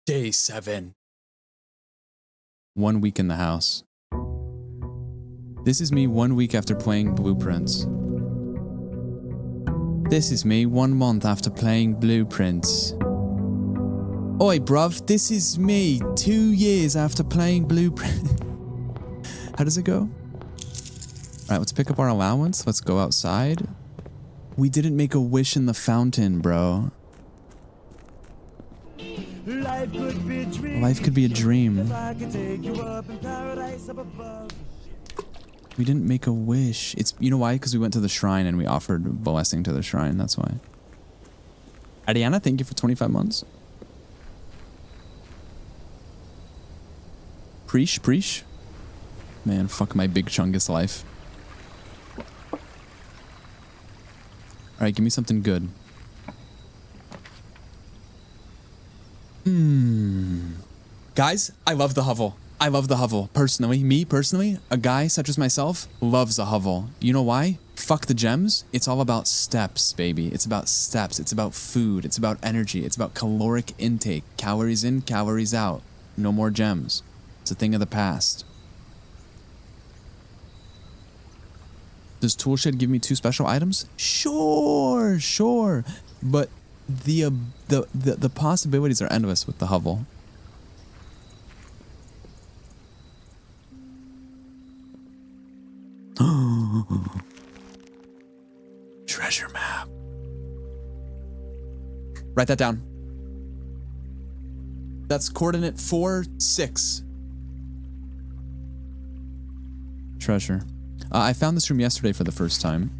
Day 7. 1 week in the house. This is me 1 week after playing Blueprints. This is me 1 month after playing Blueprints. Oi, bruv, this is me 2 years after playing Blueprints. How does it go? Alright, let's pick up our allowance. Let's go outside. We didn't make a wish in the fountain, bro. Life could be a dream. We didn't make a wish. It's, you know why? Because we went to the shrine and we offered blessing to the shrine. That's why. Ariana, thank you for 25 months. Preach. Man, fuck my big chungus life. Alright, give me something good. Guys, I love the hovel. I love the hovel. Personally, a guy such as myself loves a hovel. You know why? Fuck the gems. It's all about steps, baby. It's about steps. It's about food. It's about energy. It's about caloric intake. Calories in, calories out. No more gems. It's a thing of the past. Does Toolshed give me 2 special items? Sure. But the possibilities are endless with the hovel. Treasure map. Write that down. That's coordinate 46. Treasure. I found this room yesterday for the first time.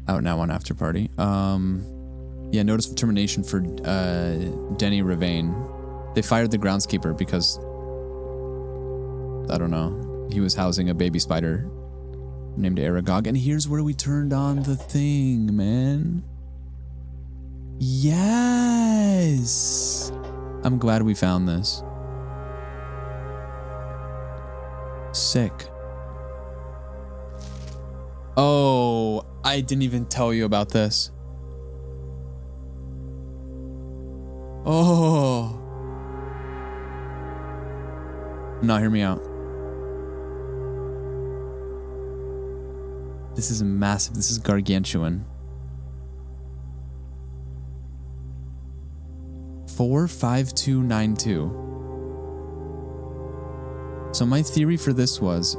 Out now on After Party. Yeah, notice of termination for Denny Ravane. They fired the groundskeeper because, I don't know, he was housing a baby spider named Aragog. And here's where we turned on the thing, man. Yes! I'm glad we found this. Sick. Oh, I didn't even tell you about this. Oh. No, hear me out. This is massive. This is gargantuan. 45292. So my theory for this was,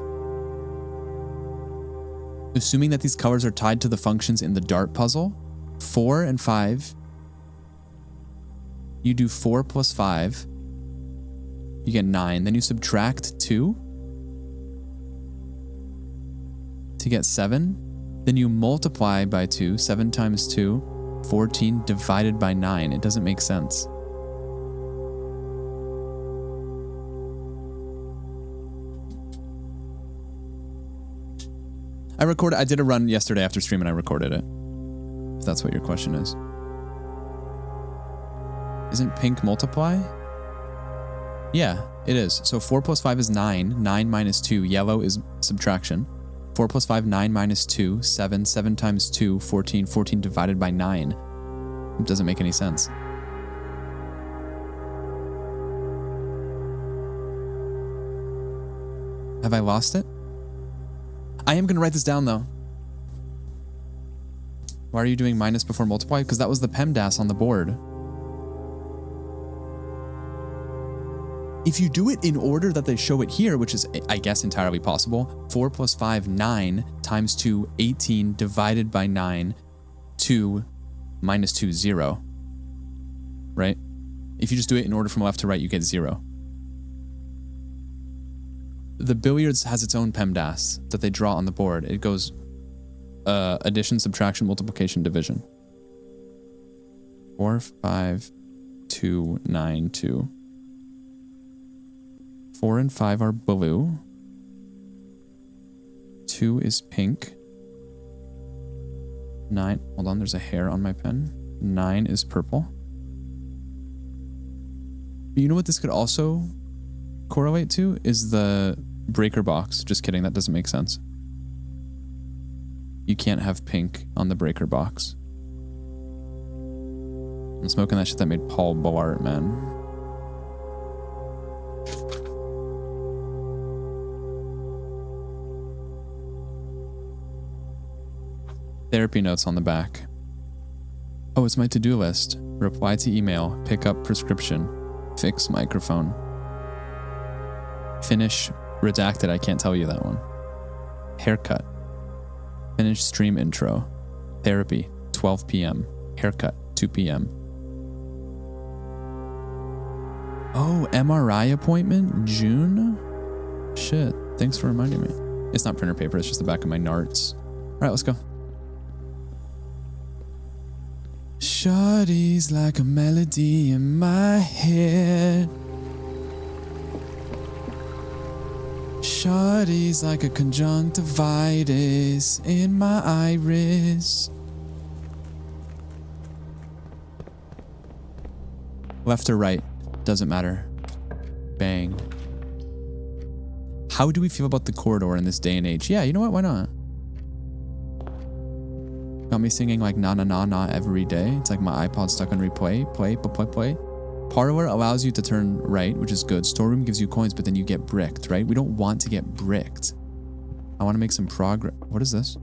assuming that these colors are tied to the functions in the dart puzzle, 4 and 5, you do 4 plus 5, you get 9. Then you subtract 2 to get 7. Then you multiply by 2. 7 times 2, 14 divided by 9. It doesn't make sense. I did a run yesterday after stream and I recorded it. If that's what your question is. Isn't pink multiply? Yeah, it is. So 4 plus 5 is 9. 9 minus 2. Yellow is subtraction. 4 plus 5, 9 minus 2. 7. 7 times 2, 14. 14 divided by 9. It doesn't make any sense. Have I lost it? I am going to write this down, though. Why are you doing minus before multiply? Because that was the PEMDAS on the board. If you do it in order that they show it here, which is, I guess, entirely possible, 4 plus 5, 9, times 2, 18, divided by 9, 2, minus 2, 0. Right? If you just do it in order from left to right, you get 0. The billiards has its own PEMDAS that they draw on the board. It goes addition, subtraction, multiplication, division. 4, 5, 2, 9, 2. 4 and 5 are blue. 2 is pink. 9, hold on, there's a hair on my pen. 9 is purple. But you know what this could also correlate to is the breaker box. Just kidding, that doesn't make sense. You can't have pink on the breaker box. I'm smoking that shit that made Paul Blart, man. Therapy notes on the back. Oh, it's my to-do list. Reply to email. Pick up prescription. Fix microphone. Finish redacted. I can't tell you that one. Haircut. Finish stream intro. Therapy. 12 p.m. Haircut. 2 p.m. Oh, MRI appointment? June? Shit. Thanks for reminding me. It's not printer paper. It's just the back of my narts. All right, let's go. Shawty's like a melody in my head. Shawty's like a conjunctivitis in my iris. Left or right, doesn't matter. Bang. How do we feel about the corridor in this day and age? Yeah, you know what? Why not? Got me singing like na na na na every day. It's like my iPod stuck on replay. Play. Parlor allows you to turn right, which is good. Storeroom gives you coins, but then you get bricked, right? We don't want to get bricked. I want to make some progress. What is this?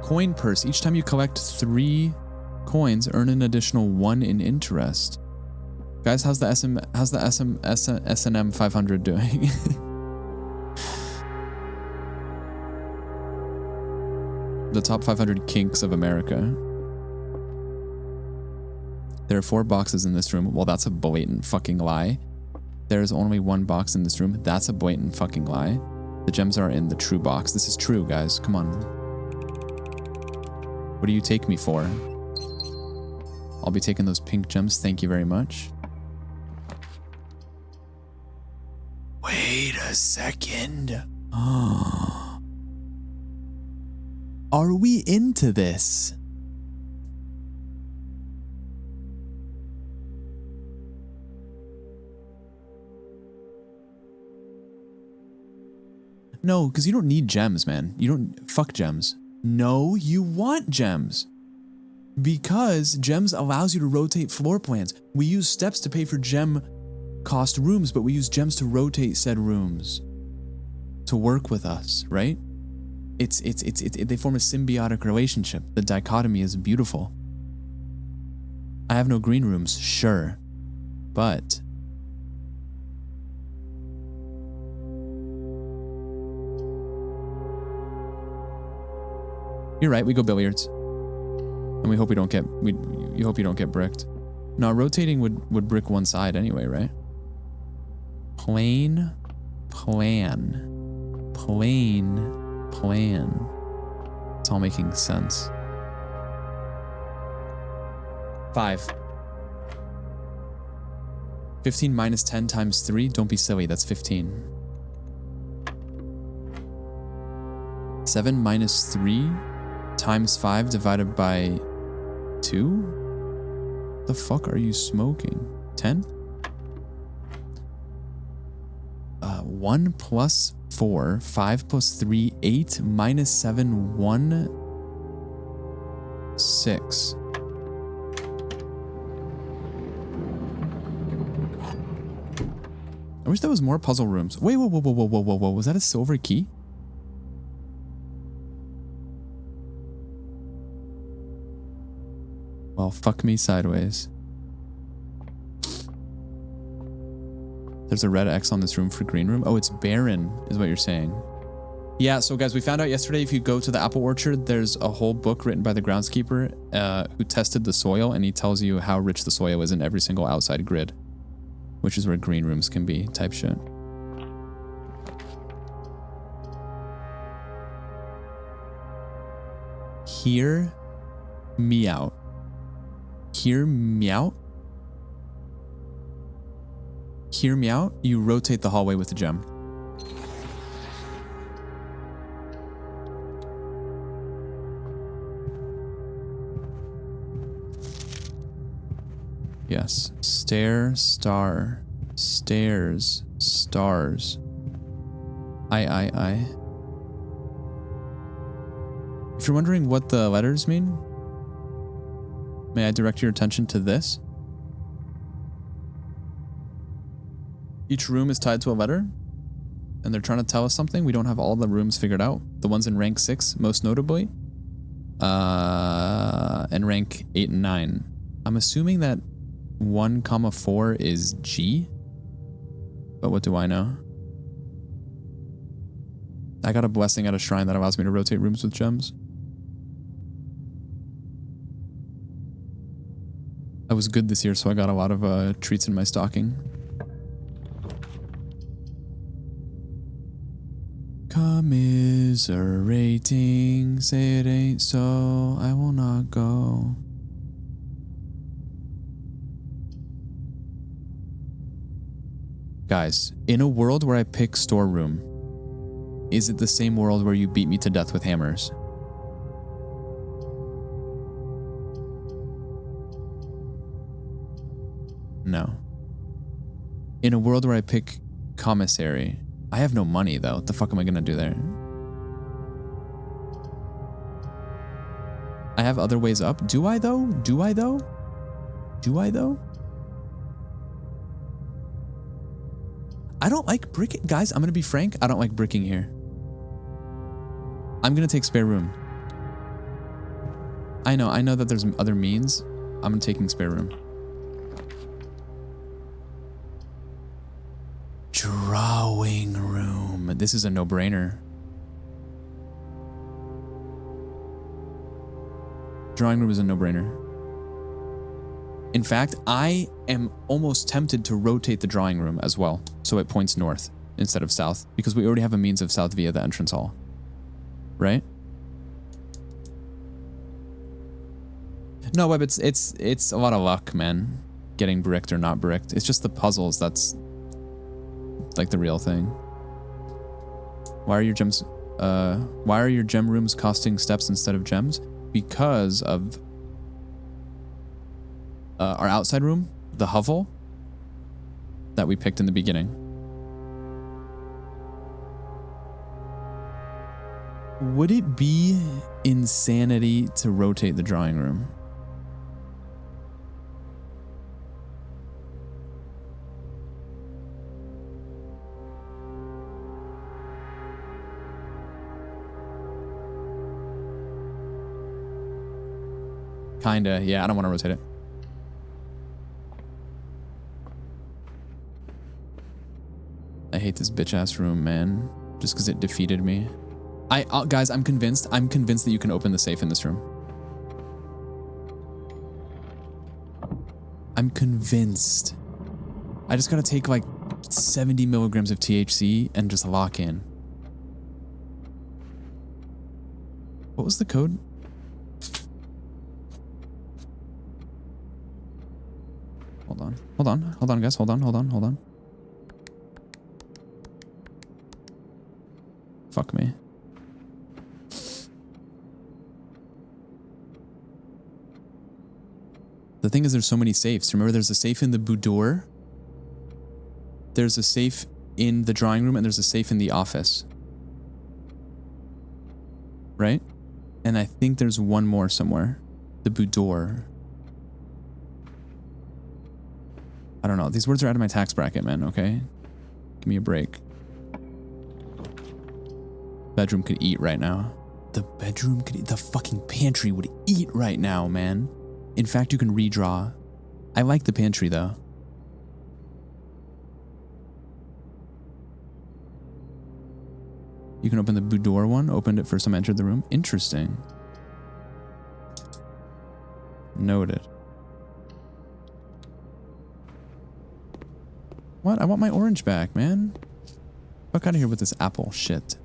Coin purse. Each time you collect 3 coins, earn an additional 1 in interest. Guys, how's the S&M 500 doing? The top 500 kinks of America. There are 4 boxes in this room. Well, that's a blatant fucking lie. There's only 1 box in this room. That's a blatant fucking lie. The gems are in the true box. This is true, guys. Come on. What do you take me for? I'll be taking those pink gems. Thank you very much. Wait a second. Are we into this? No, because you don't need gems, man. You don't... Fuck gems. No, you want gems. Because gems allows you to rotate floor plans. We use steps to pay for gem cost rooms, but we use gems to rotate said rooms. To work with us, right? They form a symbiotic relationship. The dichotomy is beautiful. I have no green rooms, sure. But... You're right, we go billiards. And we hope we don't get... You hope you don't get bricked. No, rotating would brick one side anyway, right? Plain, plan. Plain, plan. It's all making sense. 5. 15 minus 10 times 3. Don't be silly, that's 15. 7 minus 3 times 5 divided by 2? The fuck are you smoking? 10? 1 plus 4, 5 plus 3, 8, minus 7, 1, 6. I wish there was more puzzle rooms. Wait, whoa. Was that a silver key? Well, fuck me sideways. There's a red X on this room for green room. Oh, it's barren, is what you're saying. Yeah, so guys, we found out yesterday if you go to the apple orchard, there's a whole book written by the groundskeeper who tested the soil, and he tells you how rich the soil is in every single outside grid, which is where green rooms can be, type shit. Hear me out. Hear me out? Hear me out? You rotate the hallway with the gem. Yes. Stair, star. Stairs, stars. I. If you're wondering what the letters mean, may I direct your attention to this? Each room is tied to a letter, and they're trying to tell us something. We don't have all the rooms figured out. The ones in rank 6, most notably, and rank 8 and 9. I'm assuming that 1,4 is G, but what do I know? I got a blessing at a shrine that allows me to rotate rooms with gems. I was good this year, so I got a lot of treats in my stocking. Commiserating, say it ain't so, I will not go. Guys, in a world where I pick storeroom, is it the same world where you beat me to death with hammers? No. In a world where I pick commissary, I have no money though. What the fuck am I gonna do there? I have other ways up. Do I though? Do I though? Do I though? I don't like bricking. Guys, I'm gonna be frank. I don't like bricking here. I'm gonna take spare room. I know that there's other means. I'm taking spare room. Drawing room. This is a no-brainer. Drawing room is a no-brainer. In fact, I am almost tempted to rotate the drawing room as well, so it points north instead of south, because we already have a means of south via the entrance hall. Right? No, but it's a lot of luck, man. Getting bricked or not bricked. It's just the puzzles that's like the real thing. Why are your gems rooms costing steps instead of gems? Because of our outside room, the hovel that we picked in the beginning. Would it be insanity to rotate the drawing room? Kinda, yeah, I don't want to rotate it. I hate this bitch-ass room, man. Just because it defeated me. Guys, I'm convinced that you can open the safe in this room. I'm convinced. I just gotta take like 70 milligrams of THC and just lock in. What was the code? Hold on, guys. Hold on. Fuck me. The thing is, there's so many safes. Remember, there's a safe in the boudoir. There's a safe in the drawing room, and there's a safe in the office. Right? And I think there's one more somewhere. The boudoir. I don't know. These words are out of my tax bracket, man, okay? Give me a break. Bedroom could eat right now. The bedroom could eat. The fucking pantry would eat right now, man. In fact, you can redraw. I like the pantry, though. You can open the boudoir one. Opened it first time I entered the room. Interesting. Noted. What? I want my orange back, man. Fuck out of here with this apple shit.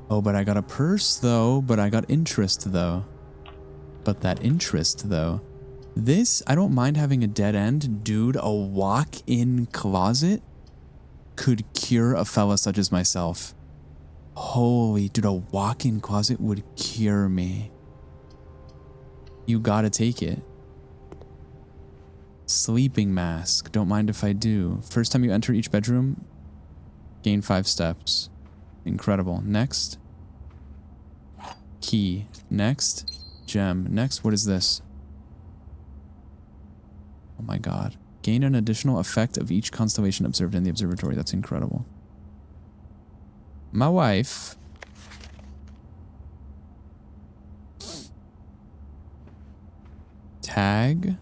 Oh, but I got a purse, though. But I got interest, though. But that interest, though. This, I don't mind having a dead end. Dude, a walk-in closet could cure a fella such as myself. Holy, dude, a walk-in closet would cure me. You gotta take it. Sleeping mask. Don't mind if I do. First time you enter each bedroom, Gain 5 steps. Incredible. Next. Key. Next. Gem. Next. What is this? Oh my god. Gain an additional effect of each constellation observed in the observatory. That's incredible. My wife. Tag.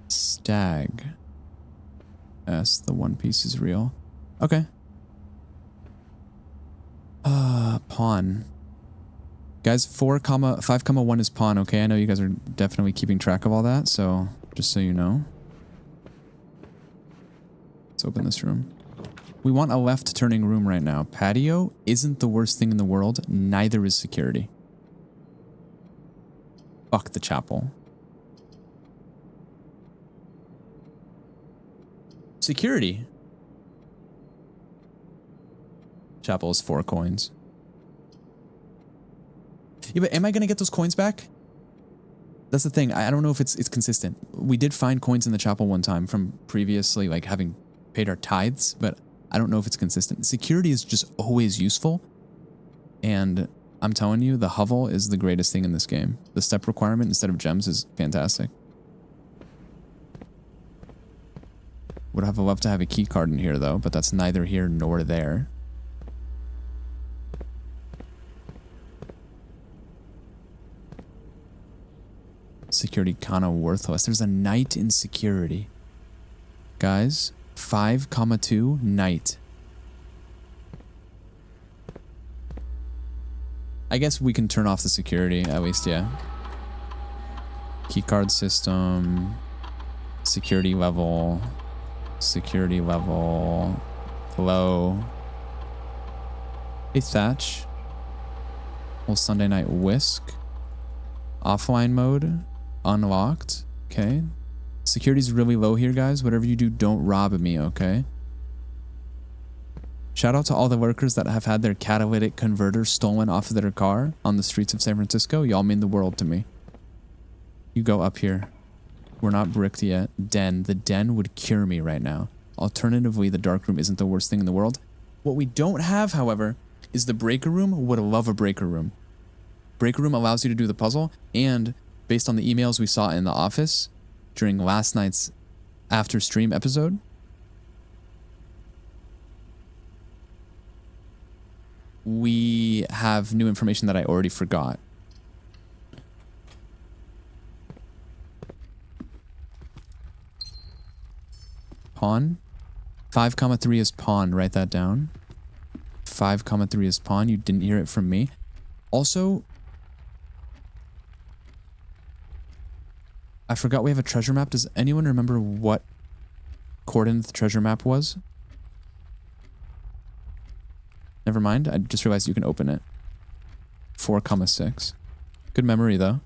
Stag. Yes, the One Piece is real. Okay. Pawn. Guys, 5, 1 is pawn, okay? I know you guys are definitely keeping track of all that, so just so you know. Let's open this room. We want a left turning room right now. Patio isn't the worst thing in the world, neither is security. Fuck the chapel. Security. Chapel is 4 coins. Yeah, but am I gonna get those coins back? That's the thing. I don't know if it's consistent. We did find coins in the chapel one time from previously, like, having paid our tithes, but I don't know if it's consistent. Security is just always useful. And I'm telling you, the hovel is the greatest thing in this game. The step requirement instead of gems is fantastic. Would have loved to have a key card in here though, but that's neither here nor there. Security kinda worthless. There's a knight in security. Guys, 5, 2, knight. I guess we can turn off the security, at least, yeah. Keycard system. Security level. Security level. Low. Hey, Thatch. Well, Sunday Night Whisk. Offline mode. Unlocked. Okay. Security's really low here, guys. Whatever you do, don't rob me, okay? Shout out to all the workers that have had their catalytic converter stolen off of their car on the streets of San Francisco. Y'all mean the world to me. You go up here. We're not bricked yet. Den. The den would cure me right now. Alternatively, the dark room isn't the worst thing in the world. What we don't have, however, is the breaker room. Would love a breaker room. Breaker room allows you to do the puzzle, and based on the emails we saw in the office during last night's after stream episode, we have new information that I already forgot. Pawn. 5, 3 is pawn. Write that down. 5, 3 is pawn. You didn't hear it from me. Also, I forgot we have a treasure map. Does anyone remember what coordinate the treasure map was? Never mind. I just realized you can open it. 4, 6. Good memory, though.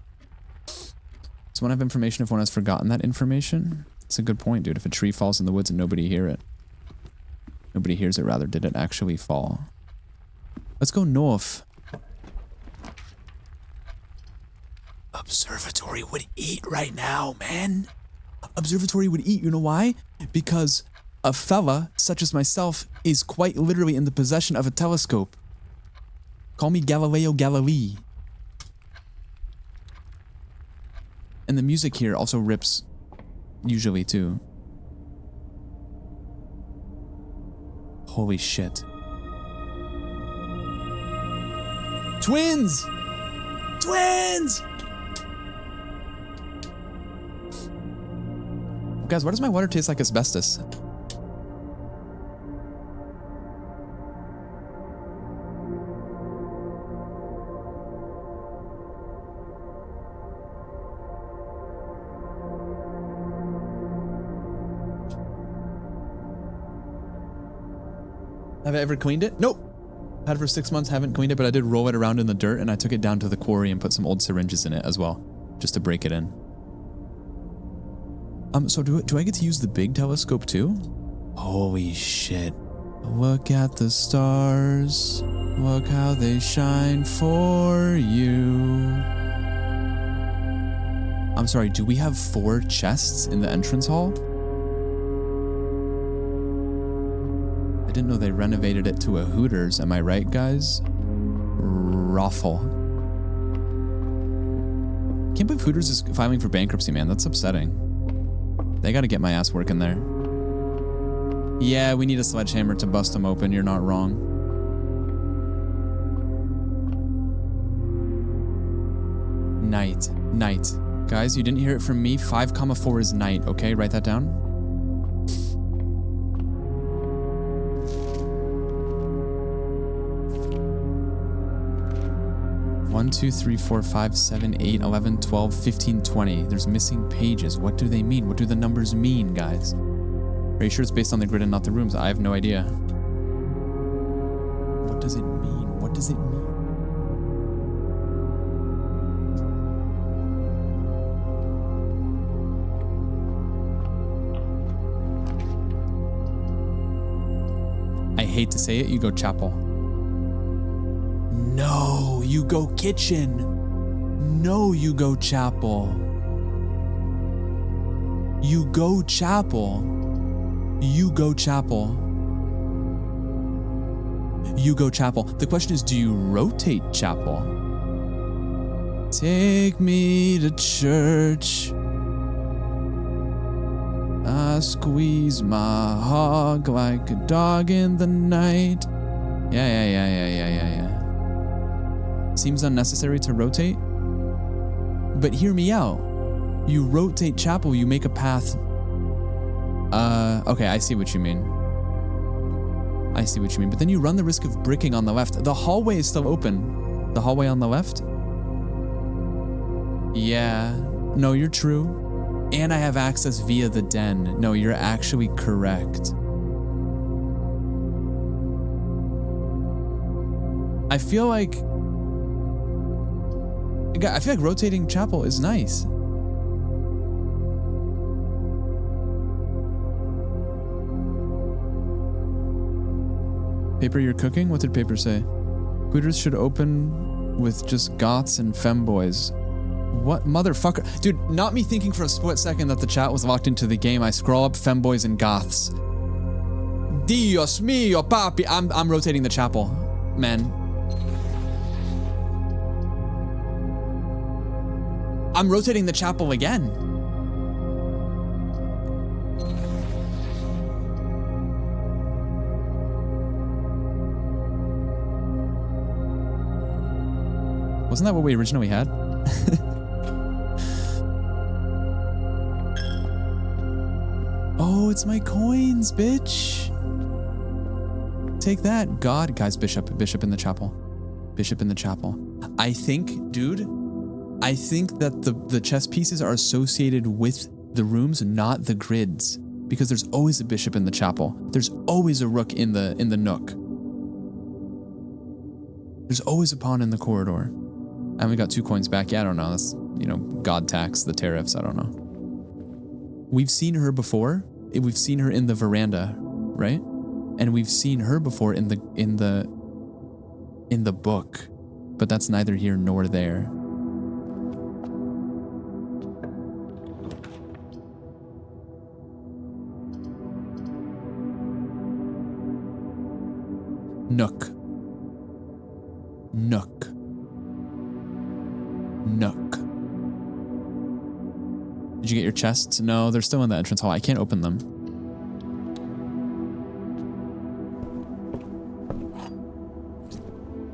Someone have information if one has forgotten that information? It's a good point, dude. If a tree falls in the woods and nobody hears it. Nobody hears it, rather. Did it actually fall? Let's go north. Observatory would eat right now, man. Observatory would eat. You know why? Because a fella, such as myself, is quite literally in the possession of a telescope. Call me Galileo Galilei. And the music here also rips, usually, too. Holy shit. Twins! Twins! Guys, why does my water taste like asbestos? Have I ever cleaned it? Nope. Had it for 6 months, haven't cleaned it, but I did roll it around in the dirt and I took it down to the quarry and put some old syringes in it as well, just to break it in. So do I get to use the big telescope too? Holy shit. Look at the stars. Look how they shine for you. I'm sorry, do we have 4 chests in the entrance hall? I didn't know they renovated it to a Hooters. Am I right, guys? Raffle. Can't believe Hooters is filing for bankruptcy, man. That's upsetting. They gotta get my ass working there. Yeah, we need a sledgehammer to bust them open. You're not wrong. Night. Night. Guys, you didn't hear it from me. 5,4 is night, okay? Write that down. One, 2, 3, 4, 5, 7, 8, 11, 12, 15, 20. There's missing pages. What do they mean? What do the numbers mean, guys? Are you sure it's based on the grid and not the rooms? I have no idea. What does it mean? What does it mean? I hate to say it, you go chapel. No, you go kitchen. No, you go chapel. You go chapel. You go chapel. You go chapel. The question is, do you rotate chapel? Take me to church. I squeeze my hog like a dog in the night. Yeah. Seems unnecessary to rotate. But hear me out. You rotate chapel, you make a path. Okay, I see what you mean. I see what you mean. But then you run the risk of bricking on the left. The hallway is still open. The hallway on the left? Yeah. No, you're true. And I have access via the den. No, you're actually correct. I feel like rotating chapel is nice. Paper, you're cooking? What did Paper say? Hooters should open with just goths and femboys. What motherfucker? Dude, not me thinking for a split second that the chat was locked into the game. I scroll up femboys and goths. Dios mío, papi. I'm rotating the chapel, man. I'm rotating the chapel again. Wasn't that what we originally had? Oh, it's my coins, bitch. Take that. God, guys, bishop in the chapel. Bishop in the chapel. I think, dude, I think that the chess pieces are associated with the rooms, not the grids, because there's always a bishop in the chapel. There's always a rook in the nook. There's always a pawn in the corridor. And we got 2 coins back. Yeah, I don't know. That's, God tax, the tariffs. I don't know. We've seen her before. We've seen her in the veranda, right? And we've seen her before in the book, but that's neither here nor there. Nook. Nook. Nook. Did you get your chests? No, they're still in the entrance hall. I can't open them.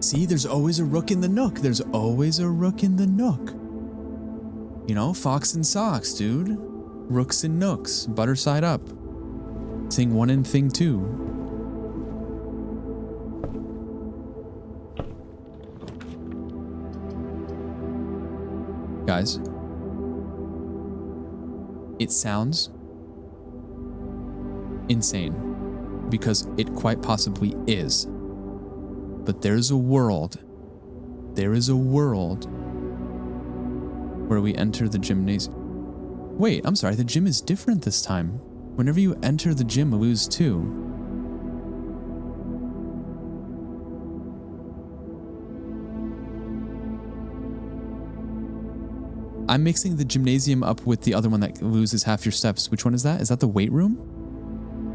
See, there's always a rook in the nook. There's always a rook in the nook. Fox and socks, dude. Rooks and nooks. Butter side up. Thing 1 and thing 2. Guys, it sounds insane because it quite possibly is. But there is a world where we enter the gymnasium. Wait, I'm sorry, the gym is different this time. Whenever you enter the gym, lose 2. I'm mixing the gymnasium up with the other one that loses half your steps. Which one is that? Is that the weight room?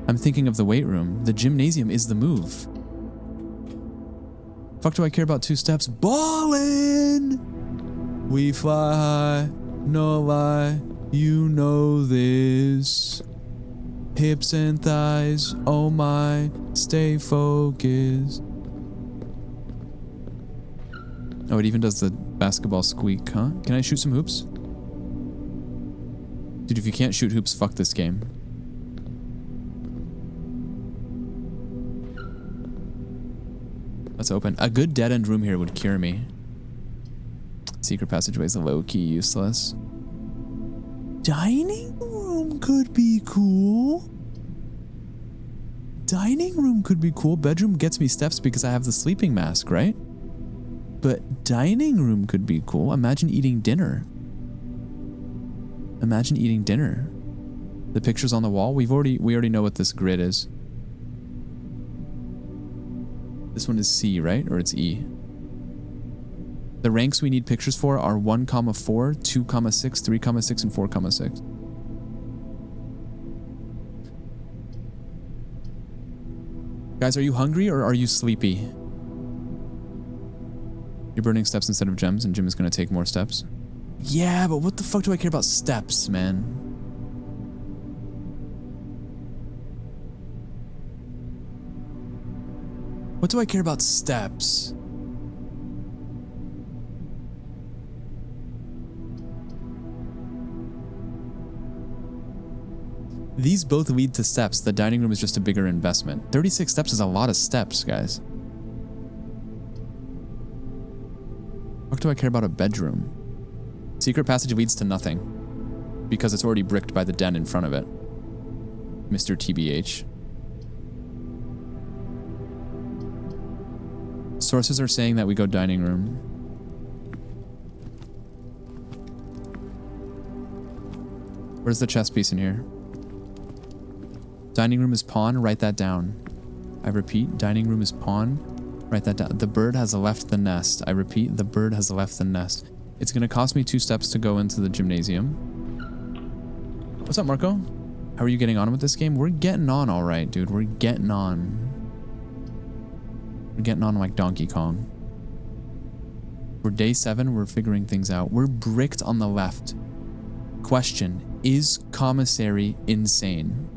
I'm thinking of the weight room. The gymnasium is the move. Fuck do I care about 2 steps? Ballin'! We fly high, no lie, you know this. Hips and thighs, oh my, stay focused. Oh, it even does the basketball squeak, huh? Can I shoot some hoops? Dude, if you can't shoot hoops, fuck this game. Let's open. A good dead-end room here would cure me. Secret passageways low-key useless. Dining room could be cool. Dining room could be cool. Bedroom gets me steps because I have the sleeping mask, right? But dining room could be cool. Imagine eating dinner. Imagine eating dinner. The pictures on the wall. We already know what this grid is. This one is C, right? Or it's E. The ranks we need pictures for are 1, 4, 2, 6, 3, 6, and 4, 6. Guys, are you hungry or are you sleepy? You're burning steps instead of gems, and Jim is going to take more steps. Yeah, but what the fuck do I care about steps, man? What do I care about steps? These both lead to steps. The dining room is just a bigger investment. 36 steps is a lot of steps, guys. What do I care about a bedroom? Secret passage leads to nothing because it's already bricked by the den in front of it. Mr. TBH. Sources are saying that we go dining room. Where's the chess piece in here? Dining room is pawn, write that down. I repeat, dining room is pawn, write that down. The bird has left the nest. I repeat, the bird has left the nest. It's gonna cost me 2 steps to go into the gymnasium. What's up, Marco? How are you getting on with this game? We're getting on all right, dude. We're getting on. We're getting on like Donkey Kong. We're day 7, we're figuring things out. We're bricked on the left. Question, is commissary insane?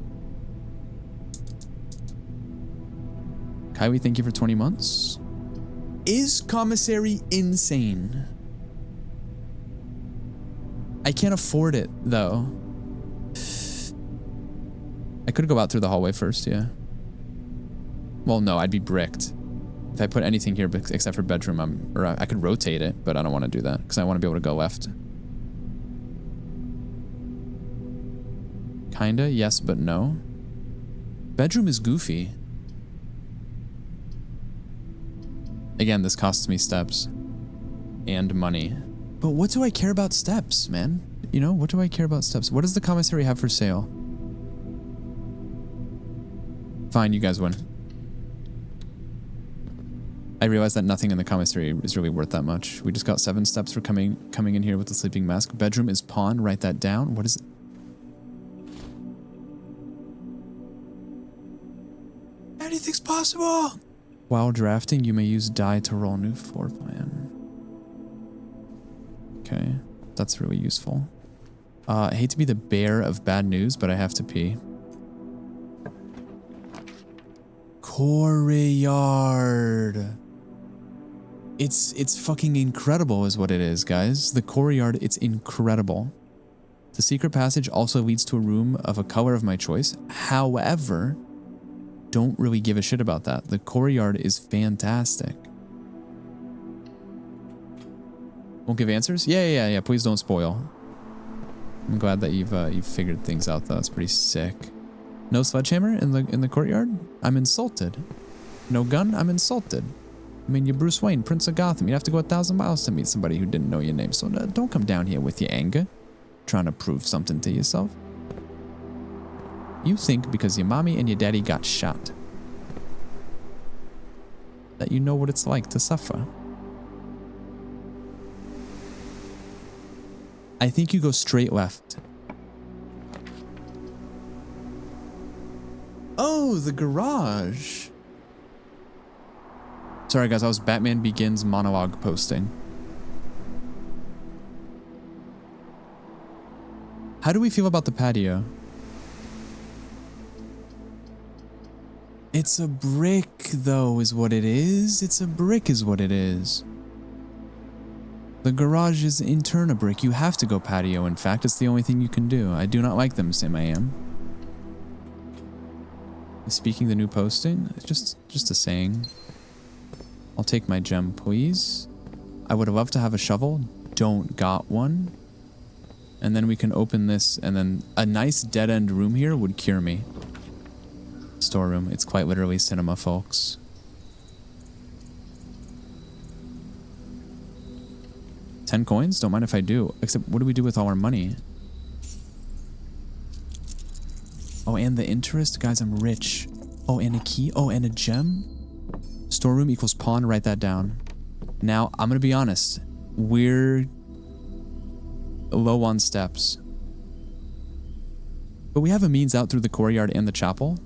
Kylie, thank you for 20 months. Is commissary insane? I can't afford it, though. I could go out through the hallway first, yeah. Well, no, I'd be bricked. If I put anything here except for bedroom, I could rotate it, but I don't want to do that because I want to be able to go left. Kinda, yes, but no. Bedroom is goofy. Again, this costs me steps and money. But what do I care about steps, man? You know, what do I care about steps? What does the commissary have for sale? Fine, you guys win. I realize that nothing in the commissary is really worth that much. We just got 7 steps for coming in here with the sleeping mask. Bedroom is pawn, write that down. What is it? Anything's possible! While drafting, you may use die to roll new floor plan. Okay, that's really useful. I hate to be the bearer of bad news, but I have to pee. Courtyard. It's fucking incredible is what it is, guys. The courtyard, it's incredible. The secret passage also leads to a room of a color of my choice. However, don't really give a shit about that. The courtyard is fantastic. Won't give answers? Yeah. Please don't spoil. I'm glad that you've figured things out though. It's pretty sick. No sledgehammer in the courtyard? I'm insulted. No gun? I'm insulted. I mean, you're Bruce Wayne, Prince of Gotham. You'd have to go 1,000 miles to meet somebody who didn't know your name. So don't come down here with your anger, trying to prove something to yourself. You think because your mommy and your daddy got shot that you know what it's like to suffer. I think you go straight left. Oh, the garage. Sorry guys, I was Batman Begins monologue posting. How do we feel about the patio? It's a brick though, is what it is. It's a brick is what it is. The garage is in turn a brick. You have to go patio. In fact, it's the only thing you can do. I do not like them, Sim I am. Speaking the new posting, it's just a saying. I'll take my gem, please. I would have loved to have a shovel. Don't got one. And then we can open this, and then a nice dead-end room here would cure me. Storeroom. It's quite literally cinema, folks. $10 coins? Don't mind if I do. Except, what do we do with all our money? Oh, and the interest? Guys, I'm rich. Oh, and a key? Oh, and a gem? Storeroom equals pawn. Write that down. Now, I'm gonna be honest. We're low on steps. But we have a means out through the courtyard and the chapel.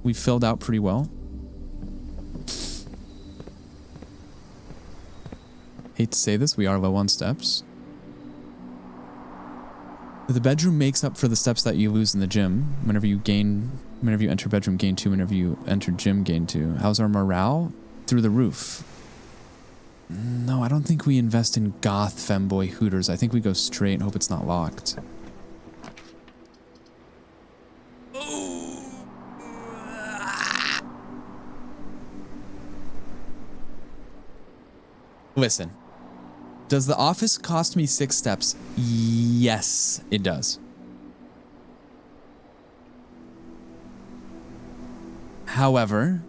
We filled out pretty well. Hate to say this, we are low on steps. The bedroom makes up for the steps that you lose in the gym. Whenever you enter bedroom, gain 2. Whenever you enter gym, gain 2. How's our morale? Through the roof. No, I don't think we invest in goth femboy hooters. I think we go straight and hope it's not locked. Listen. Does the office cost me 6 steps? Yes, it does. However,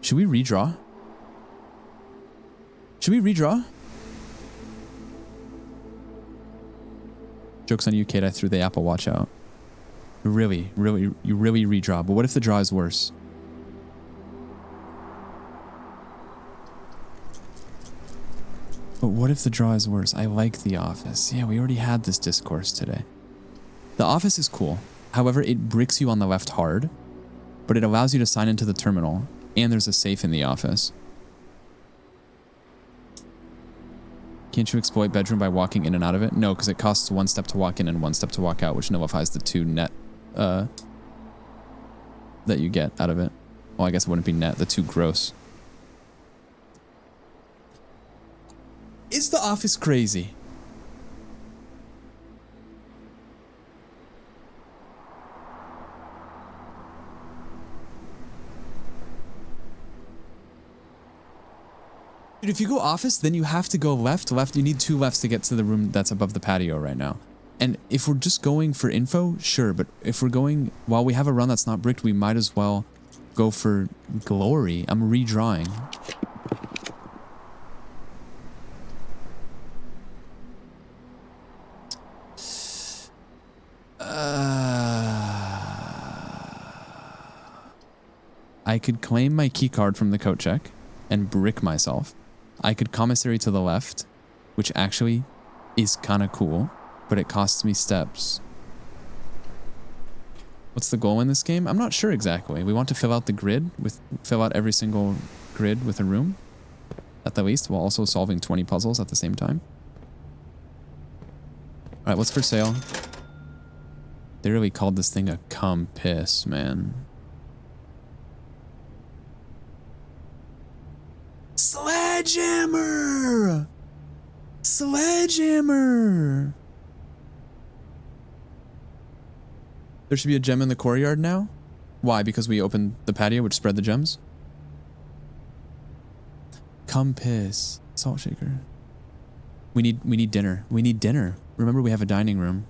should we redraw? Should we redraw? Joke's on you, Kate. I threw the Apple Watch out. You really redraw. But what if the draw is worse? But what if the draw is worse? I like The Office. Yeah, we already had this discourse today. The Office is cool. However, it bricks you on the left hard, but it allows you to sign into the terminal, and there's a safe in The Office. Can't you exploit bedroom by walking in and out of it? No, because it costs 1 step to walk in and 1 step to walk out, which nullifies the 2 net that you get out of it. Well, I guess it wouldn't be net, the 2 gross. Is The Office crazy? Dude, if you go Office, then you have to go left. You need 2 lefts to get to the room that's above the patio right now. And if we're just going for info, sure. But if we're going, while we have a run that's not bricked, we might as well go for glory. I'm redrawing. I could claim my key card from the coat check and brick myself. I could commissary to the left, which actually is kind of cool, but it costs me steps. What's the goal in this game? I'm not sure exactly. We want to fill out the grid, fill out every single grid with a room, at the least, while also solving 20 puzzles at the same time. All right, what's for sale? They really called this thing a compass, man. Sledgehammer! Sledgehammer! There should be a gem in the courtyard now? Why? Because we opened the patio, which spread the gems? Compass. Salt shaker. We need dinner. We need dinner. Remember, we have a dining room.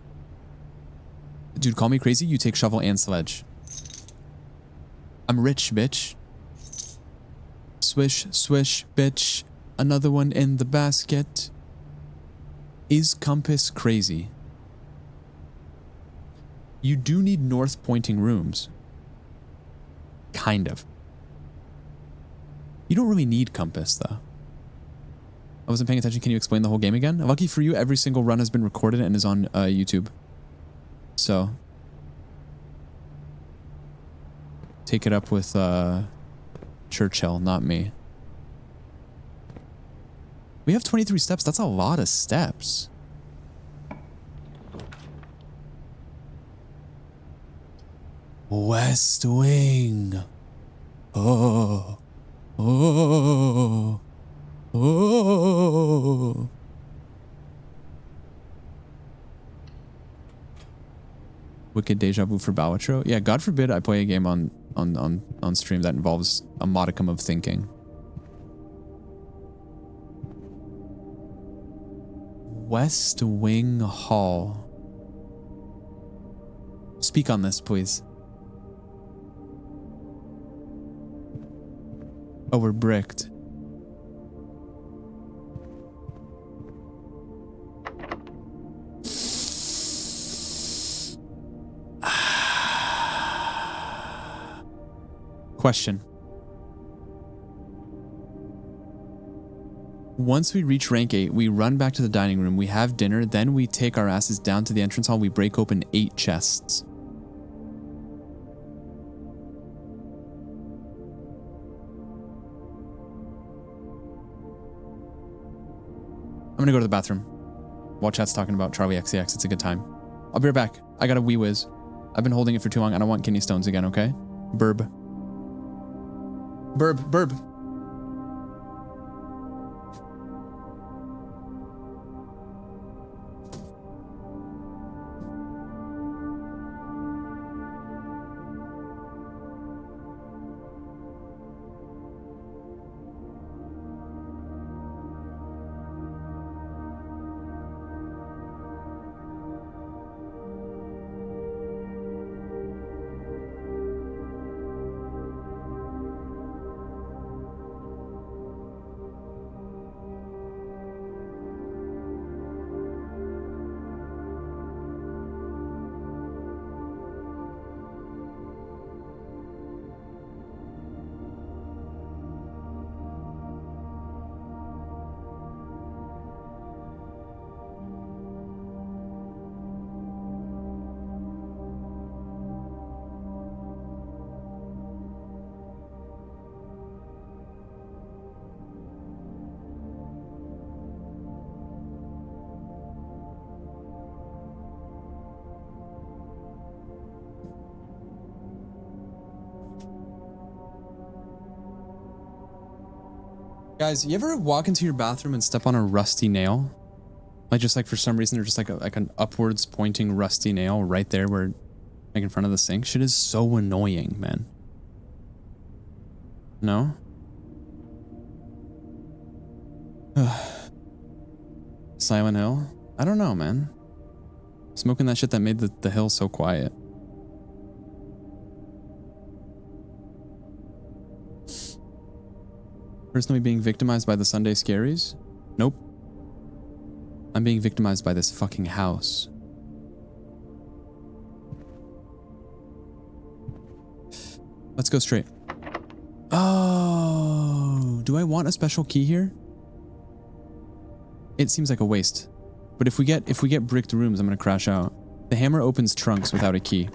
Dude, call me crazy. You take shovel and sledge. I'm rich, bitch. Swish, swish, bitch. Another one in the basket. Is compass crazy? You do need north pointing rooms. Kind of. You don't really need compass though. I wasn't paying attention. Can you explain the whole game again? Lucky for you, every single run has been recorded and is on YouTube. So take it up with Churchill, not me. We have 23 steps. That's a lot of steps. West Wing. Oh. Oh. Oh. Wicked deja vu for Bowatro. Yeah, God forbid I play a game on stream that involves a modicum of thinking. West Wing Hall. Speak on this, please. Oh, we're bricked. Question. Once we reach rank 8, we run back to the dining room, we have dinner, then we take our asses down to the entrance hall, we break open 8 chests. I'm gonna go to the bathroom while chat's talking about Charlie XCX. It's a good time. I'll be right back. I got a wee whiz. I've been holding it for too long. I don't want kidney stones again, okay? Burb. Burb, burb. Guys, you ever walk into your bathroom and step on a rusty nail? Like just like for some reason there's just like an upwards pointing rusty nail right there where like in front of the sink? Shit is so annoying, man. No? Silent Hill? I don't know, man. Smoking that shit that made the hill so quiet. Personally being victimized by the Sunday scaries? Nope. I'm being victimized by this fucking house. Let's go straight. Oh, do I want a special key here? It seems like a waste. But if we get bricked rooms, I'm gonna crash out. The hammer opens trunks without a key.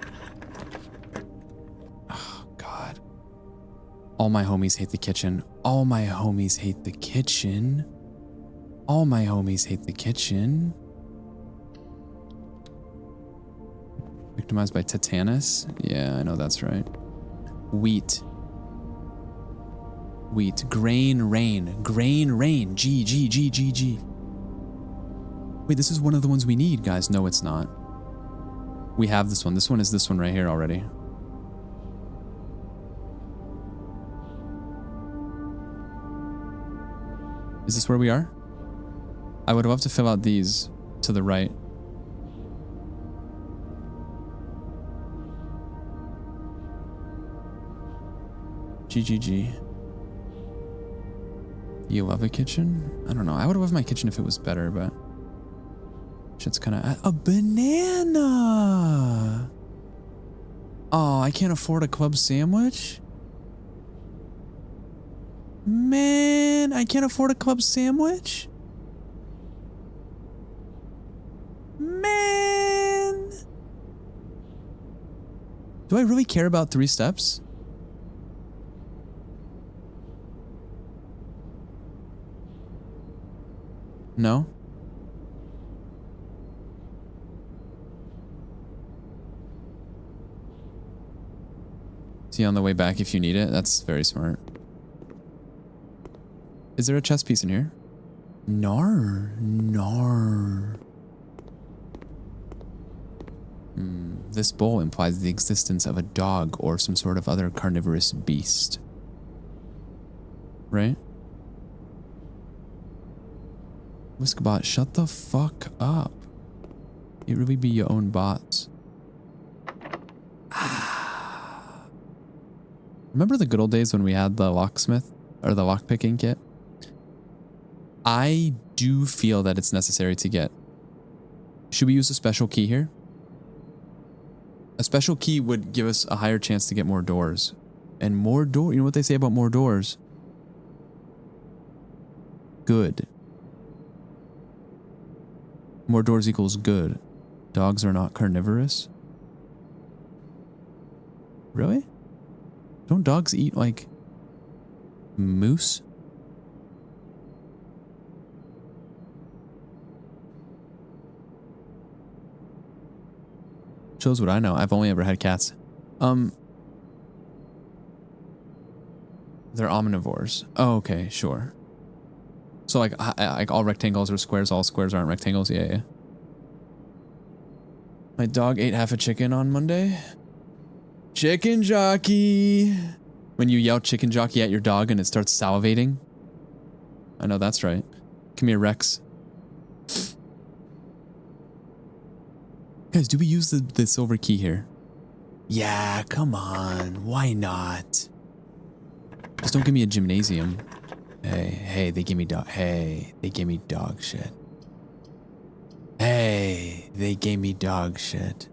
Oh God. All my homies hate the kitchen. All my homies hate the kitchen. All my homies hate the kitchen. Victimized by tetanus? Yeah, I know that's right. Wheat. Wheat. Grain rain. Grain rain. G, G, G, G, G. Wait, this is one of the ones we need, guys. No, it's not. We have this one. This one is this one right here already. Is this where we are? I would love to fill out these to the right. GGG. You love a kitchen? I don't know. I would love my kitchen if it was better, but shit's kind of a banana. Oh, I can't afford a club sandwich. Man, I can't afford a club sandwich. Do I really care about 3 steps? No? See on the way back if you need it. That's very smart. Is there a chess piece in here? Nar. Nar. This bowl implies the existence of a dog or some sort of other carnivorous beast. Right? Whiskbot, shut the fuck up. It really be your own bots. Remember the good old days when we had the locksmith or the lockpicking kit? I do feel that it's necessary to get. Should we use a special key here? A special key would give us a higher chance to get more doors. And more door, you know what they say about more doors? Good. More doors equals good. Dogs are not carnivorous. Really? Don't dogs eat like moose? Shows what I know. I've only ever had cats. They're omnivores. Oh, okay, sure. So like all rectangles are squares, all squares aren't rectangles. Yeah, yeah. My dog ate half a chicken on Monday. Chicken jockey. When you yell chicken jockey at your dog and it starts salivating. I know that's right. Come here, Rex. Guys, do we use the silver key here? Yeah, come on. Why not? Just don't give me a gymnasium. Hey, they give me dog. Hey, they gave me dog shit. Hey, they gave me dog shit.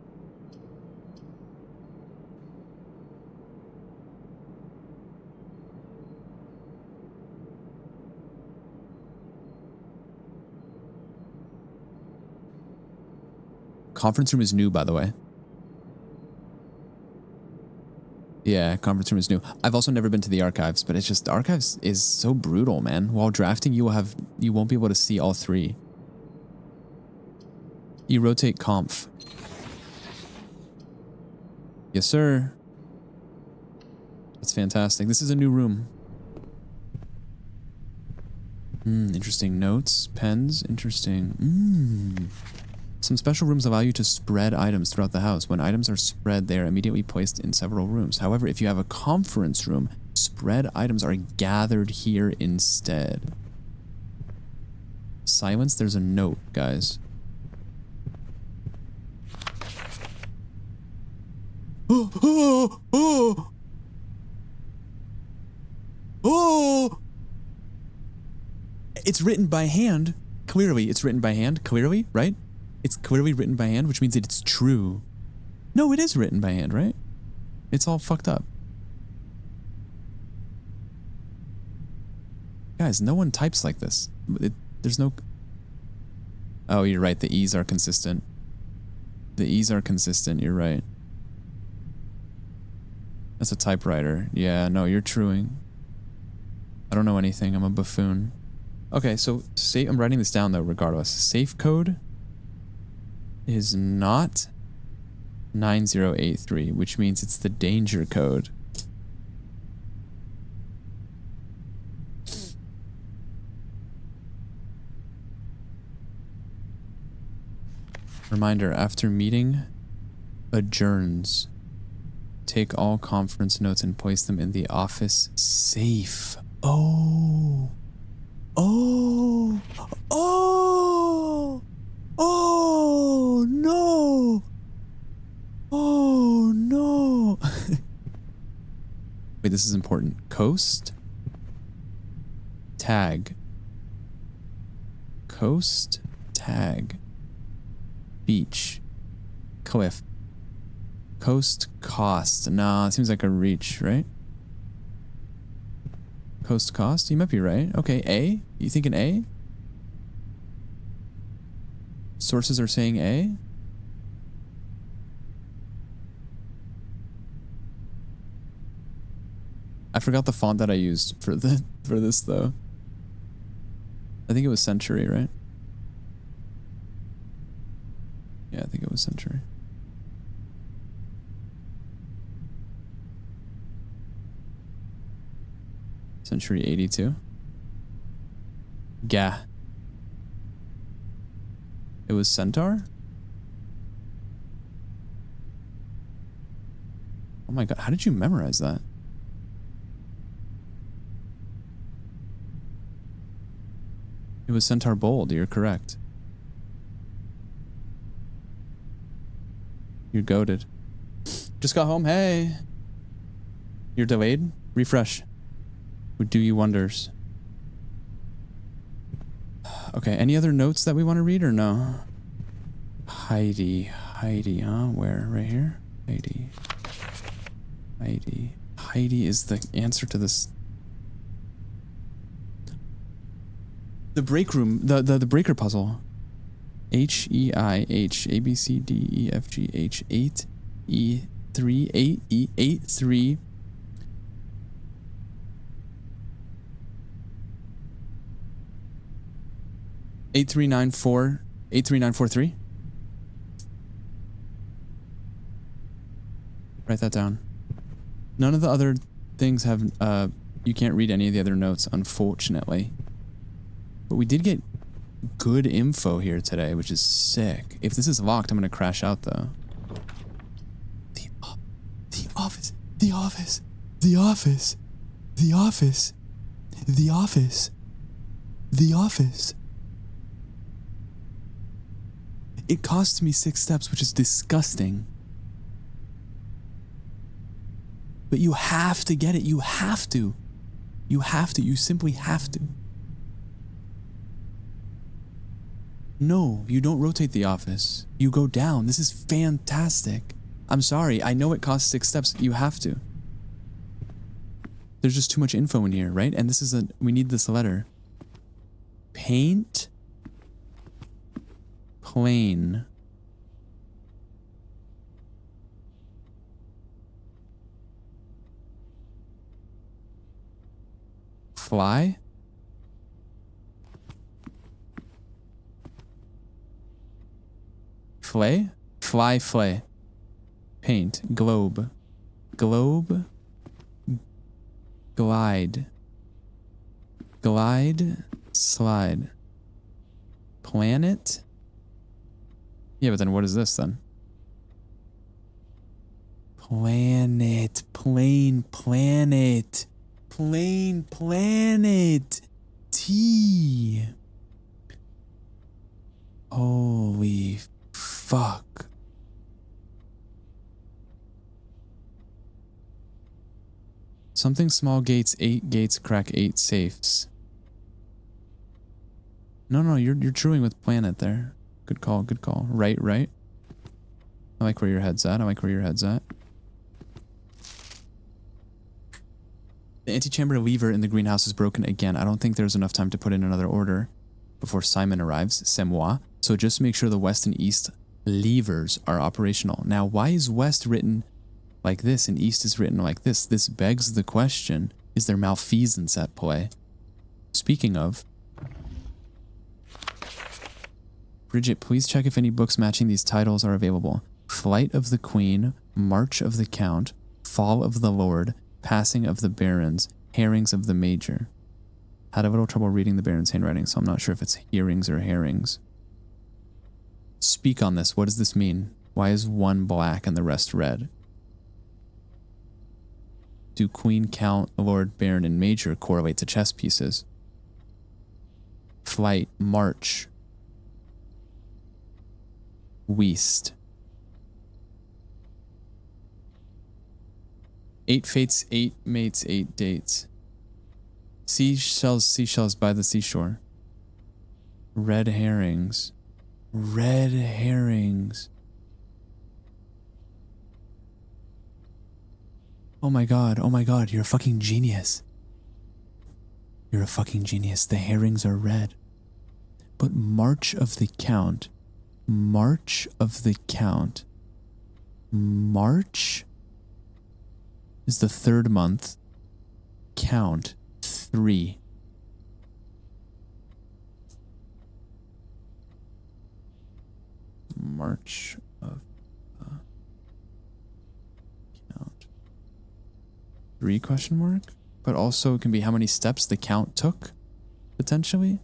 Conference room is new, by the way. Yeah, conference room is new. I've also never been to the archives, but it's just the archives is so brutal, man. While drafting, you won't be able to see all 3. You rotate conf. Yes, sir. That's fantastic. This is a new room. Interesting notes, pens, interesting. Some special rooms allow you to spread items throughout the house. When items are spread, they are immediately placed in several rooms. However, if you have a conference room, spread items are gathered here instead. Silence, there's a note, guys. It's written by hand. Clearly, it's written by hand. Clearly, right? It's clearly written by hand, which means that it's true. No, it is written by hand, right? It's all fucked up. Guys, no one types like this. There's no... Oh, you're right. The E's are consistent. The E's are consistent. You're right. That's a typewriter. Yeah, no, you're truing. I don't know anything. I'm a buffoon. Okay, so I'm writing this down, though, regardless. Safe code is not 9083, which means it's the danger code. Reminder, after meeting adjourns, take all conference notes and place them in the office safe. Oh. Oh. Oh. Oh, no. Oh, no. Wait, this is important. Coast. Tag. Coast. Tag. Beach. Cliff. Coast. Cost. Nah, it seems like a reach, right? Coast. Cost? You might be right. Okay, A? You thinking A? Sources are saying A. I forgot the font that I used for this though. I think it was Century, right? Yeah, I think it was Century. Century 82. Gah. It was Centaur? Oh my god, how did you memorize that? It was Centaur Bold, you're correct. You're goated. Just got home, hey. You're delayed? Refresh. Would do you wonders. Okay, any other notes that we want to read or no? Heidi, huh? Where? Right here? Heidi. Heidi is the answer to this. The break room, the breaker puzzle. H-E-I-H, A-B-C-D-E-F-G-H, 8, E-3, 8, E-8, 3. Eight three nine four 83943. Write that down. None of the other things have you can't read any of the other notes, unfortunately. But we did get good info here today, which is sick. If this is locked, I'm gonna crash out though. The office. The office. The office. The office. The office. The office. It costs me 6 steps, which is disgusting. But you have to get it. You have to. You have to. You simply have to. No, you don't rotate the office. You go down. This is fantastic. I'm sorry. I know it costs 6 steps. You have to. There's just too much info in here, right? And this is we need this letter. Paint. Plane. Fly. Flay? Fly, flay. Paint. Globe. Globe. Glide. Glide. Slide. Planet. Yeah, but then what is this then? Planet. Plane. Planet. Plane. Planet. T. Holy fuck. Something small gates, 8 gates, crack 8 safes. No, you're truing with planet there. Good call, good call. Right. I like where your head's at. The antechamber lever in the greenhouse is broken again. I don't think there's enough time to put in another order before Simon arrives. C'est moi. So just make sure the west and east levers are operational. Now, why is west written like this and east is written like this? This begs the question, is there malfeasance at play? Speaking of, Bridget, please check if any books matching these titles are available. Flight of the Queen, March of the Count, Fall of the Lord, Passing of the Barons, Herrings of the Major. Had a little trouble reading the Baron's handwriting, so I'm not sure if it's hearings or herrings. Speak on this. What does this mean? Why is one black and the rest red? Do Queen, Count, Lord, Baron, and Major correlate to chess pieces? Flight, March. Weast. 8 fates, 8 mates, 8 dates. Seashells by the seashore. Red herrings. Red herrings. Oh my god, you're a fucking genius. You're a fucking genius. The herrings are red. But March of the Count. March of the Count. March is the 3rd month. count. 3. March of the count. 3 question mark? But also it can be how many steps the count took, potentially?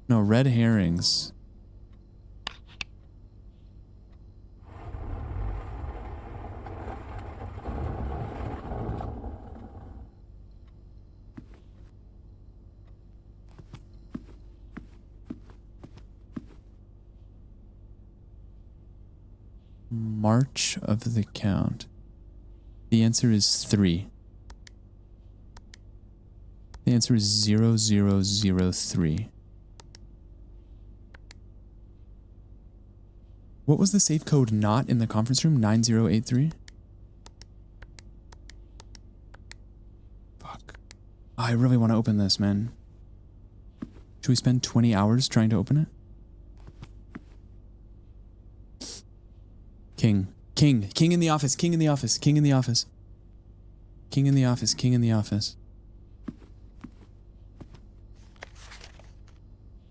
No, red herrings. March of the count. The answer is 3. The answer is 0003. What was the safe code not in the conference room? 9083? Fuck. I really want to open this, man. Should we spend 20 hours trying to open it? King. King. King in the office. King in the office. King in the office. King in the office. King in the office.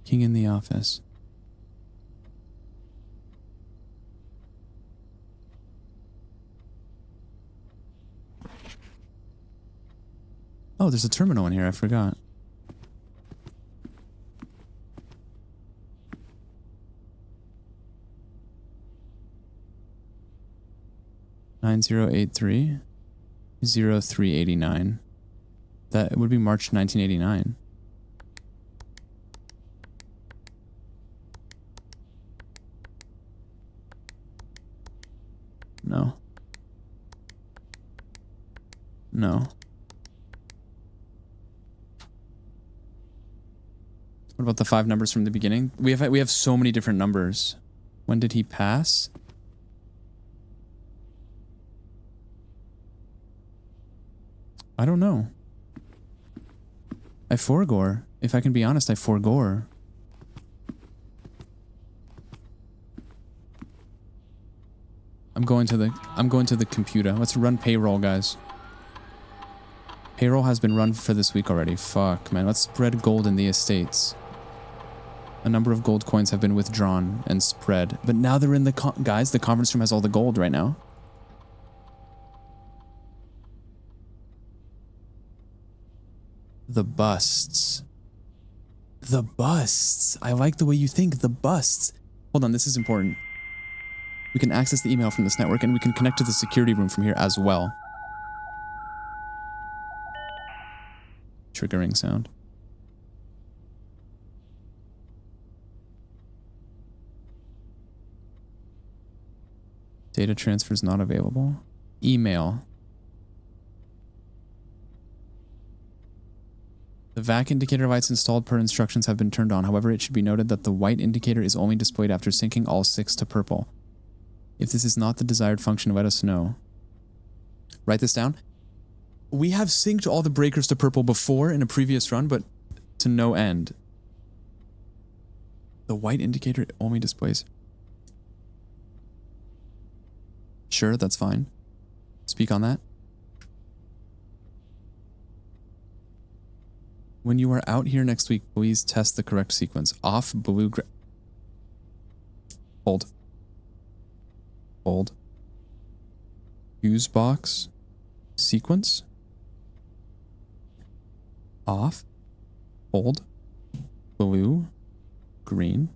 King in the office. Oh, there's a terminal in here. I forgot. (9083) 0389. That would be March 1989. No. No. What about the 5 numbers from the beginning? We have so many different numbers. When did he pass? I don't know. I forgore. If I can be honest, I forgore. I'm going to the computer. Let's run payroll, guys. Payroll has been run for this week already. Fuck, man. Let's spread gold in the estates. A number of gold coins have been withdrawn and spread. But now they're in the guys, the conference room has all the gold right now. The busts. The busts. I like the way you think. The busts. Hold on, this is important. We can access the email from this network and we can connect to the security room from here as well. Triggering sound. Data transfers not available. Email. The VAC indicator lights installed per instructions have been turned on. However, it should be noted that the white indicator is only displayed after syncing all 6 to purple. If this is not the desired function, let us know. Write this down. We have synced all the breakers to purple before in a previous run, but to no end. The white indicator only displays. Sure, that's fine. Speak on that. When you are out here next week, please test the correct sequence. Off, blue, hold. Hold. Fuse box. Sequence. Off. Hold. Blue. Green.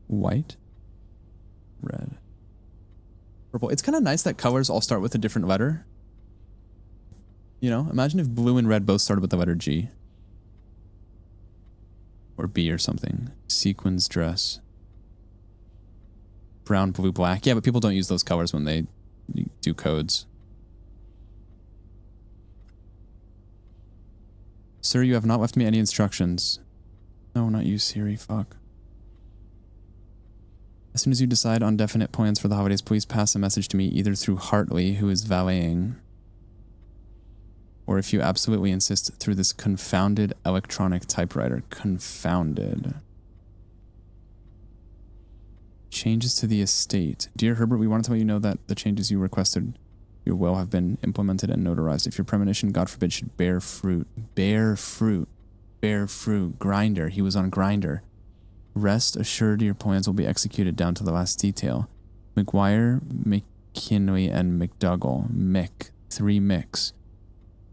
White. Red. Purple. It's kind of nice that colors all start with a different letter. You know, imagine if blue and red both started with the letter G. Or B or something. Sequins dress. Brown, blue, black. Yeah, but people don't use those colors when they do codes. Sir, you have not left me any instructions. No, not you, Siri. Fuck. As soon as you decide on definite plans for the holidays, please pass a message to me either through Hartley, who is valeting, or if you absolutely insist, through this confounded electronic typewriter. Confounded. Changes to the estate. Dear Herbert, we wanted to let you know that the changes you requested your will have been implemented and notarized. If your premonition, God forbid, should bear fruit. Bear fruit. Bear fruit. Grinder. He was on Grinder. Rest assured your plans will be executed down to the last detail. McGuire, McKinley, and McDougall. Mick. 3 Micks.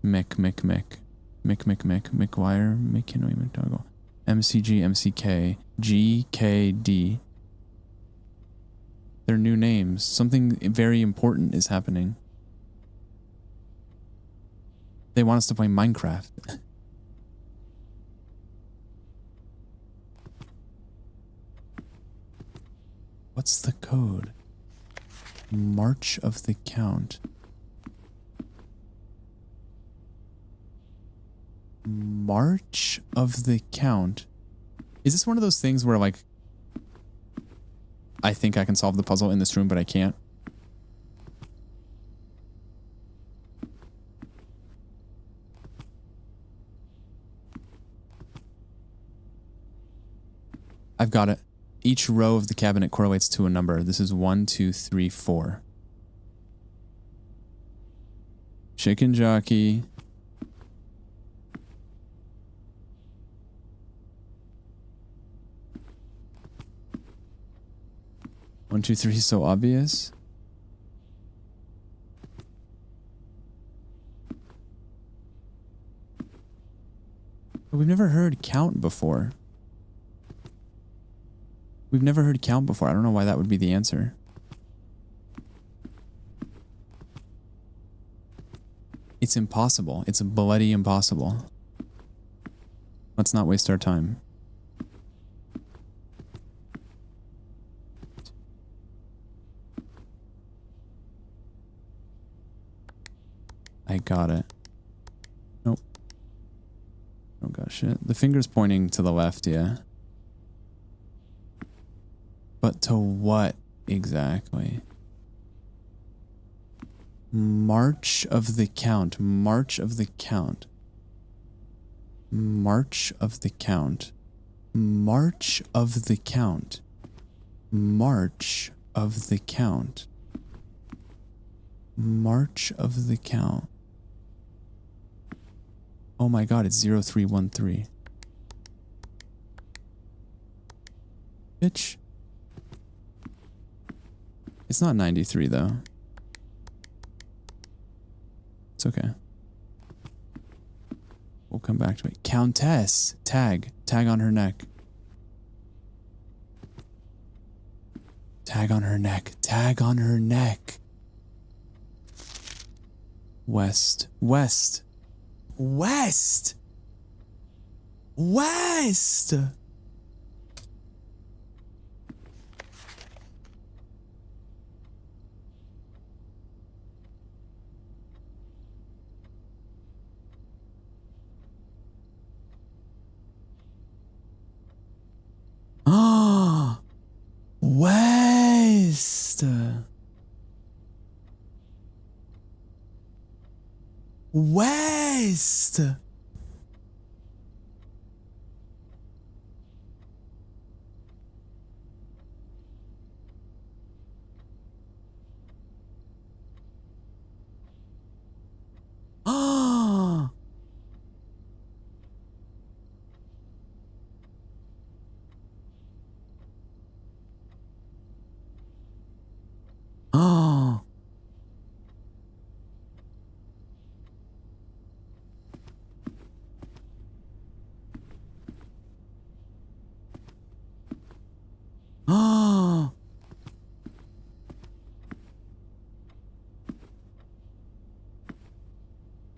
Mick. McGuire, McKinley, McDougall. MCG, MCK. GKD. They're new names. Something very important is happening. They want us to play Minecraft. What's the code? March of the Count. March of the Count. Is this one of those things where, like, I think I can solve the puzzle in this room, but I can't? I've got it. Each row of the cabinet correlates to a number. This is 1, 2, 3, 4. Chicken jockey. One, two, three, so obvious. But we've never heard count before. We've never heard count before. I don't know why that would be the answer. It's impossible. It's bloody impossible. Let's not waste our time. I got it. Nope. Oh gosh, shit. The finger's pointing to the left, yeah. But to what exactly? March of the Count. March of the Count. March of the Count. March of the Count. March of the Count. March of the Count. Oh my god, it's 0313. Bitch. It's not 93 though. It's okay. We'll come back to it. Countess. Tag. Tag on her neck. Tag on her neck. Tag on her neck. West. West. West. West. Ah, West. West. Ah. Oh.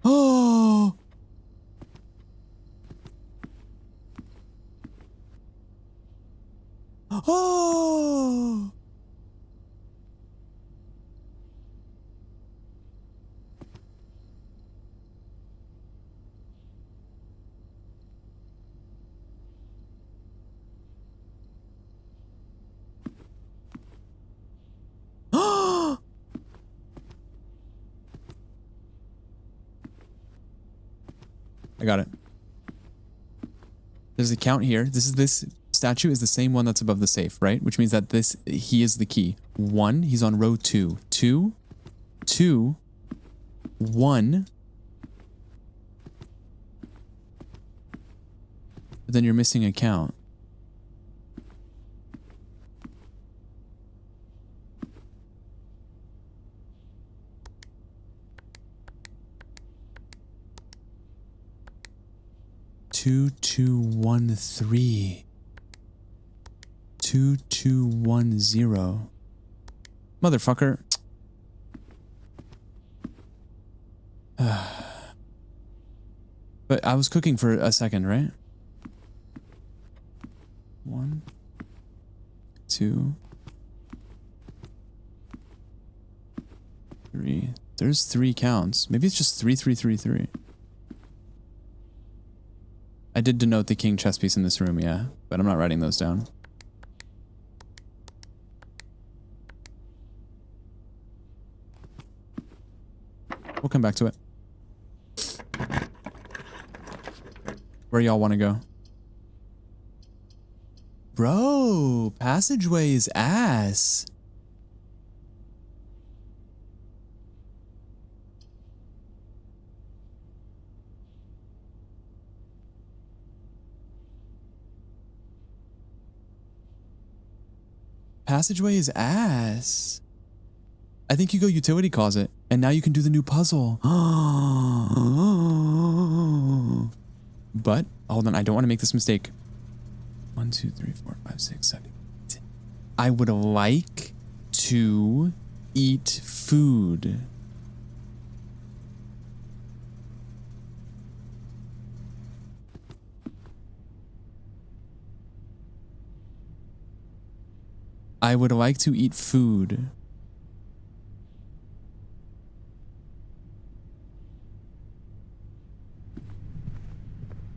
Oh. Oh. Oh. I got it. There's a count here. This statue is the same one that's above the safe, right? Which means that he is the key. 1, he's on row 2. 2, 2, 1. But then you're missing a count. Two, 2, 1, 3. 2, 2, 1, 0. Motherfucker. But I was cooking for a second, right? 1, 2, 3. There's 3 counts. Maybe it's just 3, 3, 3, 3. I did denote the king chess piece in this room, yeah, but I'm not writing those down. We'll come back to it. Where y'all want to go? Bro, passageway is ass. Passageway is ass. I think you go utility closet, and now you can do the new puzzle. But, hold on, I don't want to make this mistake. 1, 2, 3, 4, 5, 6, 7, 8. I would like to eat food. I would like to eat food.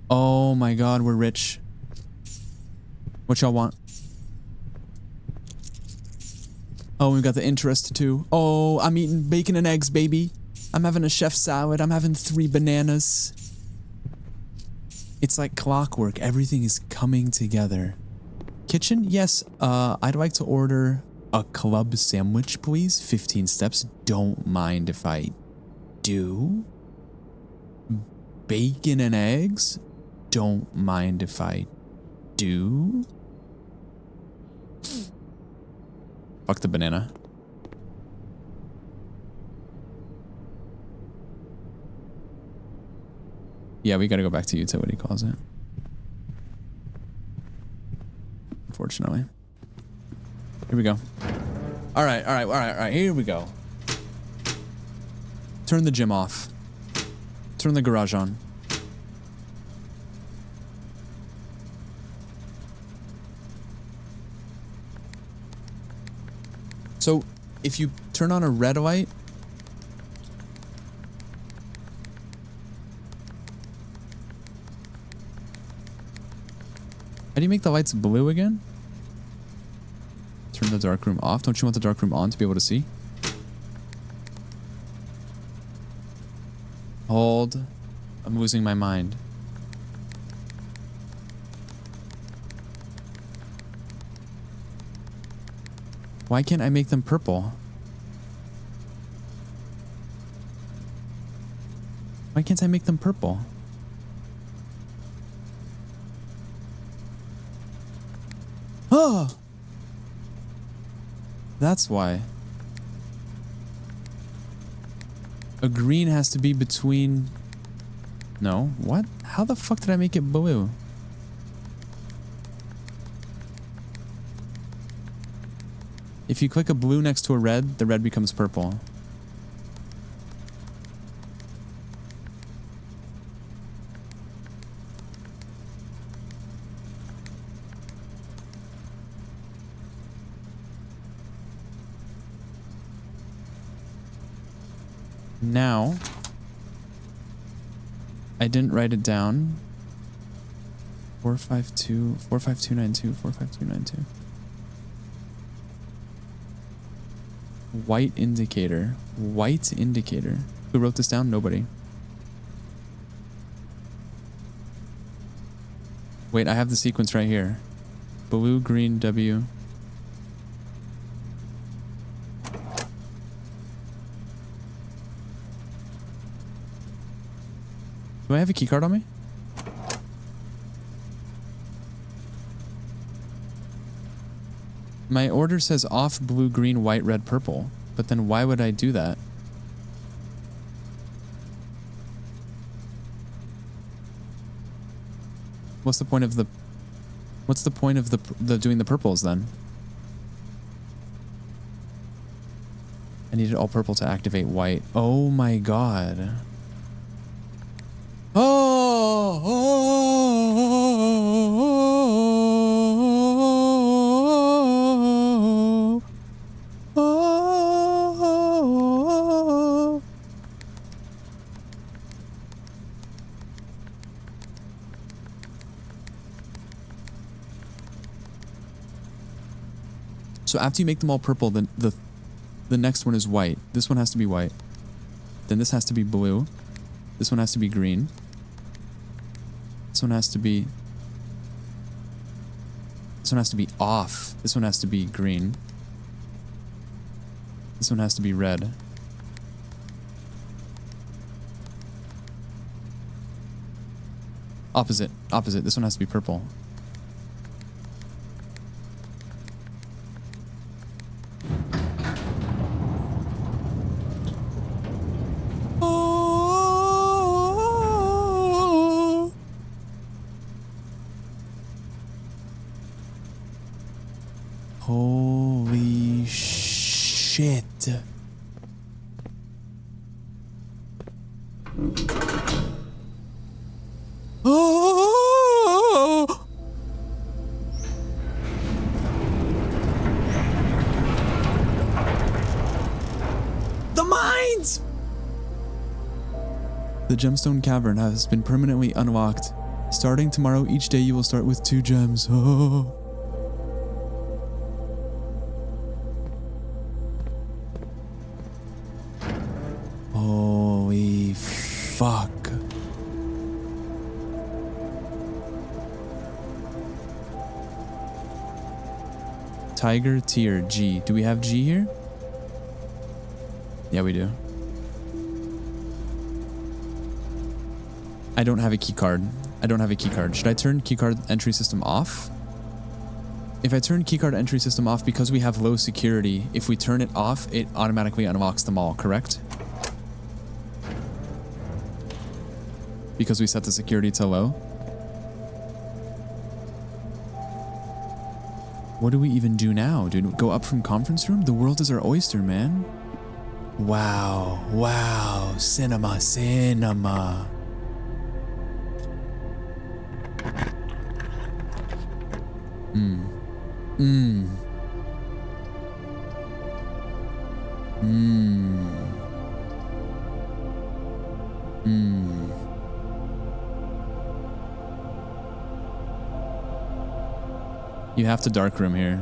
Oh my god, we're rich. What y'all want? Oh, we've got the interest too. Oh, I'm eating bacon and eggs, baby. I'm having a chef salad. I'm having 3 bananas. It's like clockwork. Everything is coming together. Kitchen? Yes. I'd like to order a club sandwich, please. 15 steps. Don't mind if I do. Bacon and eggs? Don't mind if I do. Fuck the banana. Yeah, we gotta go back to utility closet. Unfortunately. Here we go. All right, here we go. Turn the gym off. Turn the garage on. So, if you turn on a red light, how do you make the lights blue again? Turn the dark room off. Don't you want the dark room on to be able to see? Hold. I'm losing my mind. Why can't I make them purple? Why can't I make them purple? Oh! That's why. A green has to be between... No, what? How the fuck did I make it blue? If you click a blue next to a red, the red becomes purple. Now, I didn't write it down. 452, 45292, 45292. White indicator. White indicator. Who wrote this down? Nobody. Wait, I have the sequence right here. Blue, green, W. Do I have a keycard on me? My order says off, blue, green, white, red, purple. But then why would I do that? What's the point of the doing the purples then? I needed all purple to activate white. Oh my god. So after you make them all purple, then the next one is white. This one has to be white. Then this has to be blue. This one has to be green. This one has to be... This one has to be off. This one has to be green. This one has to be red. Opposite. Opposite. This one has to be purple. Holy shit. Oh! The mines! The gemstone cavern has been permanently unlocked. Starting tomorrow, each day you will start with 2 gems. Oh. Holy fuck. Tiger tier G. Do we have G here? Yeah, we do. I don't have a key card. I don't have a key card. Should I turn keycard entry system off? If I turn keycard entry system off, because we have low security, if we turn it off, it automatically unlocks them all, correct? Because we set the security to low? What do we even do now, dude? Go up from conference room? The world is our oyster, man. Wow. Wow. Cinema. Cinema. You have to dark room here.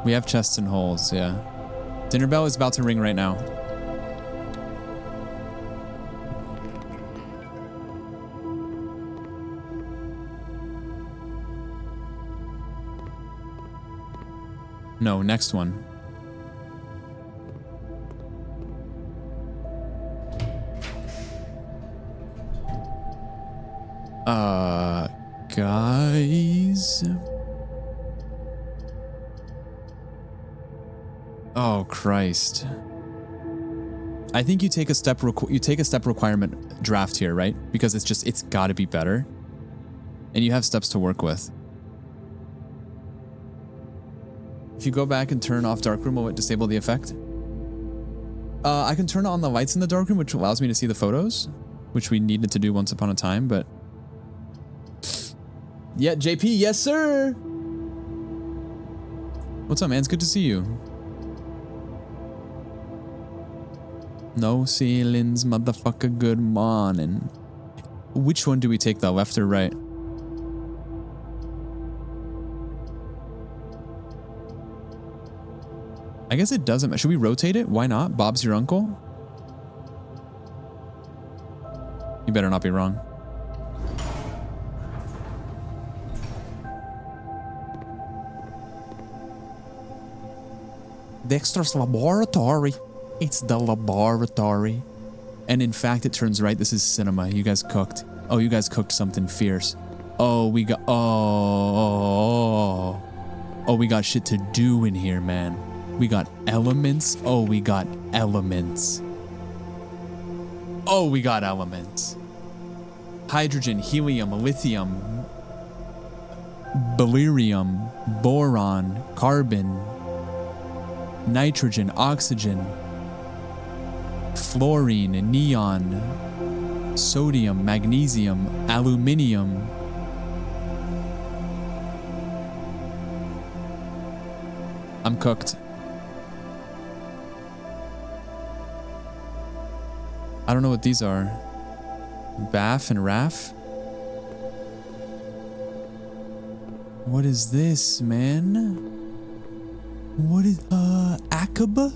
We have chests and holes, yeah. Dinner bell is about to ring right now. No, next one. Guys. Oh Christ. I think you take a step requirement draft here, right? Because it's got to be better. And you have steps to work with. If you go back and turn off darkroom, will it disable the effect? I can turn on the lights in the darkroom, which allows me to see the photos, which we needed to do once upon a time, but... Yeah, JP, yes sir! What's up, man? It's good to see you. No ceilings, motherfucker, good morning. Which one do we take, though, left or right? I guess it doesn't. Should we rotate it? Why not? Bob's your uncle? You better not be wrong. Dexter's laboratory. It's the laboratory. And in fact, it turns right. This is cinema. You guys cooked. Oh, you guys cooked something fierce. Oh, we got... Oh, we got shit to do in here, man. We got elements. Oh, we got elements. Oh, we got elements. Hydrogen, helium, lithium, beryllium, boron, carbon, nitrogen, oxygen, fluorine, neon, sodium, magnesium, aluminium. I'm cooked. I don't know what these are. Baff and Raff? What is this, man? What is, Akaba?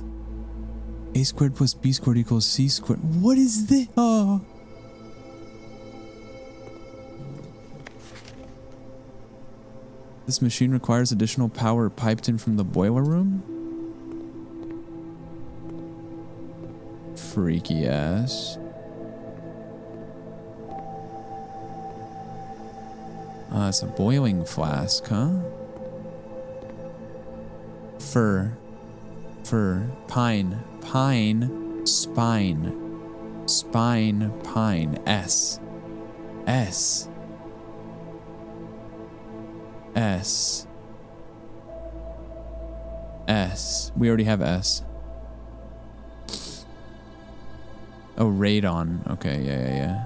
A squared plus B squared equals C squared. What is this? Oh. This machine requires additional power piped in from the boiler room? Freaky ass. It's a boiling flask, huh? Fir, pine, spine, pine, S. We already have S. Oh, radon. Okay, yeah.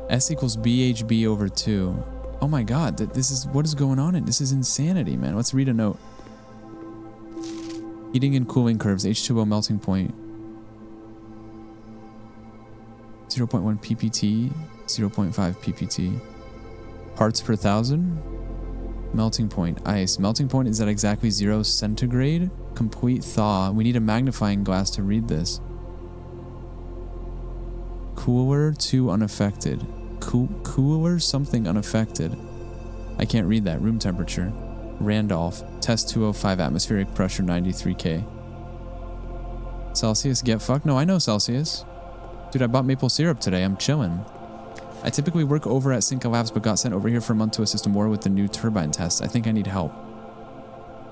S equals BHB over 2. Oh my god, this is what is going on? This is insanity, man. Let's read a note. Heating and cooling curves, H2O melting point. 0.1 ppt, 0.5 ppt. Parts per thousand. Melting point, ice. Melting point is at exactly 0 centigrade. Complete thaw. We need a magnifying glass to read this. Cooler to unaffected. Cooler something unaffected. I can't read that. Room temperature. Randolph. Test 205. Atmospheric pressure 93K. Celsius. Get fucked? No, I know Celsius. Dude, I bought maple syrup today. I'm chilling. I typically work over at Cinca Labs, but got sent over here for a month to assist more with the new turbine test. I think I need help.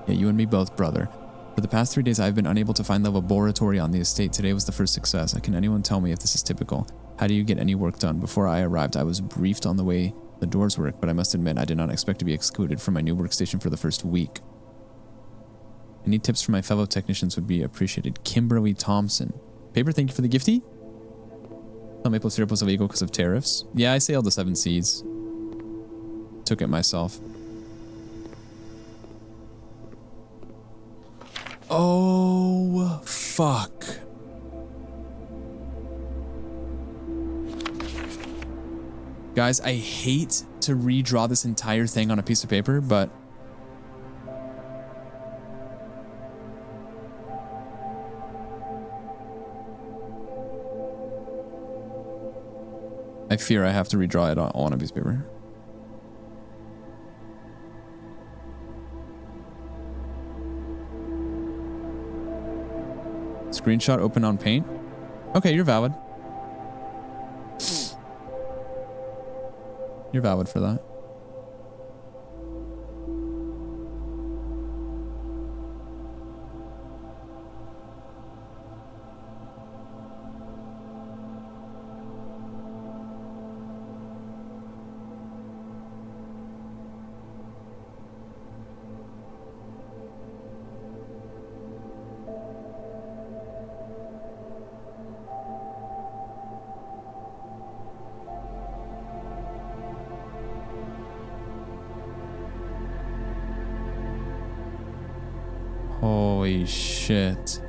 Yeah, you and me both, brother. For the past 3 days, I've been unable to find the laboratory on the estate. Today was the first success. Can anyone tell me if this is typical? How do you get any work done? Before I arrived, I was briefed on the way the doors work, but I must admit I did not expect to be excluded from my new workstation for the first week. Any tips from my fellow technicians would be appreciated. Kimberly Thompson. Paper, thank you for the gifty. Maple syrup was illegal because of tariffs. Yeah, I sailed the 7 seas. Took it myself. Oh, fuck. Guys, I hate to redraw this entire thing on a piece of paper, but I fear I have to redraw it on a piece of paper. Screenshot open on Paint. Okay, you're valid. You're valid for that. Holy shit.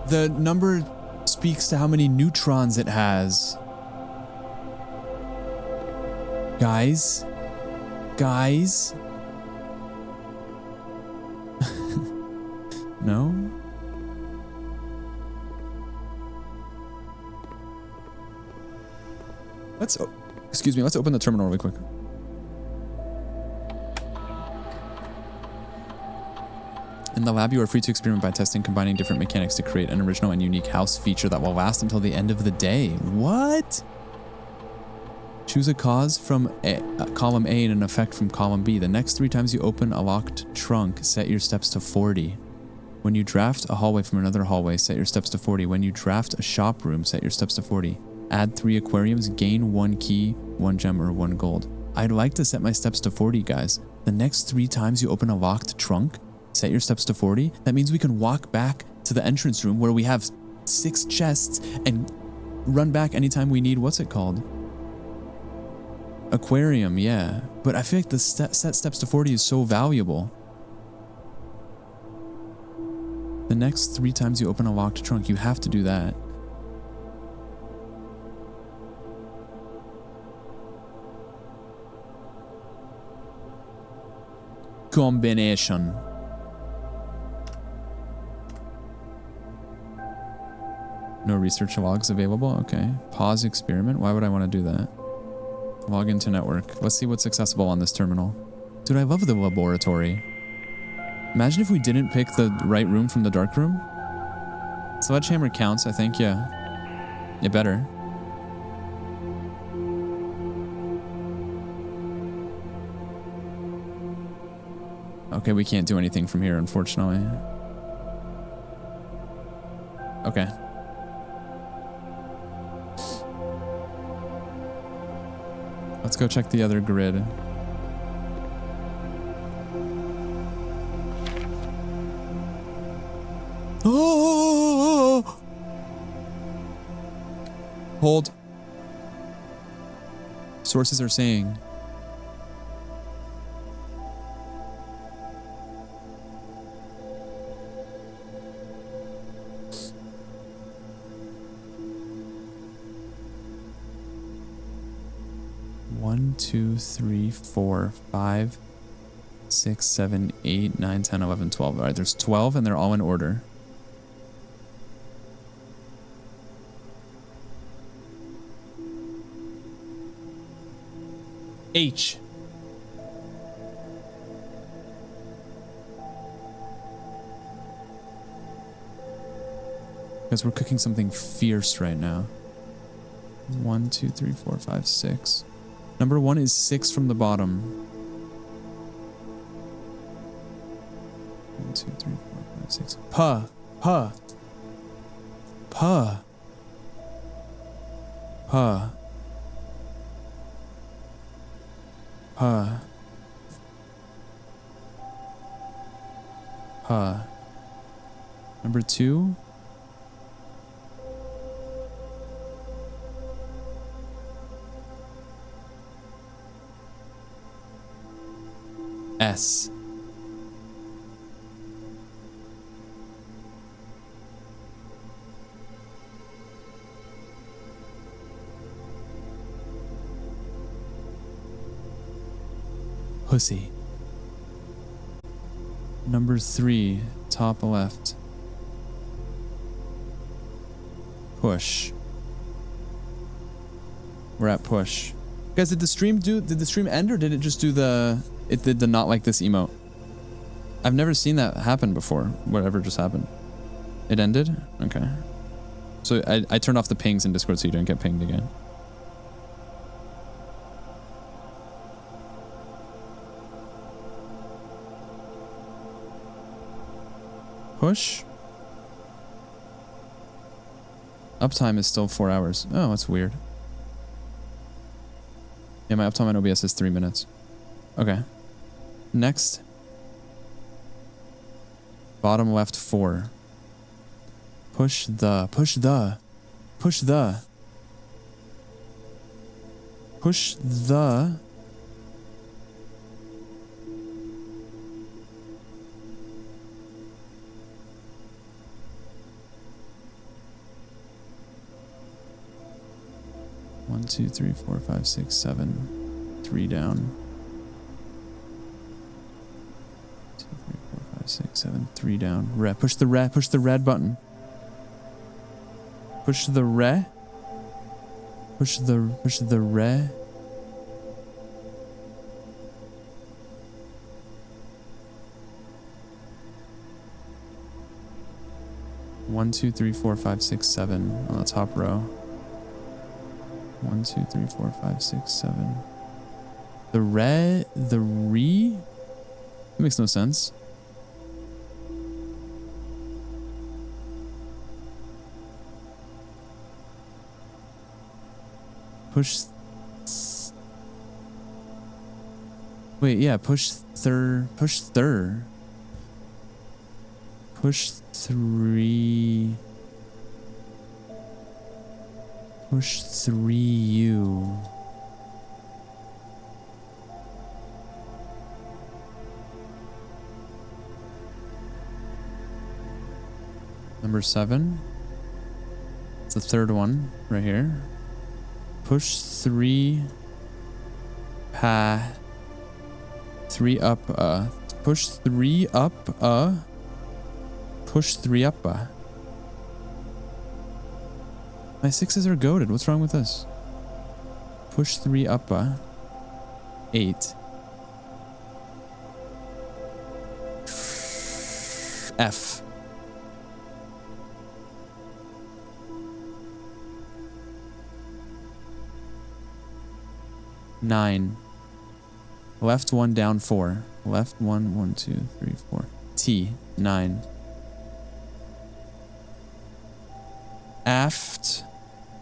The number speaks to how many neutrons it has. Guys. No? Excuse me, let's open the terminal really quick. In the lab, you are free to experiment by testing, combining different mechanics to create an original and unique house feature that will last until the end of the day. What? Choose a cause from column A and an effect from column B. The next 3 times you open a locked trunk, set your steps to 40. When you draft a hallway from another hallway, set your steps to 40. When you draft a shop room, set your steps to 40. Add 3 aquariums, gain 1 key, 1 gem, or 1 gold. I'd like to set my steps to 40, guys. The next 3 times you open a locked trunk, set your steps to 40. That means we can walk back to the entrance room where we have 6 chests and run back anytime we need, what's it called? Aquarium, yeah. But I feel like the set steps to 40 is so valuable. The next 3 times you open a locked trunk, you have to do that. Combination. No research logs available? Okay. Pause experiment? Why would I want to do that? Log into network. Let's see what's accessible on this terminal. Dude, I love the laboratory. Imagine if we didn't pick the right room from the dark room. Sledgehammer counts, I think, yeah. It better. Okay, we can't do anything from here, unfortunately. Okay. Let's go check the other grid. Oh! Hold. Sources are saying. One, 2, 3, 4, 5, 6, 7, 8, 9, 10, 11, 12. All right, there's 12 and they're all in order. H. Because we're cooking something fierce right now. 1, 2, 3, 4, 5, 6. Number 1 is 6 from the bottom. 1, 2, 3, 4, 5, 6. Puh. Puh. Puh. Puh. Puh. Puh. Number 2. S. Pussy. Number 3, top left. Push. We're at push. Guys, did the stream end or did it just do it did the not like this emote? I've never seen that happen before. Whatever just happened. It ended? Okay. So I turned off the pings in Discord so you don't get pinged again. Push. Uptime is still 4 hours. Oh, that's weird. Yeah, my uptime on OBS is 3 minutes. Okay. Next. Bottom left 4. Push the. Push the. Push the. Push the. One, 2, 3, 4, 5, 6, 7. 3 down. 2, 3, 4, 5, 6, 7, 3 down. Red. Push the red. Push the red button. Push the red. Push the red. One, two, three, four, five, six, 7 on the top row. 1, 2, 3, 4, 5, 6, 7. The red, the re? That makes no sense. Push. Wait, yeah, push thir. Push thir. Push 3. Push 3U. Number 7. It's the third one right here. Push 3 pa 3 up push 3 up push 3 up My 6s are goated. What's wrong with this? Push 3 up 8 F 9. Left 1, down 4. Left 1, 1, 2, 3, 4. T, 9. Aft.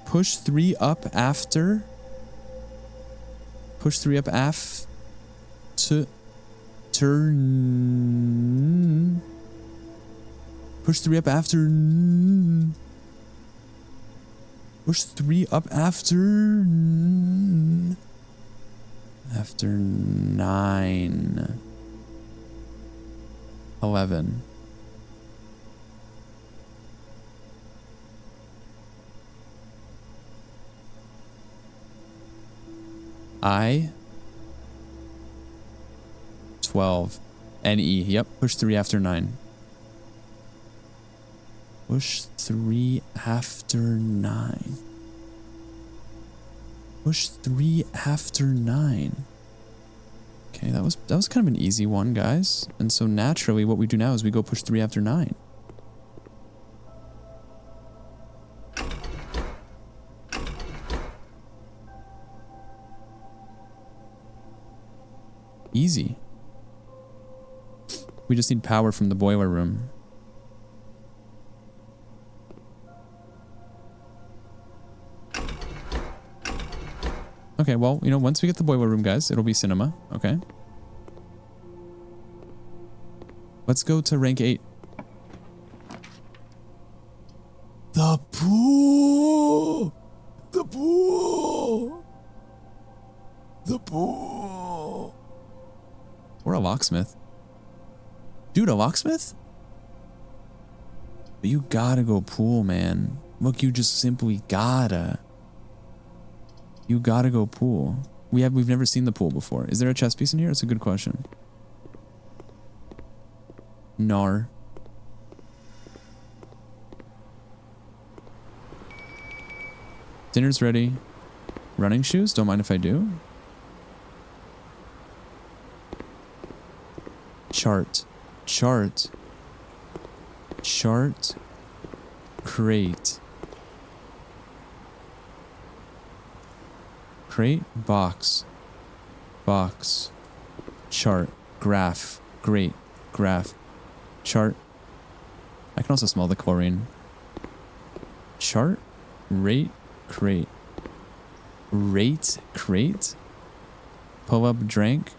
Push 3 up after. Push 3 up aft. To. Turn. Push 3 up after. Push 3 up after. After 9. 11. I. 12. N E. Yep. Push 3 after 9. Push 3 after 9. Push 3 after 9. Okay, that was kind of an easy one, guys. And so naturally what we do now is we go push 3 after 9. Easy. We just need power from the boiler room. Okay, well, you know, once we get the boiler room, guys, it'll be cinema, okay? Let's go to rank 8. The pool! The pool! The pool! Or a locksmith. Dude, a locksmith? But you gotta go pool, man. Look, you just simply gotta. You gotta go pool. We've never seen the pool before. Is there a chess piece in here? It's a good question. Nar. Dinner's ready. Running shoes? Don't mind if I do. Chart. Chart. Chart. Crate. Crate, box, box, chart, graph, great, graph, chart. I can also smell the chlorine. Chart, rate, crate, rate, crate, pull up, drank.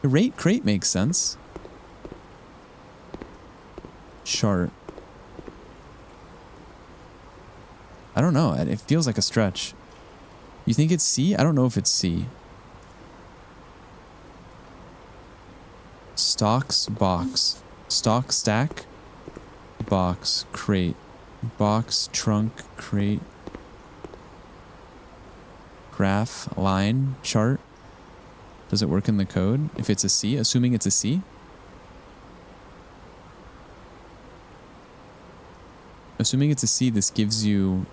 The rate crate makes sense. Chart. I don't know. It feels like a stretch. You think it's C? I don't know if it's C. Stocks, box. Stock, stack. Box, crate. Box, trunk, crate. Graph, line, chart. Does it work in the code? If it's a C, assuming it's a C? Assuming it's a C, this gives you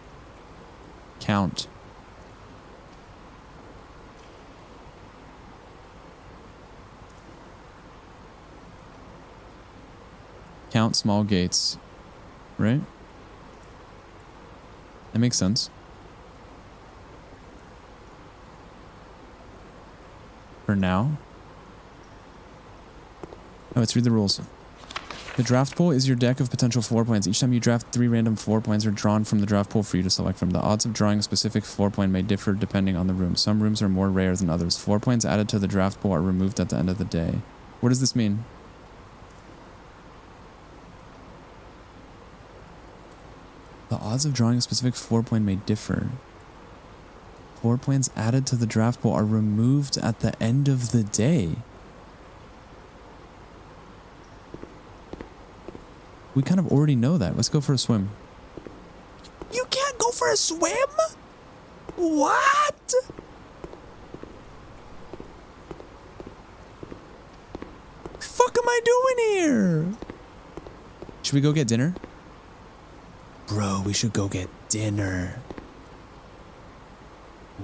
count. Count small gates, right? That makes sense. For now. Oh, let's read the rules. The draft pool is your deck of potential floor plans. Each time you draft, 3 random floor plans are drawn from the draft pool for you to select from. The odds of drawing a specific floor plan may differ depending on the room. Some rooms are more rare than others. Floor plans added to the draft pool are removed at the end of the day. What does this mean? The odds of drawing a specific floor plan may differ. Floor plans added to the draft pool are removed at the end of the day. We kind of already know that. Let's go for a swim. You can't go for a swim? What? Fuck am I doing here? Should we go get dinner? Bro, we should go get dinner.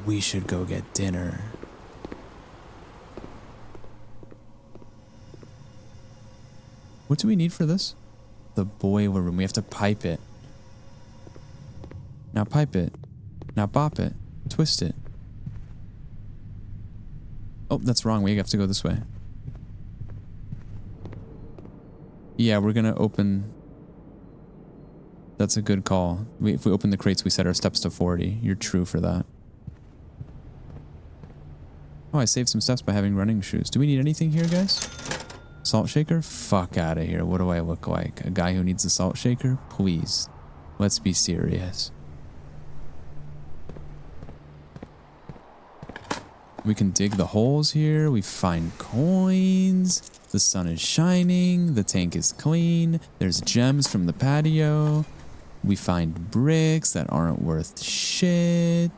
We should go get dinner. What do we need for this? The boiler room. We have to pipe it. Now pipe it. Now bop it. Twist it. Oh, that's wrong. We have to go this way. Yeah, we're gonna open... That's a good call. If we open the crates, we set our steps to 40. You're true for that. Oh, I saved some steps by having running shoes. Do we need anything here, guys? Salt shaker? Fuck out of here. What do I look like? A guy who needs a salt shaker? Please. Let's be serious. We can dig the holes here. We find coins. The sun is shining. The tank is clean. There's gems from the patio. We find bricks that aren't worth shit.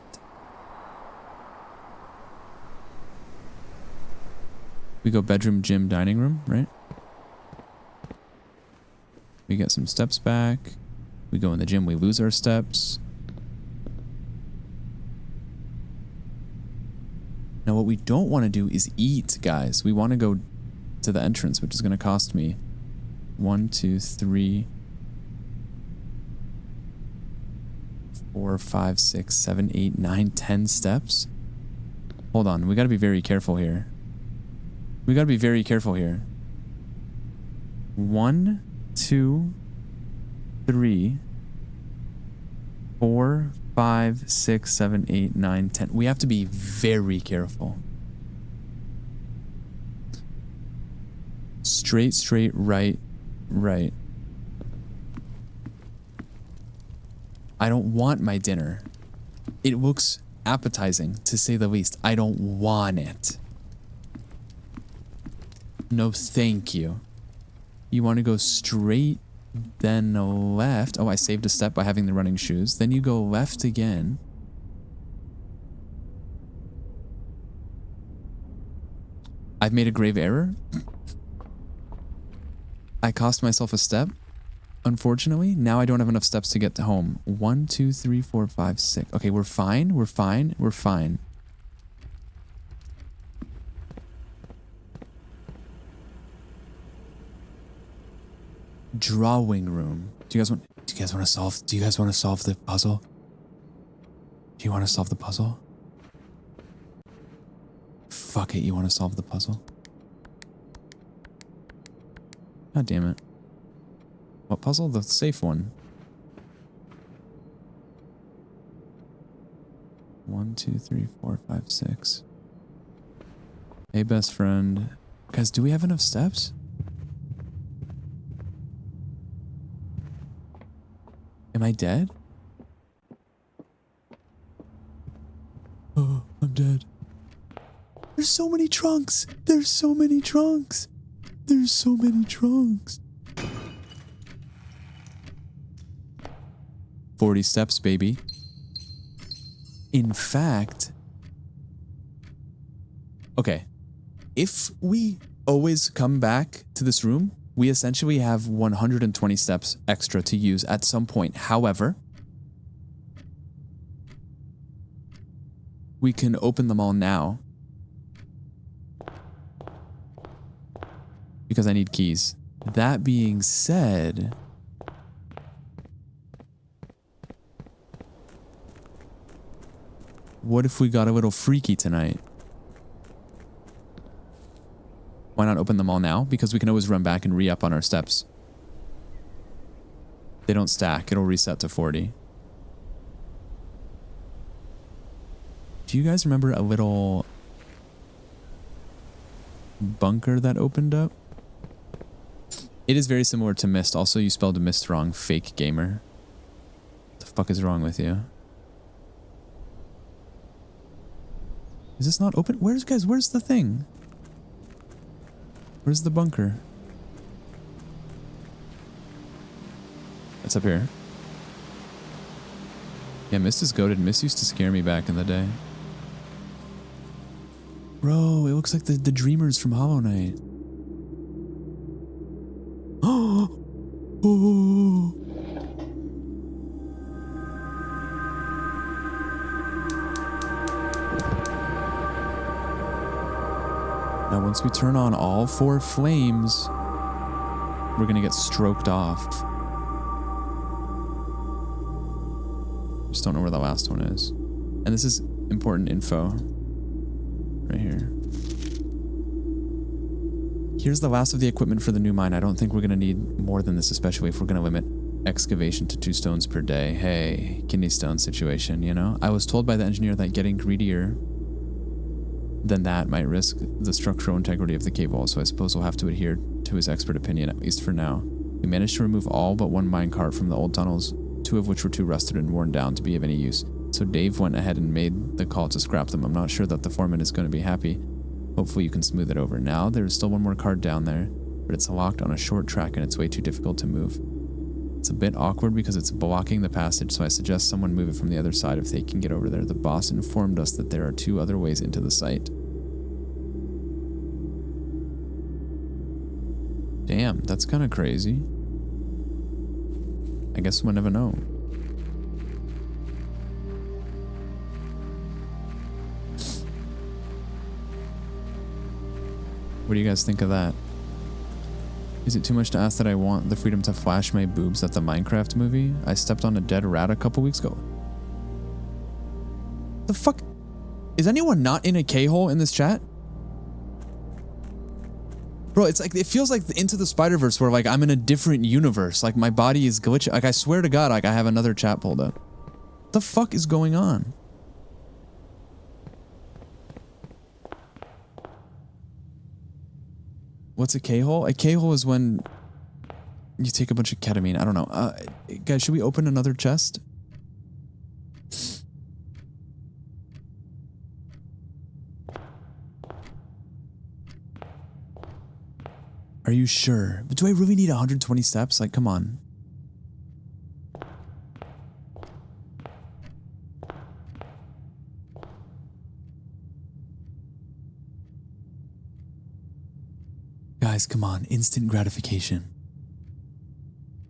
We go bedroom, gym, dining room, right? We get some steps back. We go in the gym, we lose our steps. Now what we don't want to do is eat, guys. We want to go to the entrance, which is going to cost me 1, 2, 3, 4, 5, 6, 7, 8, 9, 10 steps. Hold on, we got to be very careful here. We gotta be very careful here. 1, 2, 3, 4, 5, 6, 7, 8, 9, 10. We have to be very careful. Straight, straight, right, right. I don't want my dinner. It looks appetizing, to say the least. I don't want it. No, thank you. You want to go straight, then left. Oh, I saved a step by having the running shoes. Then you go left again. I've made a grave error. I cost myself a step. Unfortunately, now I don't have enough steps to get to home. 1, 2, 3, 4, 5, 6. Okay, we're fine. We're fine. We're fine. Drawing room. Do you guys want to solve the puzzle? Do you want to solve the puzzle? Fuck it, you want to solve the puzzle? God damn it. What puzzle? The safe one. 1, 2, 3, 4, 5, 6. Hey, best friend. Guys, do we have enough steps? Am I dead? Oh, I'm dead. There's so many trunks. There's so many trunks. There's so many trunks. 40 steps, baby. In fact, okay, if we always come back to this room, We essentially have 120 steps extra to use at some point. However, we can open them all now because I need keys. That being said, what if we got a little freaky tonight? Why not open them all now? Because we can always run back and re-up on our steps. They don't stack. It'll reset to 40. Do you guys remember a little bunker that opened up? It is very similar to Mist. Also, you spelled Mist wrong, fake gamer. What the fuck is wrong with you? Is this not open? Where's the thing? Where's the bunker? It's up here. Yeah, Mist is goated. Mist used to scare me back in the day. Bro, it looks like the Dreamers from Hollow Knight. Oh! Now, once we turn on all 4 flames, we're gonna get stroked off. Just don't know where the last one is. And this is important info. Right here. Here's the last of the equipment for the new mine. I don't think we're gonna need more than this, especially if we're gonna limit excavation to 2 stones per day. Hey, kidney stone situation, you know? I was told by the engineer that getting greedier than that might risk the structural integrity of the cave wall, so I suppose we'll have to adhere to his expert opinion, at least for now. We managed to remove all but 1 minecart from the old tunnels, 2 of which were too rusted and worn down to be of any use. So Dave went ahead and made the call to scrap them. I'm not sure that the foreman is going to be happy. Hopefully you can smooth it over. Now there's still 1 more cart down there, but it's locked on a short track and it's way too difficult to move. It's a bit awkward because it's blocking the passage, so I suggest someone move it from the other side if they can get over there. The boss informed us that there are 2 other ways into the site. Damn, that's kind of crazy. I guess we'll never know. What do you guys think of that? Is it too much to ask that I want the freedom to flash my boobs at the Minecraft movie? I stepped on a dead rat a couple weeks ago. The fuck? Is anyone not in a K-hole in this chat? Bro, it's like, it feels like Into the Spider-Verse where like I'm in a different universe. Like my body is glitching. Like I swear to God, like I have another chat pulled up. What the fuck is going on? What's a K-hole? A K-hole is when you take a bunch of ketamine. I don't know. Guys, should we open another chest? Are you sure? But do I really need 120 steps? Like, come on. Guys, come on. Instant gratification.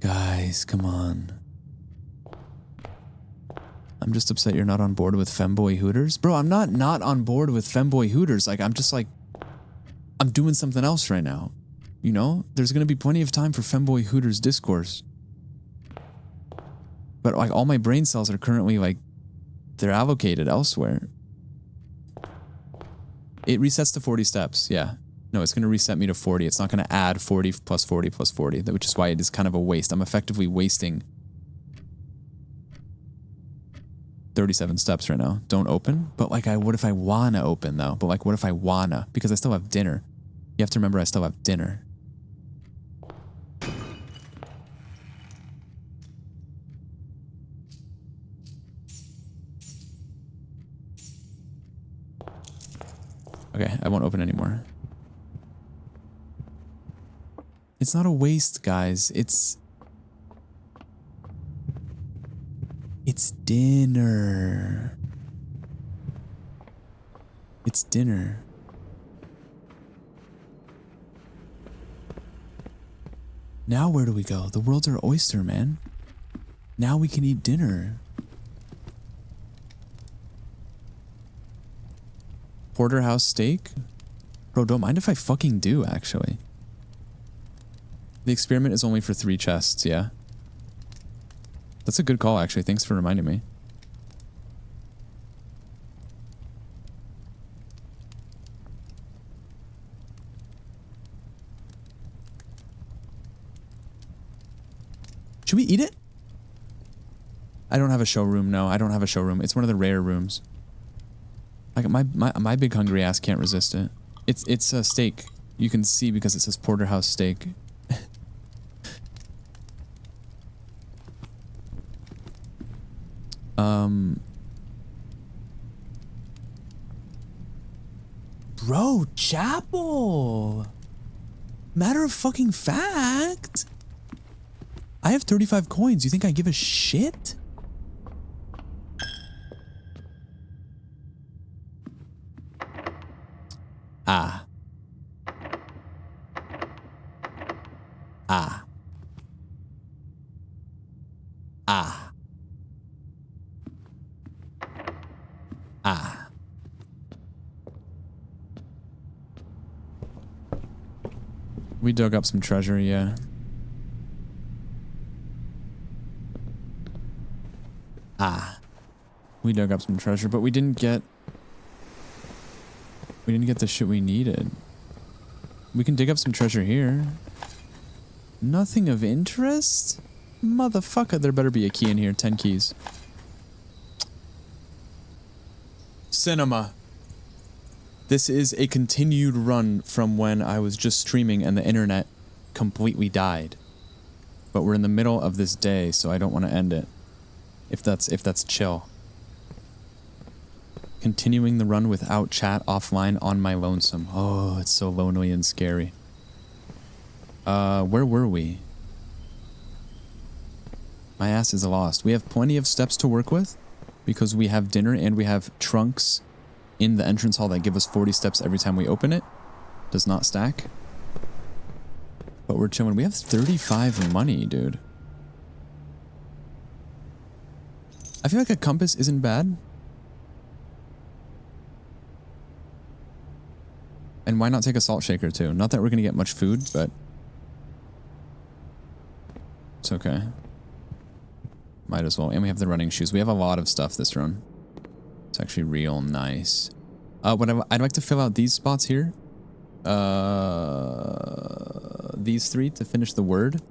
Guys, come on. I'm just upset you're not on board with Femboy Hooters. Bro, I'm not on board with Femboy Hooters. Like, I'm just like, I'm doing something else right now. You know, there's going to be plenty of time for Femboy Hooters discourse. But like all my brain cells are currently like, they're allocated elsewhere. It resets to 40 steps. Yeah. No, it's going to reset me to 40. It's not going to add 40 plus 40 plus 40, which is why it is kind of a waste. I'm effectively wasting 37 steps right now. Don't open. But like, what if I want to open though? But like, what if I wanna? Because I still have dinner. You have to remember I still have dinner. Okay, I won't open anymore. It's not a waste, guys. It's dinner. It's dinner. Now where do we go? The world's our oyster, man. Now we can eat dinner. Porterhouse steak? Bro, don't mind if I fucking do, actually. The experiment is only for 3 chests, yeah? That's a good call, actually. Thanks for reminding me. Should we eat it? I don't have a showroom. No, I don't have a showroom. It's one of the rare rooms. Like my big hungry ass can't resist it. It's a steak. You can see because it says Porterhouse steak. Bro, Chapel. Matter of fucking fact. I have 35 coins. You think I give a shit? Ah. Ah. Ah. Ah. We dug up some treasure, yeah. Ah. We dug up some treasure, but we didn't get the shit we needed. We can dig up some treasure here. Nothing of interest? Motherfucker, there better be a key in here. 10 keys. Cinema. This is a continued run from when I was just streaming and the internet completely died. But we're in the middle of this day, so I don't want to end it. If that's chill. Continuing the run without chat offline on my lonesome. Oh, it's so lonely and scary. Where were we? My ass is lost. We have plenty of steps to work with because we have dinner and we have trunks in the entrance hall that give us 40 steps every time we open it. Does not stack. But we're chilling. We have 35 money, dude. I feel like a compass isn't bad. And why not take a salt shaker too? Not that we're gonna get much food, but it's okay. Might as well. And we have the running shoes. We have a lot of stuff this run. It's actually real nice. I'd like to fill out these spots here. These 3 to finish the word.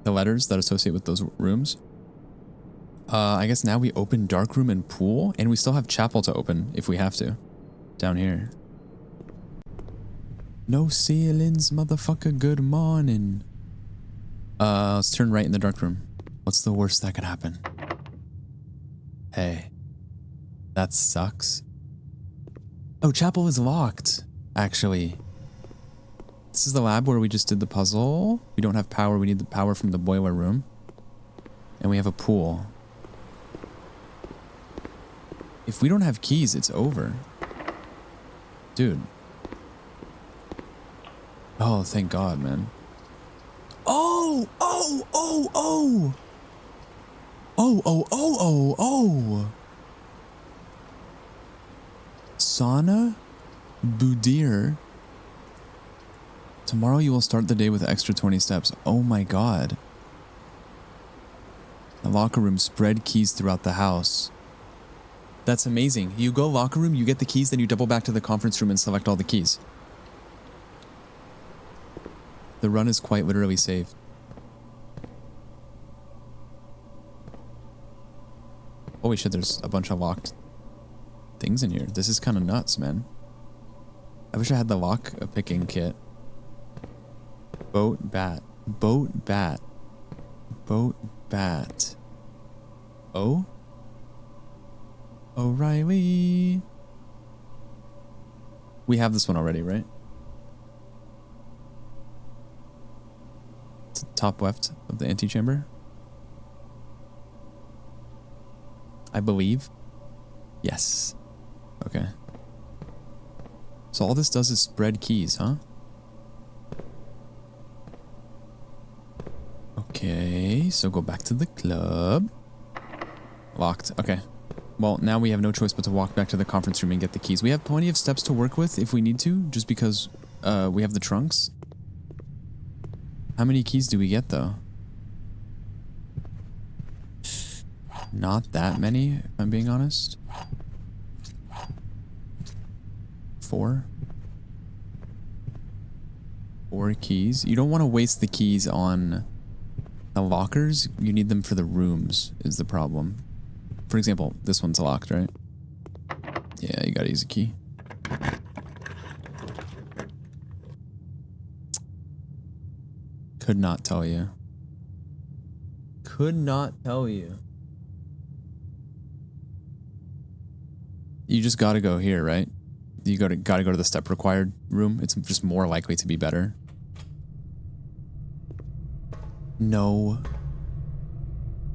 The letters that associate with those rooms. I guess now we open dark room and pool, and we still have chapel to open if we have to. Down here. No ceilings, motherfucker. Good morning. Let's turn right in the dark room. What's the worst that could happen? Hey. That sucks. Oh, chapel is locked, actually. This is the lab where we just did the puzzle. We don't have power. We need the power from the boiler room. And we have a pool. If we don't have keys, it's over. Dude. Oh, thank God, man. Oh! Oh! Oh! Oh! Oh! Oh! Oh! Oh! Oh! Sauna? Boudir? Tomorrow you will start the day with extra 20 steps. Oh my God. The locker room, spread keys throughout the house. That's amazing. You go locker room, you get the keys, then you double back to the conference room and select all the keys. The run is quite literally saved. Holy shit, there's a bunch of locked things in here. This is kind of nuts, man. I wish I had the lock picking kit. Boat bat. Boat bat. Boat bat. Oh? O'Reilly. We have this one already, right? It's top left of the antechamber. I believe. Yes. Okay. So all this does is spread keys, huh? Okay, so go back to the club. Locked. Okay. Well, now we have no choice but to walk back to the conference room and get the keys. We have plenty of steps to work with if we need to, just because we have the trunks. How many keys do we get, though? Not that many, if I'm being honest. 4. 4 keys. You don't want to waste the keys on the lockers. You need them for the rooms, is the problem. For example, this one's locked, right? Yeah, you gotta use a key. Could not tell you. Could not tell you. You just gotta go here, right? You gotta go to the step required room. It's just more likely to be better. No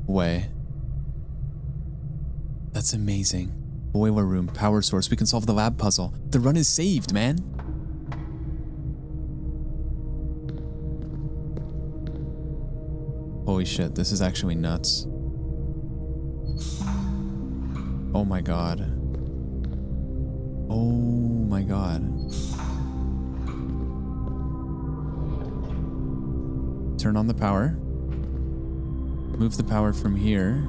way. That's amazing. Boiler room, power source. We can solve the lab puzzle. The run is saved, man. Holy shit, this is actually nuts. Oh my god. Oh my god. Turn on the power. Move the power from here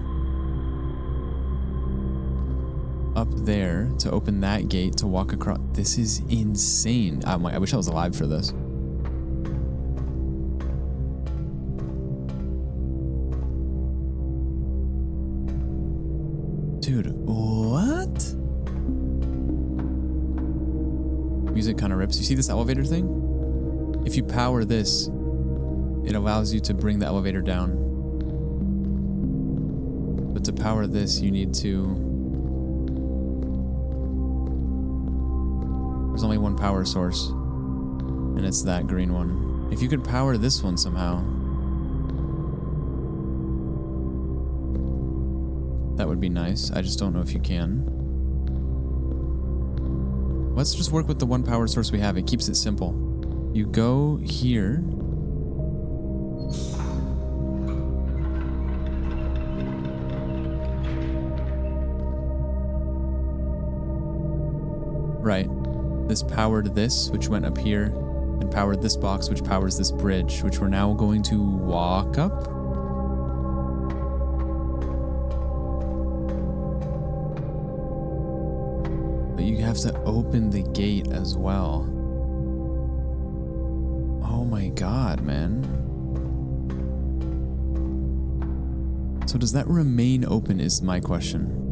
up there to open that gate to walk across. This is insane. I wish I was alive for this. Dude, what? Music kind of rips. You see this elevator thing? If you power this, it allows you to bring the elevator down. But to power this, you need to... There's only one power source, and it's that green one. If you could power this one somehow, that would be nice. I just don't know if you can. Let's just work with the one power source we have. It keeps it simple. You go here. Right. This powered this, which went up here, and powered this box, which powers this bridge, which we're now going to walk up. But you have to open the gate as well. Oh my god, man. So does that remain open is my question.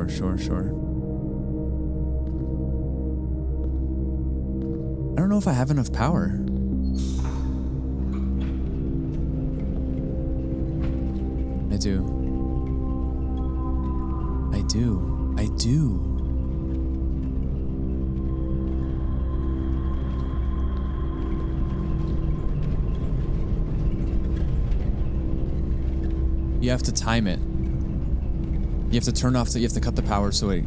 Sure. I don't know if I have enough power. I do. You have to time it. You have to turn off, you have to cut the power so it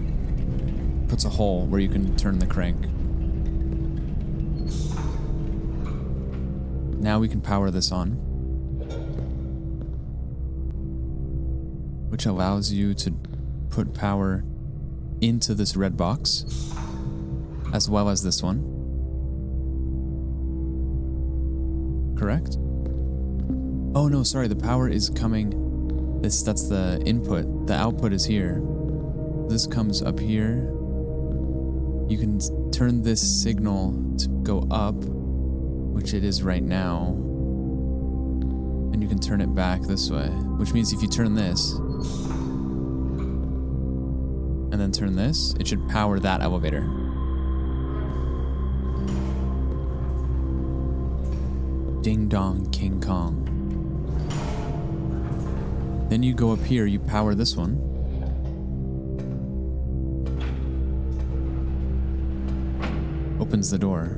puts a hole where you can turn the crank. Now we can power this on, which allows you to put power into this red box, as well as this one. Correct? Oh no, sorry, the power is coming. That's the input. The output is here. This comes up here. You can turn this signal to go up, which it is right now. And you can turn it back this way, which means if you turn this and then turn this, it should power that elevator. Ding dong, King Kong. Then you go up here, you power this one. Opens the door.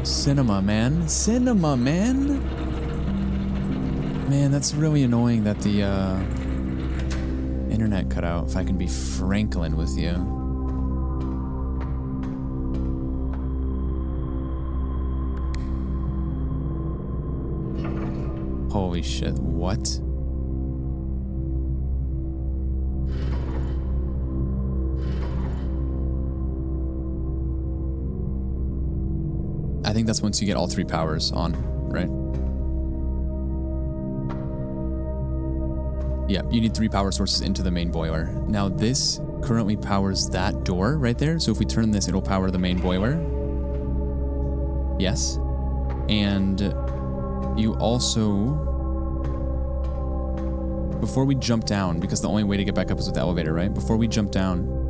Cinema, man. Cinema, man. Man, that's really annoying that the internet cut out, if I can be Franklin with you. Holy shit, what? I think that's once you get all 3 powers on, right? Yeah, you need 3 power sources into the main boiler. Now this currently powers that door right there. So if we turn this, it'll power the main boiler. Yes. And you also, before we jump down, because the only way to get back up is with the elevator, right? Before we jump down,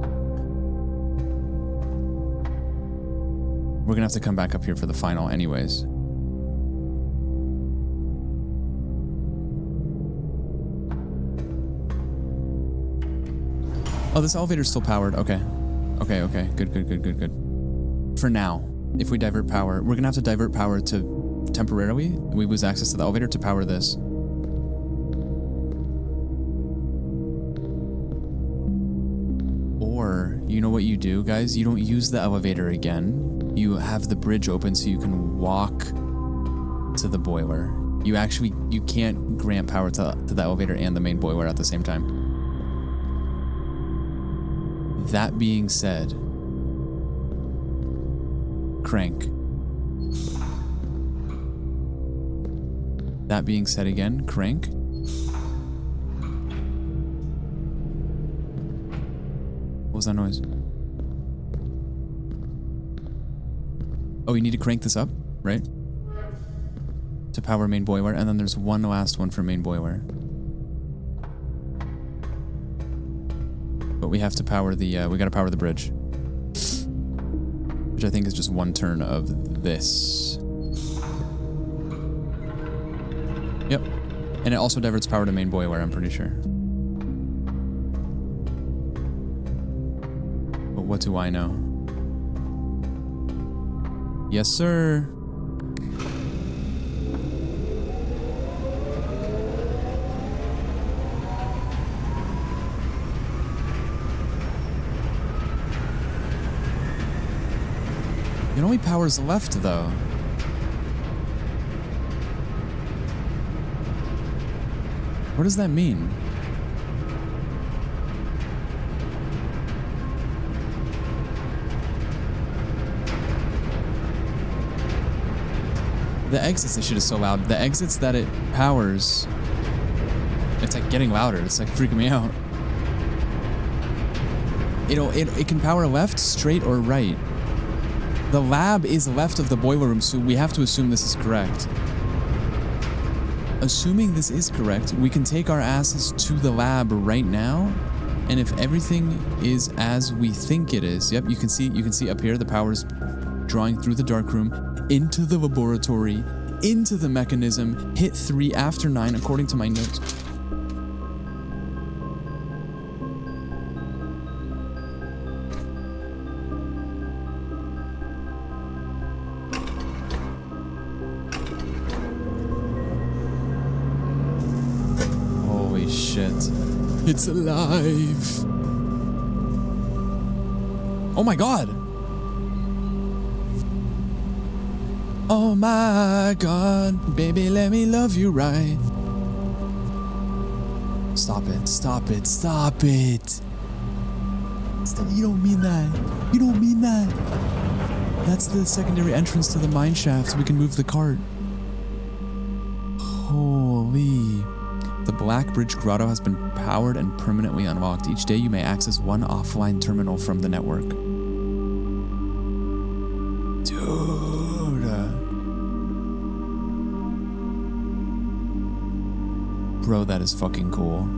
we're gonna have to come back up here for the final anyways. Oh, this elevator's still powered. Okay. Okay. Good. For now, if we divert power, we're gonna have to divert power to temporarily. We lose access to the elevator to power this. Or, you know what you do, guys? You don't use the elevator again. You have the bridge open so you can walk to the boiler. You can't grant power to the elevator and the main boiler at the same time. That being said, crank. That being said again, crank. What was that noise? Oh, you need to crank this up, right? To power main boiler, and then there's one last one for main boiler. But we have to power the, we gotta power the bridge. Which I think is just one turn of this. Yep. And it also diverts power to main boiler, I'm pretty sure. But what do I know? Yes, sir. It only powers left, though. What does that mean? The exits, this shit is so loud. The exits that it powers, it's like getting louder. It's like freaking me out. It can power left, straight, or right. The lab is left of the boiler room, so we have to assume this is correct. Assuming this is correct, we can take our asses to the lab right now, and if everything is as we think it is, yep, you can see up here the power's drawing through the dark room, into the laboratory, into the mechanism, hit 3 after 9 according to my notes. Holy shit. It's alive. Oh my god. Oh my god, baby, let me love you right. Stop it, stop it, stop it. Stop. You don't mean that. You don't mean that. That's the secondary entrance to the mine shaft so we can move the cart. Holy. The Black Bridge Grotto has been powered and permanently unlocked. Each day you may access one offline terminal from the network. Dude. Bro, that is fucking cool.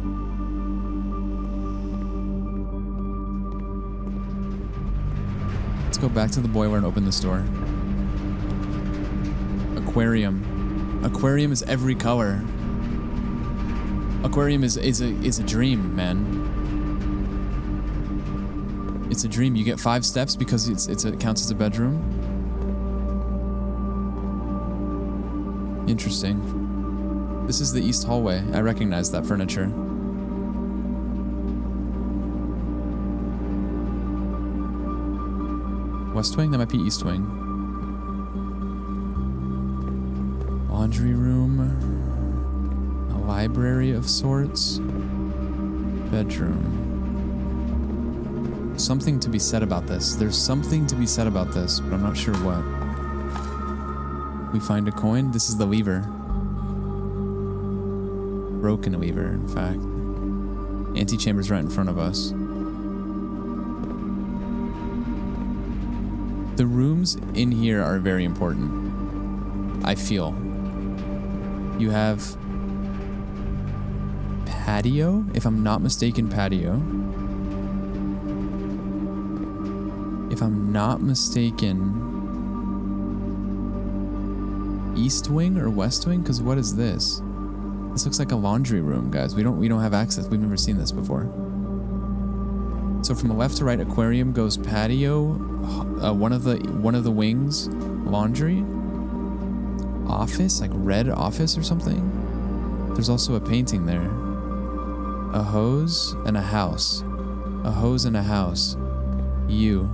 Let's go back to the boiler and open this door. Aquarium. Aquarium is every color. Aquarium is a dream, man. It's a dream. You get 5 steps because it counts as a bedroom. Interesting. This is the east hallway. I recognize that furniture. West wing? That might be east wing. Laundry room. A library of sorts. Bedroom. Something to be said about this. There's something to be said about this, but I'm not sure what. We find a coin. This is the lever. Broken lever, in fact. Antechamber's right in front of us. The rooms in here are very important, I feel. You have patio, if I'm not mistaken, patio. If I'm not mistaken, east wing or west wing? Because what is this? This looks like a laundry room, guys. We don't have access. We've never seen this before. So from left to right, aquarium goes patio, one of the wings, laundry, office, like red office or something. There's also a painting there. A hose and a house. A hose and a house. You.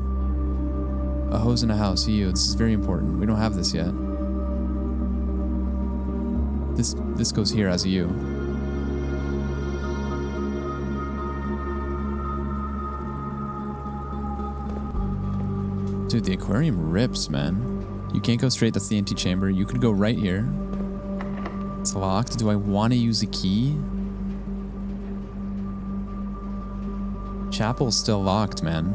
A hose and a house. You. This is very important. We don't have this yet. This goes here as a U. Dude, the aquarium rips, man. You can't go straight. That's the antechamber. You could go right here. It's locked. Do I want to use a key? Chapel's still locked, man.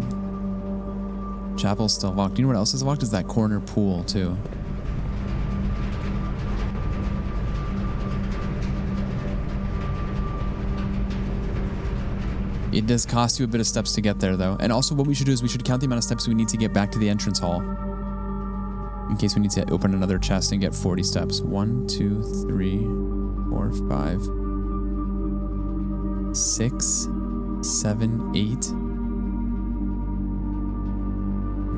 Chapel's still locked. You know what else is locked? Is that corner pool, too. It does cost you a bit of steps to get there, though. And also what we should do is we should count the amount of steps we need to get back to the entrance hall. In case we need to open another chest and get 40 steps. 1, 2, 3, 4, 5, 6, 7, 8,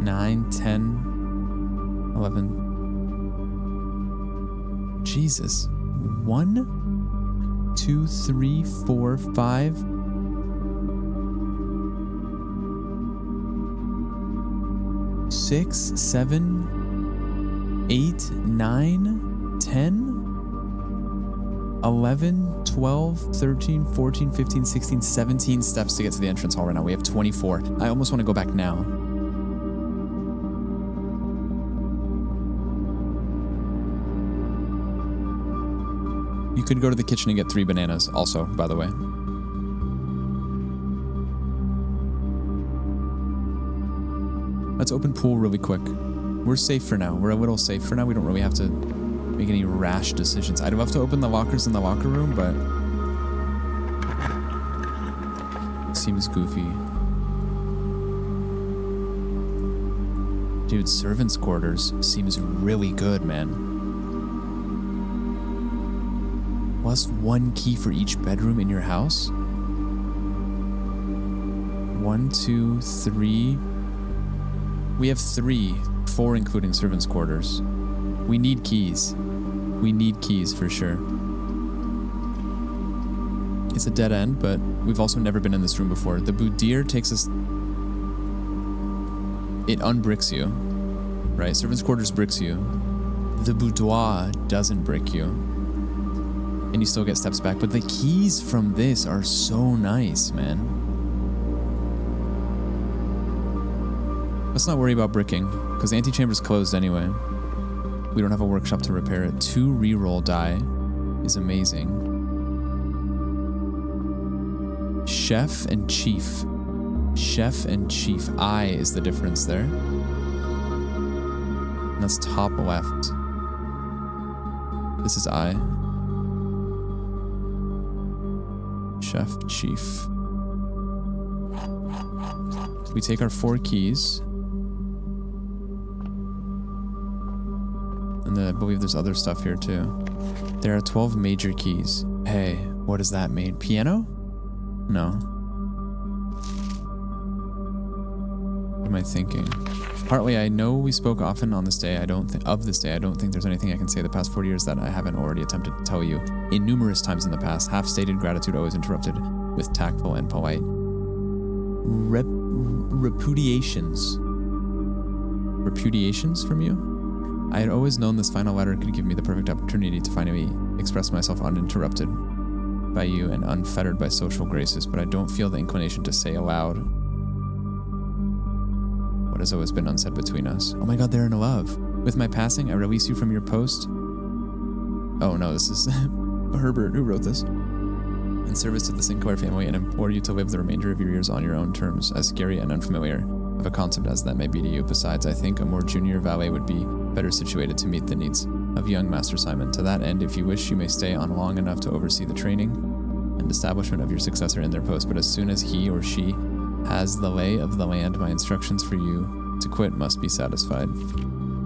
9, 10, 11. Jesus. 1, 2, 3, 4, 5. 6, 7, 8, 9, 10, 11, 12, 13, 14, 15, 16, 17 steps to get to the entrance hall right now. We have 24. I almost want to go back now. You could go to the kitchen and get 3 bananas also, by the way. Let's open pool really quick. We're safe for now. We're a little safe for now. We don't really have to make any rash decisions. I'd love to open the lockers in the locker room, but it seems goofy. Dude, servants' quarters seems really good, man. Plus 1 key for each bedroom in your house. 1, 2, 3. We have 3, 4 including servants' quarters. We need keys. We need keys for sure. It's a dead end, but we've also never been in this room before. The boudir takes us... It unbricks you, right? Servants' quarters bricks you. The boudoir doesn't brick you. And you still get steps back. But the keys from this are so nice, man. Let's not worry about bricking, because the antechamber's closed anyway. We don't have a workshop to repair it. 2 reroll die is amazing. Chef and chief. Chef and chief. I is the difference there. And that's top left. This is I. Chef, chief. We take our 4 keys. And then I believe there's other stuff here too. There are 12 major keys. Hey, what does that mean? Piano? No. What am I thinking? Partly, I know we spoke often on this day. I don't think there's anything I can say the past 40 years that I haven't already attempted to tell you. In numerous times in the past, half-stated gratitude always interrupted with tactful and polite repudiations from you. I had always known this final letter could give me the perfect opportunity to finally express myself uninterrupted by you and unfettered by social graces, but I don't feel the inclination to say aloud what has always been unsaid between us. Oh my God, they're in love. With my passing, I release you from your post. Oh no, this is Herbert who wrote this. In service to the Sinclair family, and implore you to live the remainder of your years on your own terms, as scary and unfamiliar of a concept as that may be to you. Besides, I think a more junior valet would be better situated to meet the needs of young Master Simon. To that end, if you wish, you may stay on long enough to oversee the training and establishment of your successor in their post, but as soon as he or she has the lay of the land, my instructions for you to quit must be satisfied.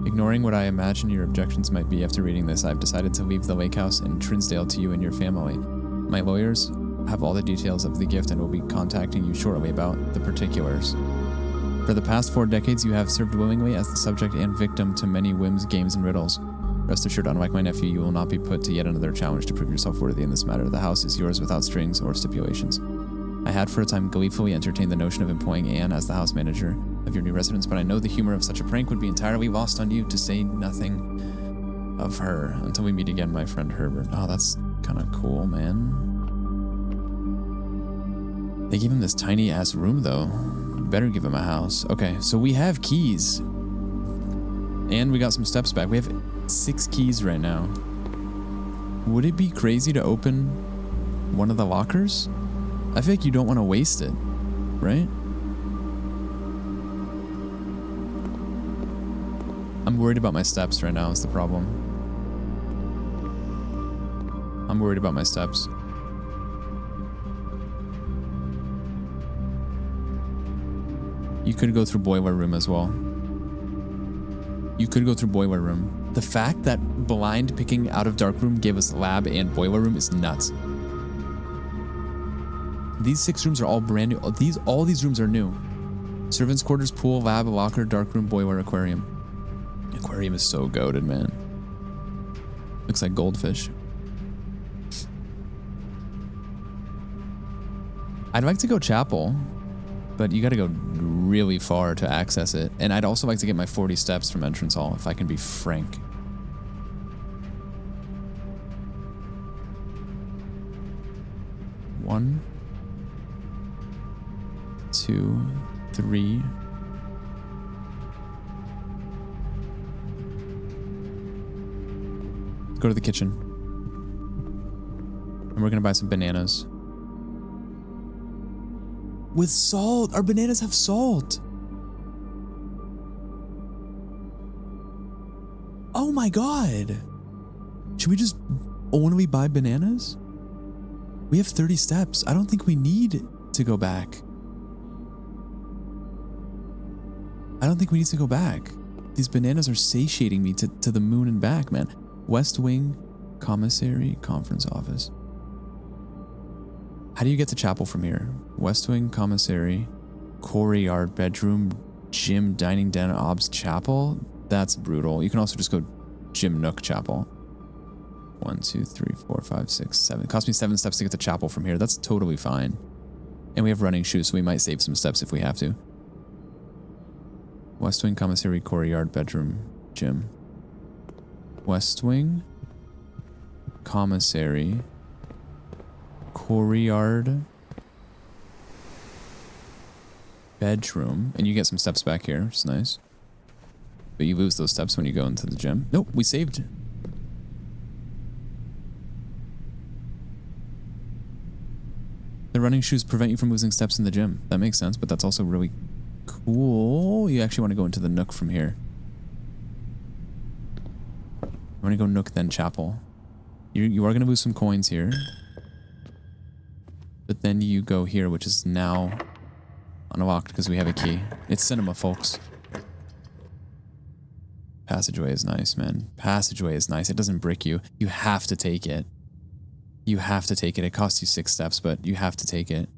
Ignoring what I imagine your objections might be after reading this, I've decided to leave the lake house in Trinsdale to you and your family. My lawyers have all the details of the gift and will be contacting you shortly about the particulars. For the past 4 decades, you have served willingly as the subject and victim to many whims, games, and riddles. Rest assured, unlike my nephew, you will not be put to yet another challenge to prove yourself worthy in this matter. The house is yours without strings or stipulations. I had for a time gleefully entertained the notion of employing Anne as the house manager of your new residence, but I know the humor of such a prank would be entirely lost on you, to say nothing of her. Until we meet again, my friend Herbert. Oh, that's kind of cool, man. They gave him this tiny ass room though. Better give him a house. Okay, so we have keys. And we got some steps back. We have 6 keys right now. Would it be crazy to open one of the lockers? I feel like you don't want to waste it, right? I'm worried about my steps right now is the problem. I'm worried about my steps. You could go through boiler room as well. You could go through boiler room. The fact that blind picking out of dark room gave us lab and boiler room is nuts. These 6 rooms are all brand new. All these rooms are new. Servants' quarters, pool, lab, locker, dark room, boiler, aquarium. Aquarium is so goated, man. Looks like goldfish. I'd like to go chapel, but you gotta go really far to access it. And I'd also like to get my 40 steps from entrance hall, if I can be frank. One, 2, 3. Go to the kitchen. And we're gonna buy some bananas. With salt! Our bananas have salt! Oh my God! Should we just only buy bananas? We have 30 steps. I don't think we need to go back. I don't think we need to go back. These bananas are satiating me to the moon and back, man. West Wing, Commissary, Conference Office. How do you get to chapel from here? West Wing, Commissary, Courtyard, Bedroom, Gym, Dining Den, Obs, Chapel? That's brutal. You can also just go Gym Nook Chapel. 1, 2, 3, 4, 5, 6, 7. It cost me 7 steps to get to chapel from here. That's totally fine. And we have running shoes, so we might save some steps if we have to. West Wing, Commissary, Courtyard, Bedroom, Gym. West Wing, Commissary, Courtyard, Bedroom, and you get some steps back here, which is nice. But you lose those steps when you go into the gym. Nope, we saved. The running shoes prevent you from losing steps in the gym. That makes sense, but that's also really cool. You actually want to go into the Nook from here. I'm gonna go Nook, then Chapel. You are gonna lose some coins here. But then you go here, which is now unlocked because we have a key. It's cinema, folks. Passageway is nice, man. Passageway is nice. It doesn't brick you. You have to take it. You have to take it. It costs you 6 steps, but you have to take it.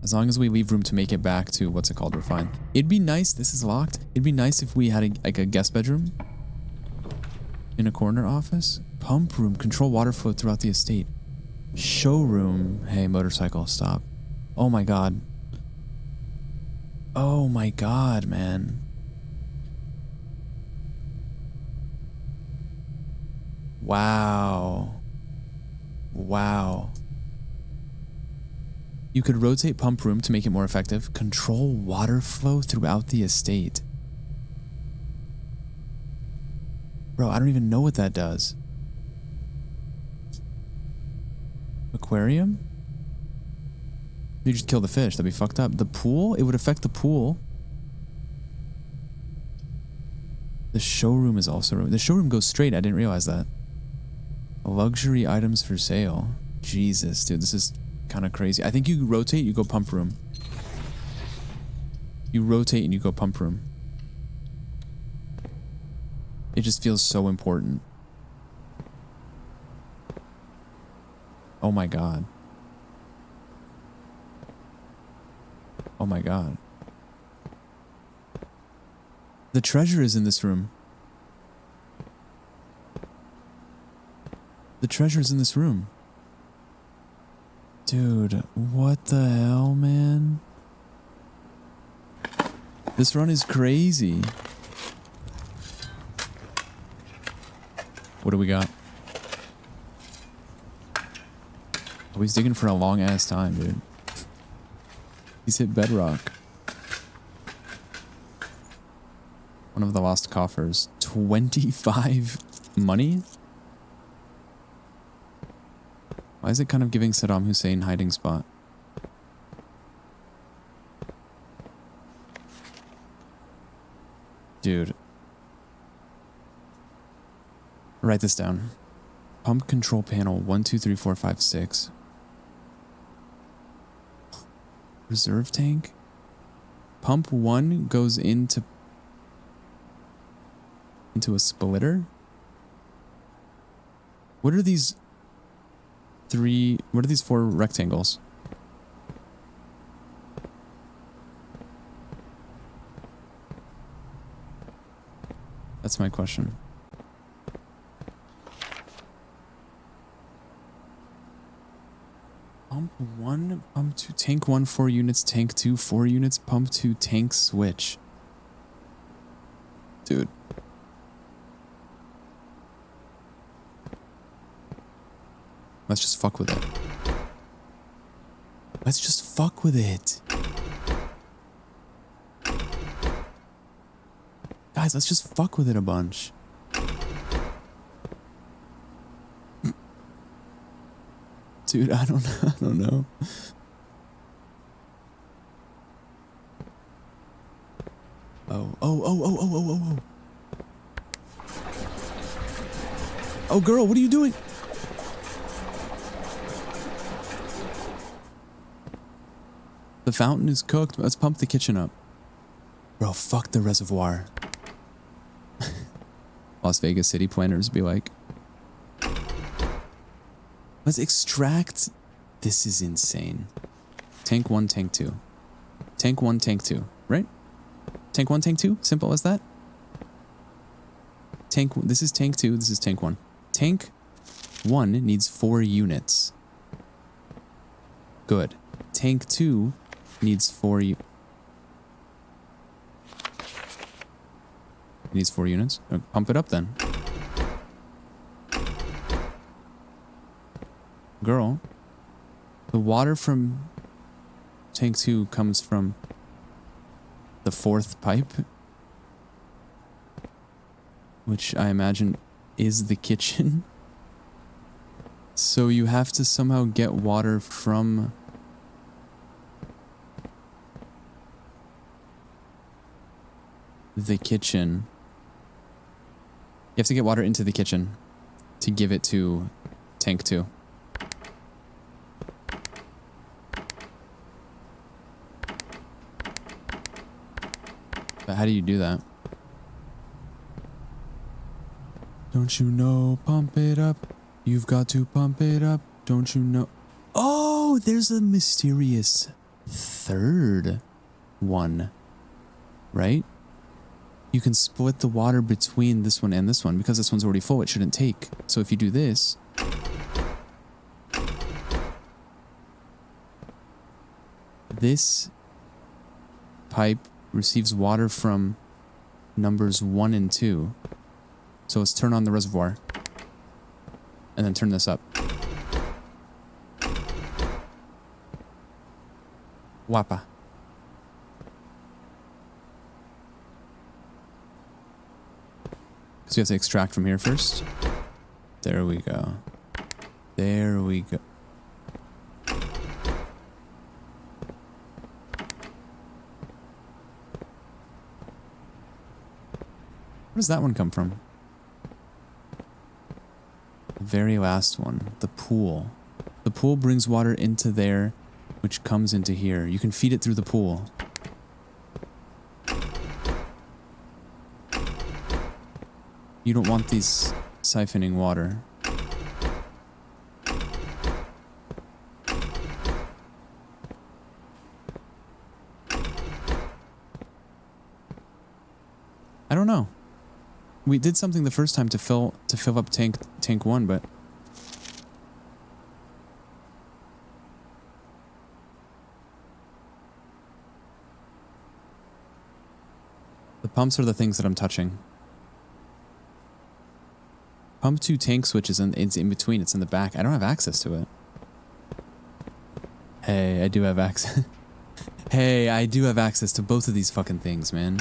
As long as we leave room to make it back to what's it called, we're fine. It'd be nice, this is locked. It'd be nice if we had like a guest bedroom in a corner office. Pump room, control water flow throughout the estate. Showroom, hey, motorcycle, stop. Oh my God. Oh my God, man. Wow. Wow. You could rotate pump room to make it more effective. Control water flow throughout the estate. Bro, I don't even know what that does. Aquarium? You just kill the fish, that'd be fucked up. The pool? It would affect the pool. The showroom is also... The showroom goes straight, I didn't realize that. Luxury items for sale. Jesus, dude, this is kind of crazy. I think you rotate, you go pump room. You rotate and you go pump room. It just feels so important. Oh my God. Oh my God. The treasure is in this room. The treasure's in this room. Dude, what the hell, man? This run is crazy. What do we got? Oh, he's digging for a long ass time, dude. He's hit bedrock. One of the lost coffers. 25 money? Why is it kind of giving Saddam Hussein hiding spot? Dude. Write this down. Pump control panel 1, 2, 3, 4, 5, 6. Reserve tank? Pump 1 goes into a splitter? What are these what are these 4 rectangles? That's my question. Pump 1, pump 2, tank 1, 4 units, tank 2, 4 units, pump 2, tank switch. Dude. Let's just fuck with it. Let's just fuck with it. Guys, let's just fuck with it a bunch. Dude, I don't know. Oh. Oh, girl, what are you doing? The fountain is cooked. Let's pump the kitchen up. Bro, fuck the reservoir. Las Vegas city planners be like, let's extract. This is insane. Tank 1, tank 2. Tank 1, tank 2, right? Tank 1, tank 2? Simple as that. This is tank 2, this is tank 1. Tank 1 needs 4 units. Good. Tank 2 needs 4 needs 4 units. Pump it up then. Girl, the water from tank 2 comes from the 4th pipe, which I imagine is the kitchen. So you have to somehow get water from the kitchen. You have to get water into the kitchen to give it to tank 2. But how do you do that? Don't you know, pump it up. You've got to pump it up. Don't you know? Oh, there's a mysterious third one, right? You can split the water between this one and this one. Because this one's already full, it shouldn't take. So if you do this, this pipe receives water from numbers 1 and 2. So let's turn on the reservoir and then turn this up. Wapa. So we have to extract from here first. There we go. There we go. Where does that one come from? The very last one. The pool. The pool brings water into there, which comes into here. You can feed it through the pool. You don't want these siphoning water. I don't know. We did something the first time to fill up tank 1, but the pumps are the things that I'm touching. Pump 2 tank switch is it's in between. It's in the back. I don't have access to it. Hey, I do have access. Hey, I do have access to both of these fucking things, man.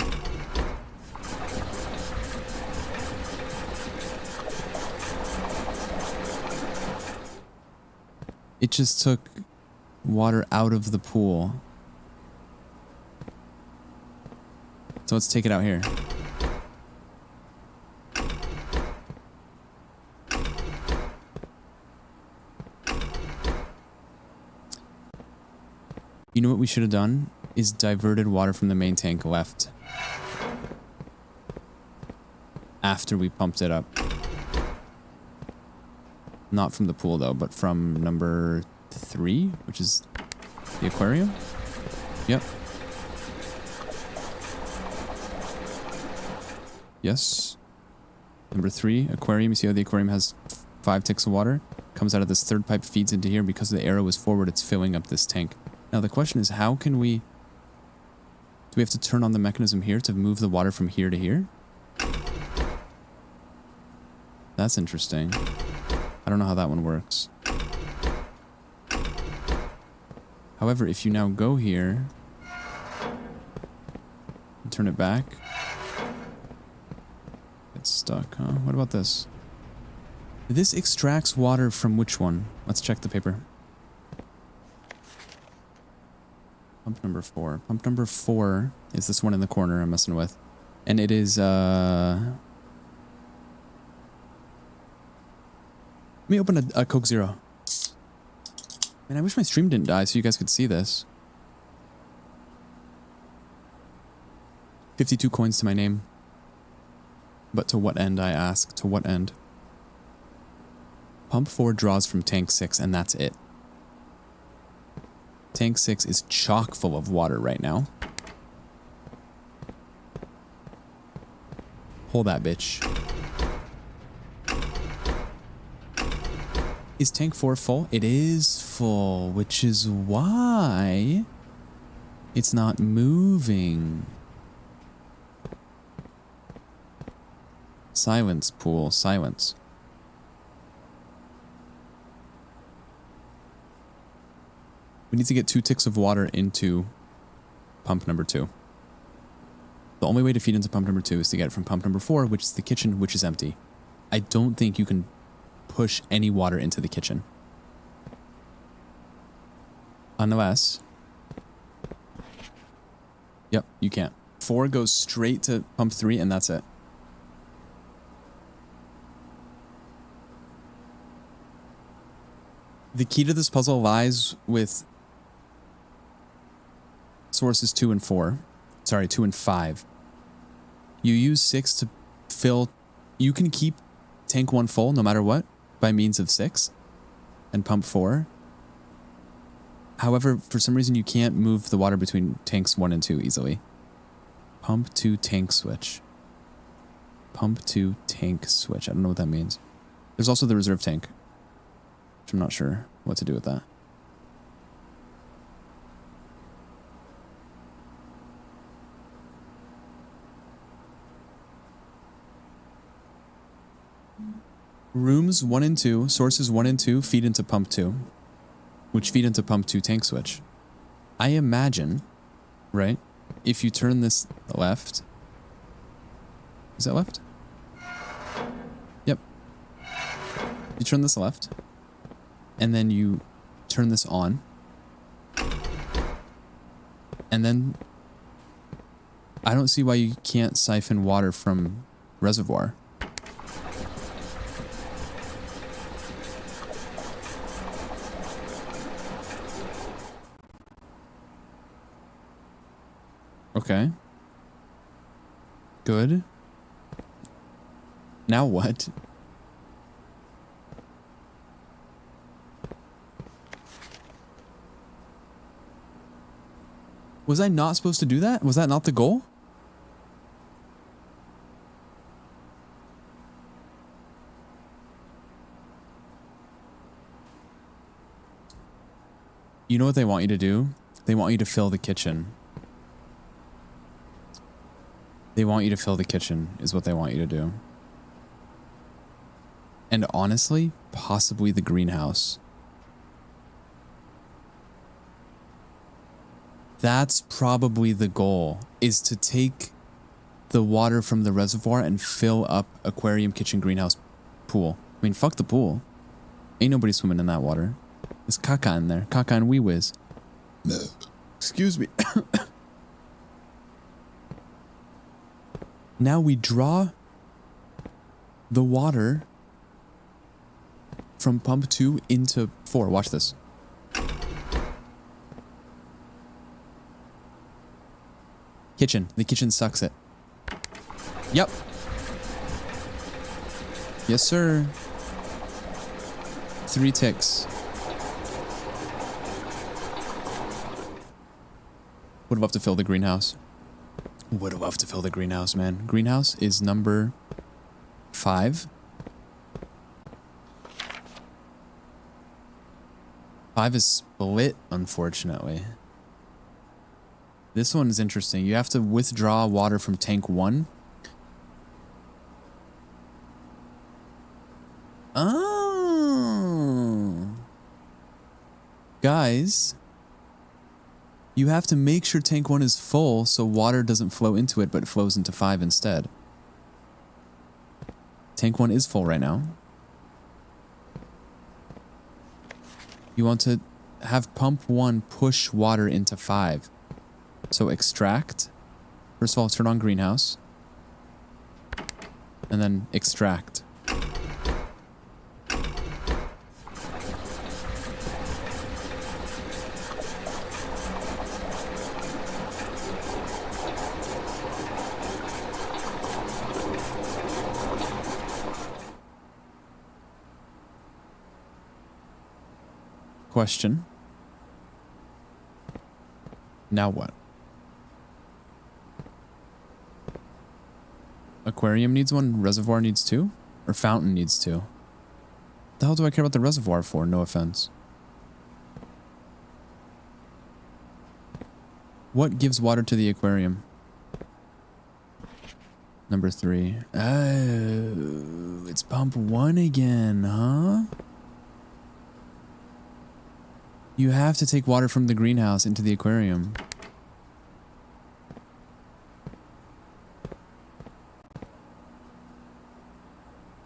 It just took water out of the pool. So let's take it out here. You know what we should have done? Is diverted water from the main tank left. After we pumped it up. Not from the pool though, but from number 3, which is the aquarium. Yep. Yes. Number 3, aquarium. You see how the aquarium has 5 ticks of water? Comes out of this third pipe, feeds into here. Because the arrow is forward, it's filling up this tank. Now the question is, how can we... Do we have to turn on the mechanism here to move the water from here to here? That's interesting. I don't know how that one works. However, if you now go here... and turn it back... It's stuck, huh? What about this? This extracts water from which one? Let's check the paper. Pump number 4. Pump number 4 is this one in the corner I'm messing with. And it is, Let me open a Coke Zero. Man, I wish my stream didn't die so you guys could see this. 52 coins to my name. But to what end, I ask? To what end? Pump 4 draws from tank 6, and that's it. Tank 6 is chock full of water right now. Pull that bitch. Is tank 4 full? It is full, which is why it's not moving. Silence, pool, silence. We need to get 2 ticks of water into pump number 2. The only way to feed into pump number 2 is to get it from pump number 4, which is the kitchen, which is empty. I don't think you can push any water into the kitchen. Unless... Yep, you can't. 4 goes straight to pump 3 and that's it. The key to this puzzle lies with sources 2 and 4. Sorry, 2 and 5. You use 6 to fill... You can keep tank 1 full no matter what by means of 6 and pump 4. However, for some reason, you can't move the water between tanks 1 and 2 easily. Pump to tank switch. Pump to tank switch. I don't know what that means. There's also the reserve tank, which I'm not sure what to do with that. Rooms 1 and 2, sources 1 and 2 feed into pump 2, which feed into pump 2 tank switch. I imagine, right, if you turn this left, is that left? Yep. You turn this left, and then you turn this on, and then I don't see why you can't siphon water from reservoir. Okay. Good. Now what? Was I not supposed to do that? Was that not the goal? You know what they want you to do? They want you to fill the kitchen. They want you to fill the kitchen, is what they want you to do. And honestly, possibly the greenhouse. That's probably the goal, is to take the water from the reservoir and fill up aquarium, kitchen, greenhouse, pool. I mean, fuck the pool. Ain't nobody swimming in that water. There's caca in there. Caca and wee whiz. Excuse me. Now we draw the water from pump 2 into 4. Watch this. Kitchen. The kitchen sucks it. Yep. Yes, sir. 3 ticks. Would love to fill the greenhouse. Would love to fill the greenhouse, man. Greenhouse is number 5. 5 is split, unfortunately. This one is interesting. You have to withdraw water from tank 1. Oh. Guys, you have to make sure tank 1 is full so water doesn't flow into it, but it flows into 5 instead. Tank 1 is full right now. You want to have pump 1 push water into 5. So extract. First of all, turn on greenhouse. And then extract. Question. Now what? Aquarium needs 1, reservoir needs 2, or fountain needs 2? What the hell do I care about the reservoir for? No offense. What gives water to the aquarium? Number 3. Oh, it's pump 1 again, huh? You have to take water from the greenhouse into the aquarium.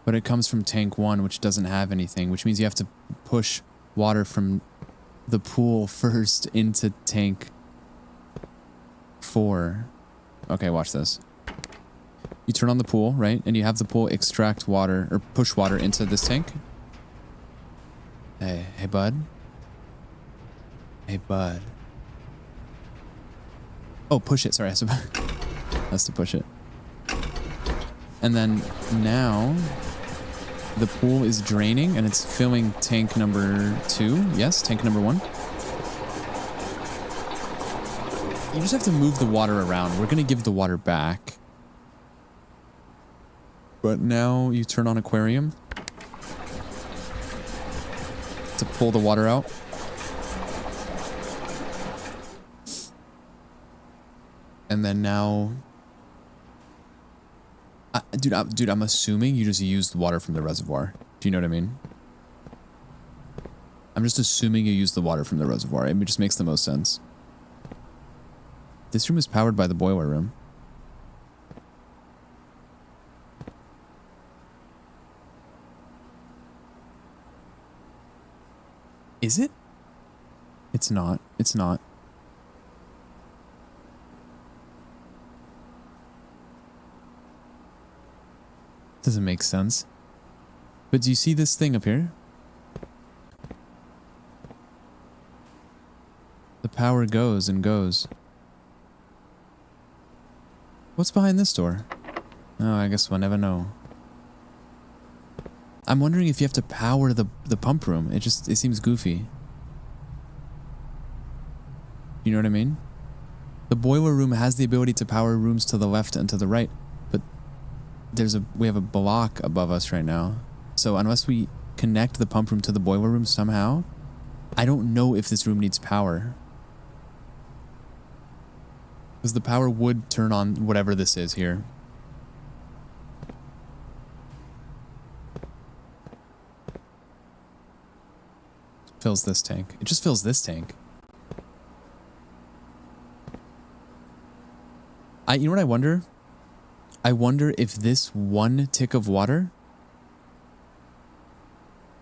But it comes from tank 1, which doesn't have anything, which means you have to push water from the pool first into tank 4. Okay, watch this. You turn on the pool, right? And you have the pool extract water, or push water into this tank. Hey, bud. Hey, bud. Oh, push it. Sorry, that's to push it. And then now the pool is draining and it's filling tank number 2. Yes, tank number 1. You just have to move the water around. We're going to give the water back. But now you turn on aquarium to pull the water out. And then now... Dude, I'm assuming you just used water from the reservoir. Do you know what I mean? I'm just assuming you used the water from the reservoir. It just makes the most sense. This room is powered by the boiler room. Is it? It's not. It's not. Doesn't make sense. But do you see this thing up here? The power goes and goes. What's behind this door? Oh, I guess we'll never know. I'm wondering if you have to power the pump room. It seems goofy. You know what I mean? The boiler room has the ability to power rooms to the left and to the right, but we have a block above us right now. So unless we connect the pump room to the boiler room somehow, I don't know if this room needs power. Because the power would turn on whatever this is here. Fills this tank. It just fills this tank. You know what I wonder? I wonder if this one tick of water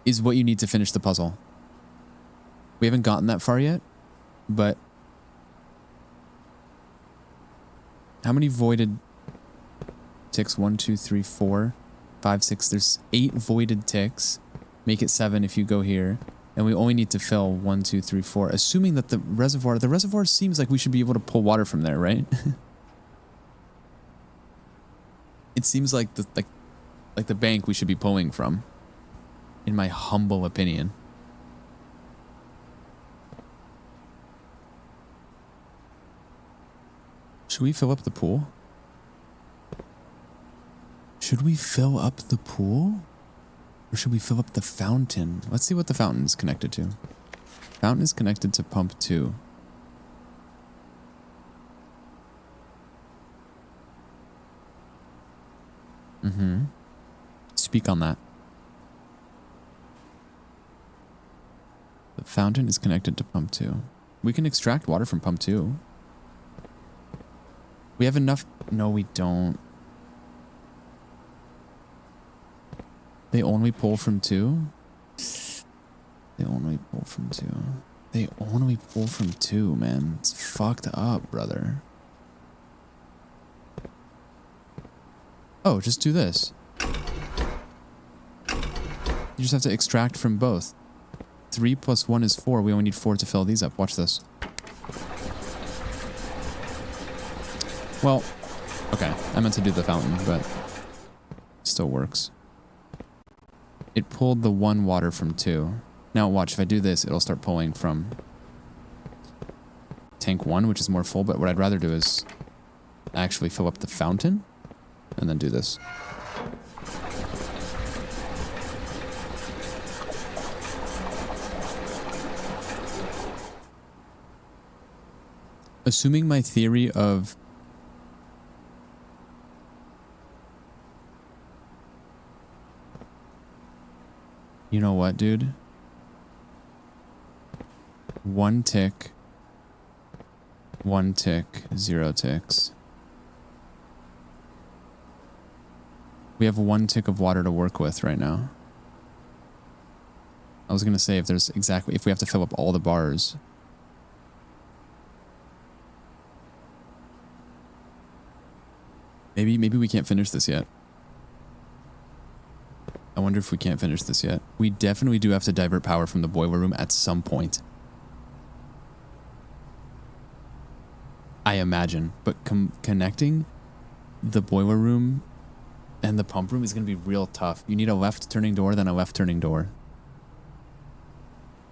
is what you need to finish the puzzle. We haven't gotten that far yet, but how many voided ticks? 1, 2, 3, 4, 5, 6. There's 8 voided ticks. Make it 7 if you go here. And we only need to fill 1, 2, 3, 4. Assuming that the reservoir seems like we should be able to pull water from there, right? It seems like the bank we should be pulling from, in my humble opinion. Should we fill up the pool? Should we fill up the pool? Or should we fill up the fountain? Let's see what the fountain is connected to. Fountain is connected to pump 2. Speak on that. The fountain is connected to pump 2. We can extract water from pump 2. We have enough... No, we don't. They only pull from 2? They only pull from 2. They only pull from 2, man. It's fucked up, brother. Oh, just do this. You just have to extract from both. 3 plus 1 is 4. We only need 4 to fill these up. Watch this. Well, okay. I meant to do the fountain, but it still works. It pulled the 1 water from 2. Now watch, if I do this, it'll start pulling from tank 1, which is more full, but what I'd rather do is actually fill up the fountain and then do this. Assuming my theory of you know what, dude? 1 tick, 1 tick, 0 ticks. We have 1 tick of water to work with right now. I was gonna say if we have to fill up all the bars. Maybe we can't finish this yet. I wonder if we can't finish this yet. We definitely do have to divert power from the boiler room at some point. I imagine. But connecting the boiler room and the pump room is going to be real tough. You need a left turning door, then a left turning door.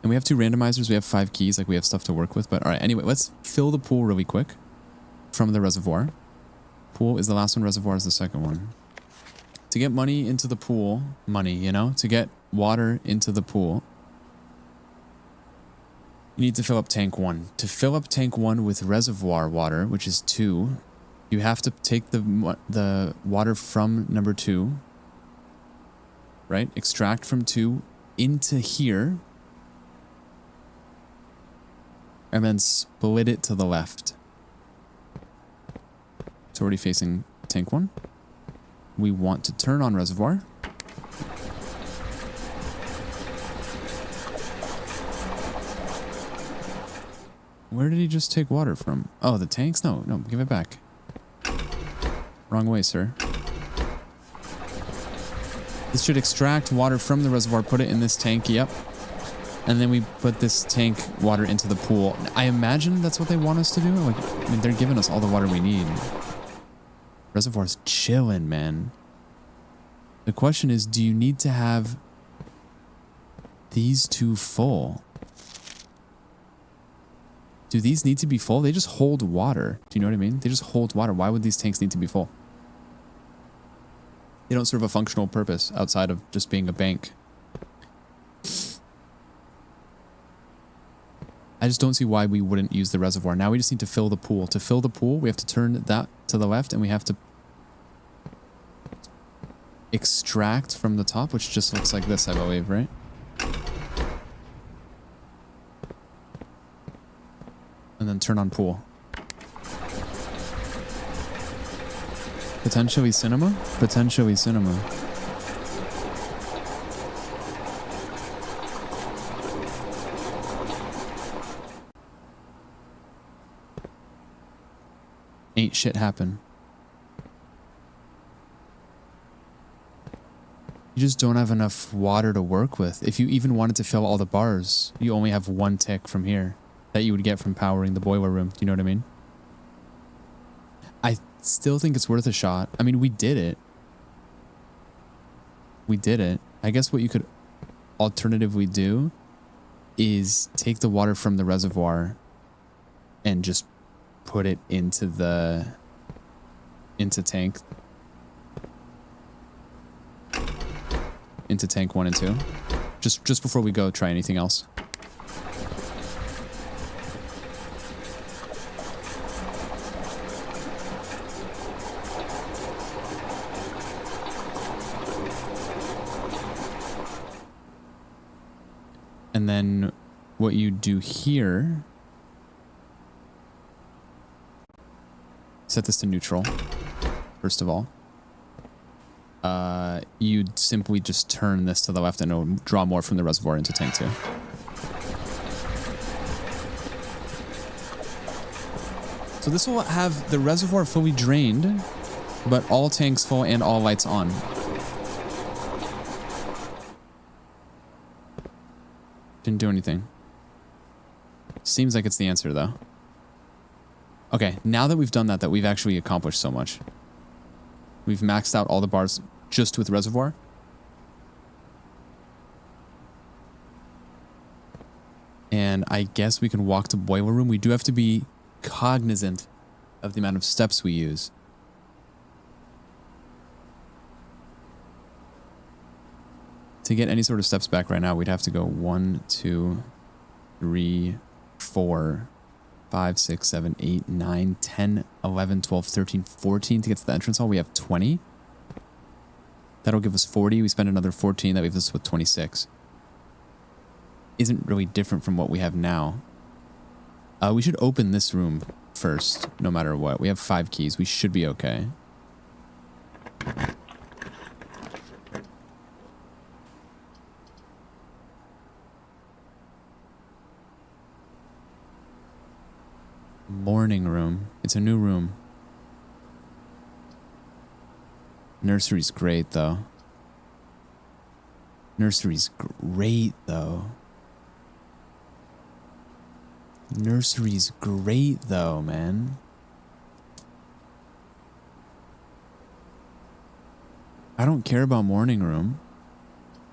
And we have 2 randomizers. We have 5 keys. Like, we have stuff to work with. But all right, anyway, let's fill the pool really quick. from the reservoir. Pool is the last one, reservoir is the second one. To get money into the pool, to get water into the pool, you need to fill up tank 1. To fill up tank 1 with reservoir water, which is 2, you have to take the water from number 2, right? Extract from 2 into here, and then split it to the left. It's already facing tank 1. We want to turn on reservoir. Where did he just take water from? Oh, the tanks? No, give it back. Wrong way, sir. This should extract water from the reservoir, put it in this tank, yep. And then we put this tank water into the pool. I imagine that's what they want us to do. Like, I mean, they're giving us all the water we need. Reservoir's chilling, man. The question is, do you need to have these 2 full? Do these need to be full? They just hold water. Do you know what I mean? They just hold water. Why would these tanks need to be full? They don't serve a functional purpose outside of just being a bank. I just don't see why we wouldn't use the reservoir. Now we just need to fill the pool. To fill the pool, we have to turn that to the left, and we have to extract from the top, which just looks like this, I believe, right? And then turn on pool. Potentially cinema? Potentially cinema. Ain't shit happen. You just don't have enough water to work with. If you even wanted to fill all the bars, you only have 1 tick from here that you would get from powering the boiler room. Do you know what I mean? I still think it's worth a shot. I mean, we did it. We did it. I guess what you could alternatively do is take the water from the reservoir and just put it into tank. Into tank 1 and 2. Just before we go, try anything else. And then what you do here, set this to neutral, first of all. You'd simply just turn this to the left and it'll draw more from the reservoir into tank 2. So this will have the reservoir fully drained, but all tanks full and all lights on. Didn't do anything. Seems like it's the answer, though. Okay, now that we've done that we've actually accomplished so much. We've maxed out all the bars just with reservoir. And I guess we can walk to boiler room. We do have to be cognizant of the amount of steps we use. To get any sort of steps back right now, we'd have to go 1, 2, 3, 4, 5, 6, 7, 8, 9, 10, 11, 12, 13, 14 to get to the entrance hall. We have 20. That'll give us 40. We spend another 14. That leaves us with 26. Isn't really different from what we have now. We should open this room first, no matter what. We have 5 keys. We should be okay. Morning room. It's a new room. Nursery's great, though. Nursery's great, though. Nursery's great, though, man. I don't care about morning room.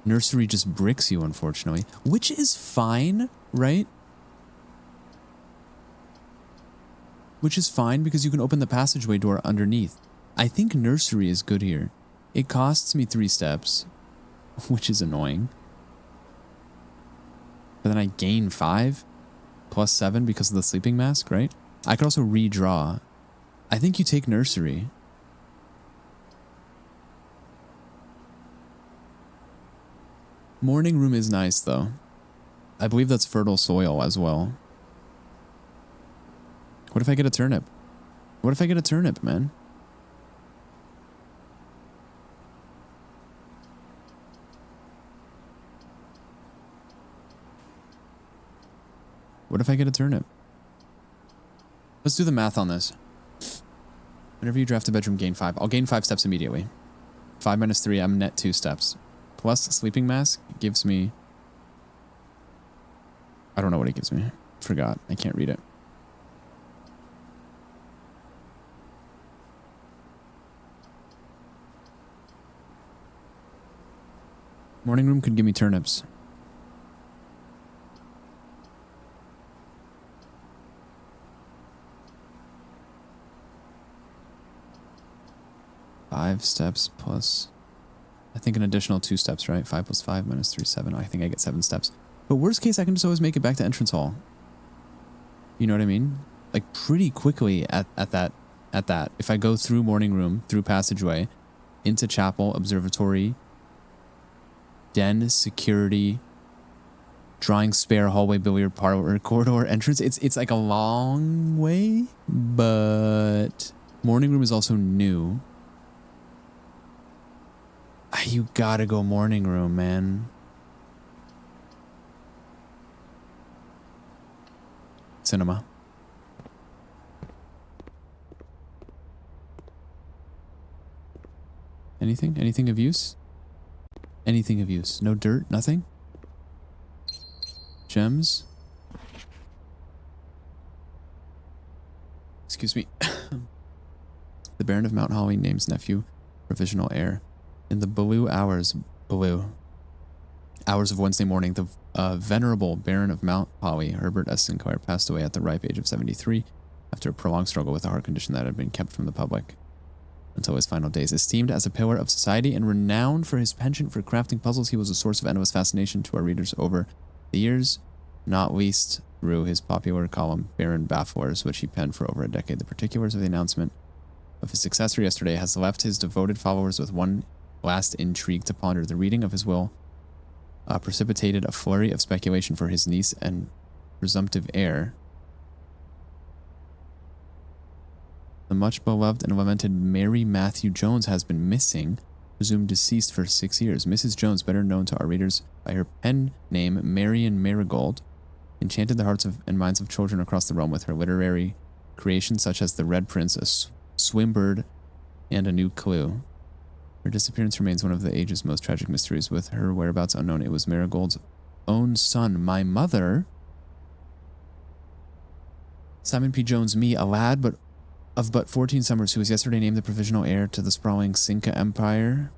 Nursery just bricks you, unfortunately. Which is fine, right? which is fine because you can open the passageway door underneath. I think nursery is good here. It costs me 3 steps, which is annoying. But then I gain 5 plus 7 because of the sleeping mask, right? I could also redraw. I think you take nursery. Morning room is nice, though. I believe that's fertile soil as well. What if I get a turnip? What if I get a turnip, man? What if I get a turnip? Let's do the math on this. Whenever you draft a bedroom, gain 5. I'll gain 5 steps immediately. 5 minus 3, I'm net 2 steps. Plus sleeping mask gives me... I don't know what it gives me. Forgot. I can't read it. Morning room could give me turnips. Five steps plus... I think an additional 2 steps, right? 5 plus 5 minus 3, 7. I think I get 7 steps. But worst case, I can just always make it back to entrance hall. You know what I mean? Like pretty quickly at that. If I go through morning room, through passageway, into chapel, observatory, den, security, drawing spare, hallway, billiard parlor, corridor, entrance. It's like a long way, but morning room is also new. You gotta go morning room, man. Cinema. Anything? Anything of use? Anything of use? No dirt? Nothing? Gems? Excuse me. The Baron of Mount Holly names nephew provisional heir. In the blue hours of Wednesday morning, the venerable Baron of Mount Holly, Herbert S. Sinclair, passed away at the ripe age of 73 after a prolonged struggle with a heart condition that had been kept from the public until his final days. Esteemed as a pillar of society and renowned for his penchant for crafting puzzles, he was a source of endless fascination to our readers over the years, not least through his popular column, Baron Bafflers, which he penned for over a decade. The particulars of the announcement of his successor yesterday has left his devoted followers with one last intrigue to ponder. The reading of his will precipitated a flurry of speculation for his niece and presumptive heir. The much beloved and lamented Mary Matthew Jones has been missing, presumed deceased for 6 years. Mrs. Jones, better known to our readers by her pen name Marian Marigold, enchanted the hearts and minds of children across the realm with her literary creations such as The Red Prince, A Swimbird, and A New Clue. Her disappearance remains one of the age's most tragic mysteries. With her whereabouts unknown, it was Marigold's own son, my mother, Simon P. Jones, me, a lad of but 14 summers, who was yesterday named the provisional heir to the sprawling Cinca Empire.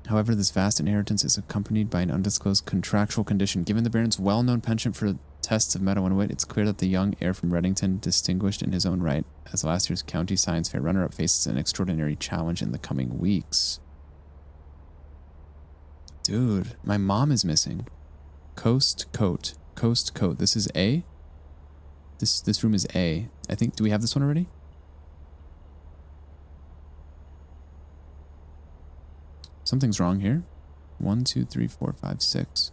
However, this vast inheritance is accompanied by an undisclosed contractual condition. Given the Baron's well-known penchant for tests of mettle and wit, it's clear that the young heir from Reddington, distinguished in his own right as last year's County Science Fair runner-up, faces an extraordinary challenge in the coming weeks. Dude, my mom is missing. Coast Coat. Coast Coat. This is A? This room is A. I think, do we have this one already? Something's wrong here. 1, 2, 3, 4, 5, 6.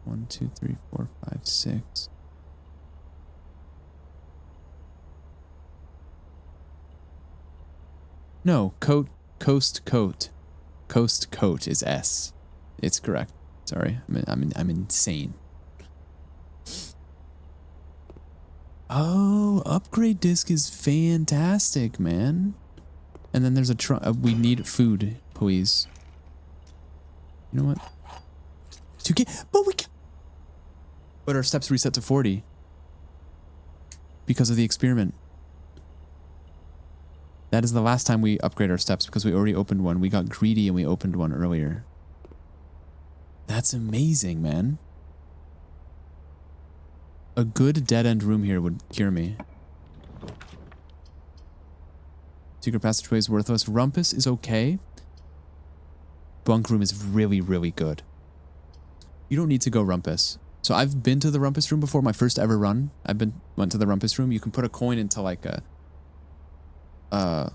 1, 2, 3, 4, 5, 6. No, Coast Coat. Coast Coat is S. It's correct. Sorry, I'm insane. Oh, upgrade disc is fantastic, man. And then there's we need food, please. You know what? But our steps reset to 40 because of the experiment. That is the last time we upgrade our steps because we already opened one. We got greedy and we opened one earlier. That's amazing, man. A good dead-end room here would cure me. Secret passageway is worthless. Rumpus is okay. Bunk room is really, really good. You don't need to go Rumpus. So I've been to the Rumpus room before, my first ever run. Went to the Rumpus room. You can put a coin into like a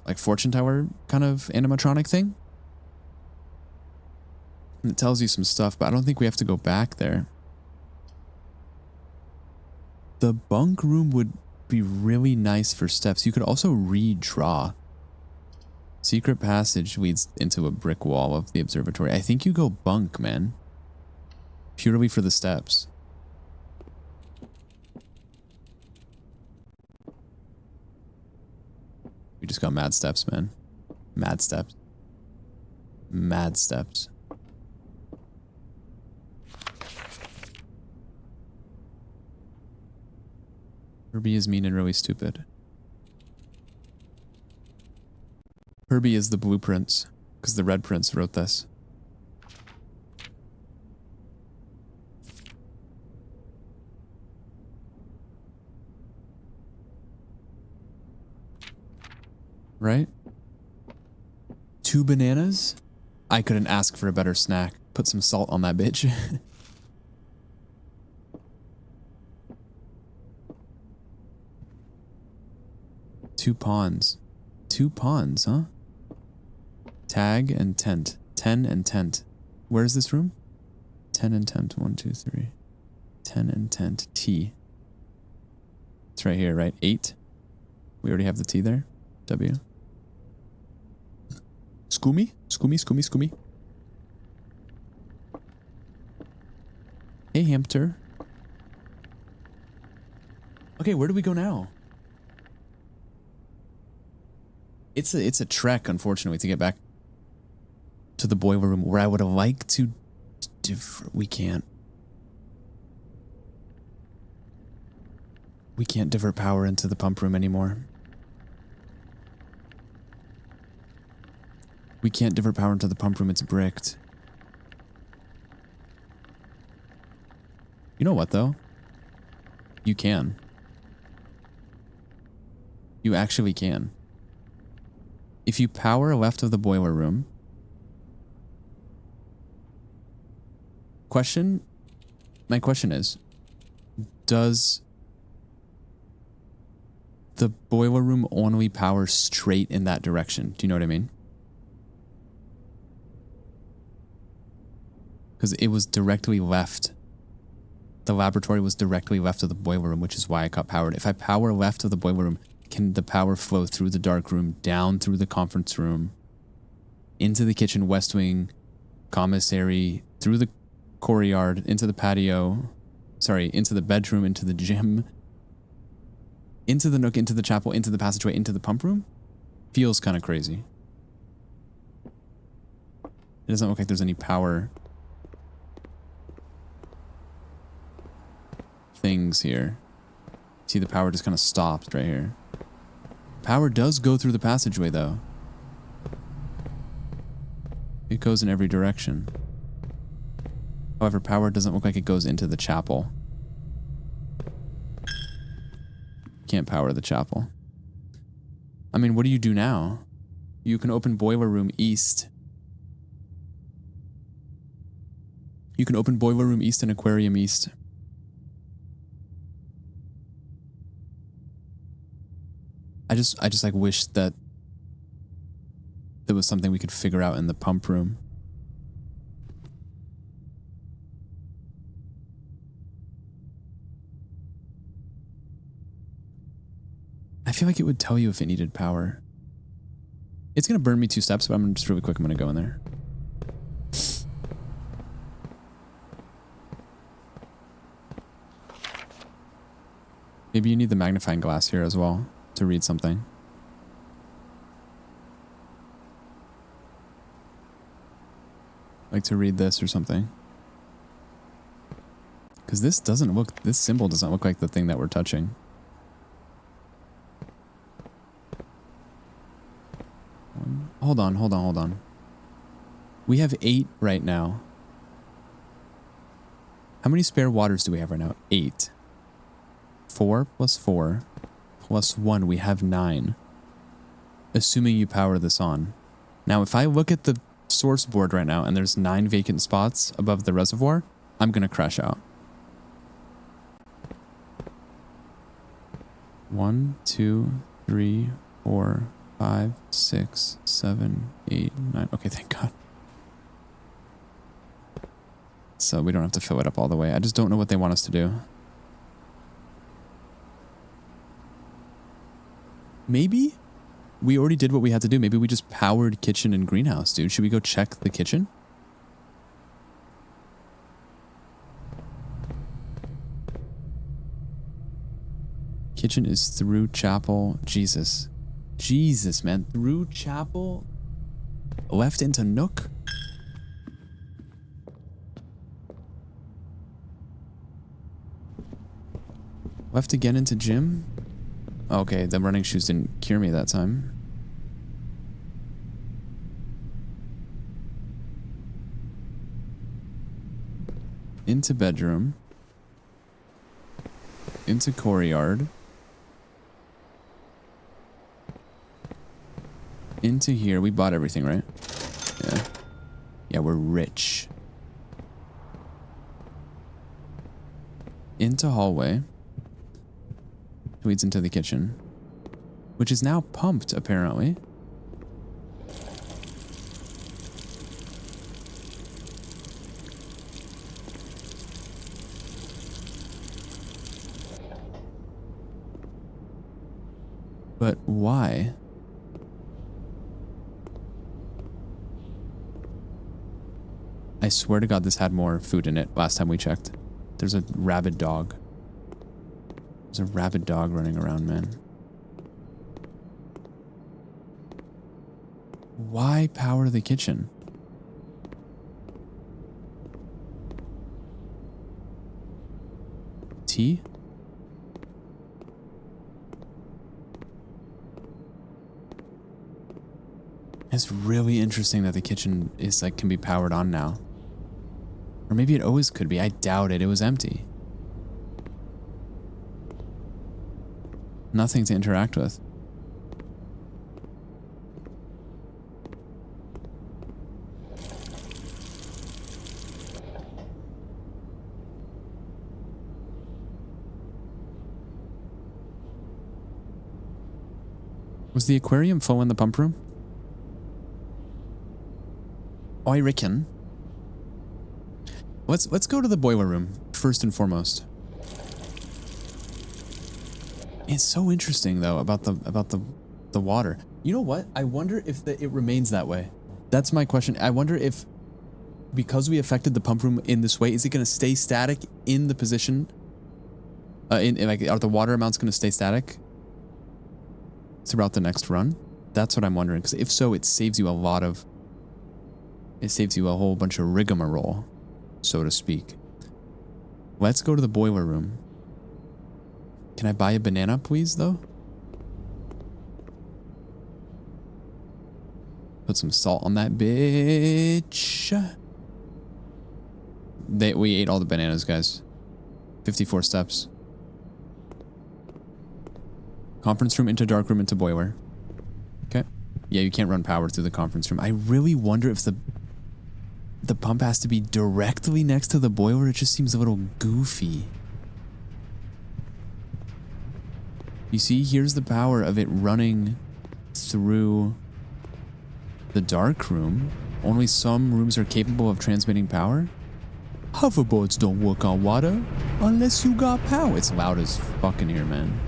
like fortune tower kind of animatronic thing. And it tells you some stuff, but I don't think we have to go back there. The bunk room would be really nice for steps. You could also redraw. Secret passage leads into a brick wall of the observatory. I think you go bunk, man. Purely for the steps. We just got mad steps, man. Mad steps. Mad steps. Herbie is mean and really stupid. Herbie is the blueprints, because the Red Prince wrote this. Right? 2 bananas? I couldn't ask for a better snack. Put some salt on that bitch. 2 pawns. 2 pawns, huh? Tag and tent. 10 and tent. Where's this room? 10 and tent. 1, 2, 3. 10 and tent. T. It's right here, right? 8. We already have the T there. W. Scoomy? Scoomy, scoomy, scoomy. Hey, Hamster. Okay, where do we go now? It's a trek, unfortunately, to get back to the boiler room where I would have liked to we can't. We can't divert power into the pump room anymore. We can't divert power into the pump room, it's bricked. You know what, though? You can. You actually can. If you power left of the boiler room... My question is, does the boiler room only power straight in that direction? Do you know what I mean? Because it was directly left. The laboratory was directly left of the boiler room, which is why I got powered. If I power left of the boiler room, can the power flow through the dark room, down through the conference room, into the kitchen, west wing, commissary, through the courtyard, into the patio, into the bedroom, into the gym, into the nook, into the chapel, into the passageway, into the pump room? Feels kind of crazy. It doesn't look like there's any power things here. See, the power just kind of stopped right here. Power does go through the passageway, though. It goes in every direction. However, power doesn't look like it goes into the chapel. Can't power the chapel. I mean, what do you do now? You can open boiler room east. You can open boiler room east and aquarium east. I just like wish that there was something we could figure out in the pump room. I feel like it would tell you if it needed power. It's going to burn me 2 steps, but I'm just really quick. I'm going to go in there. Maybe you need the magnifying glass here as well to read something. Like to read this or something. Because this symbol doesn't look like the thing that we're touching. Hold on. We have 8 right now. How many spare waters do we have right now? 8. 4 plus 4 plus 1, we have 9. Assuming you power this on. Now, if I look at the source board right now and there's 9 vacant spots above the reservoir, I'm going to crash out. 1, 2, 3, 4, 5, 6, 7, 8, 9. Okay, thank God. So we don't have to fill it up all the way. I just don't know what they want us to do. Maybe we already did what we had to do. Maybe we just powered kitchen and greenhouse, dude. Should we go check the kitchen? Kitchen is through chapel. Jesus. Jesus, man. Through chapel. Left into nook. Left again into gym. Okay, the running shoes didn't cure me that time. Into bedroom. Into courtyard. Into here. We bought everything, right? Yeah. Yeah, we're rich. Into hallway. Leads into the kitchen, which is now pumped, apparently. But why? I swear to God this had more food in it last time we checked. There's a rabid dog. There's a rabid dog running around, man. Why power the kitchen? Tea? It's really interesting that the kitchen is like can be powered on now. Or maybe it always could be. I doubt it. It was empty. Nothing to interact with. Was the aquarium full in the pump room? I reckon. Let's go to the boiler room first and foremost. It's so interesting though about the water. You know what? I wonder if it remains that way. That's my question. I wonder if because we affected the pump room in this way, is it going to stay static in the position? Like, are the water amounts going to stay static throughout the next run? That's what I'm wondering. Because if so, it saves you a whole bunch of rigmarole, so to speak. Let's go to the boiler room. Can I buy a banana, please, though? Put some salt on that bitch. We ate all the bananas, guys. 54 steps. Conference room into dark room into boiler. Okay. Yeah, you can't run power through the conference room. I really wonder if the pump has to be directly next to the boiler. It just seems a little goofy. You see, here's the power of it running through the dark room. Only some rooms are capable of transmitting power. Hoverboards don't work on water unless you got power. It's loud as fucking here, man.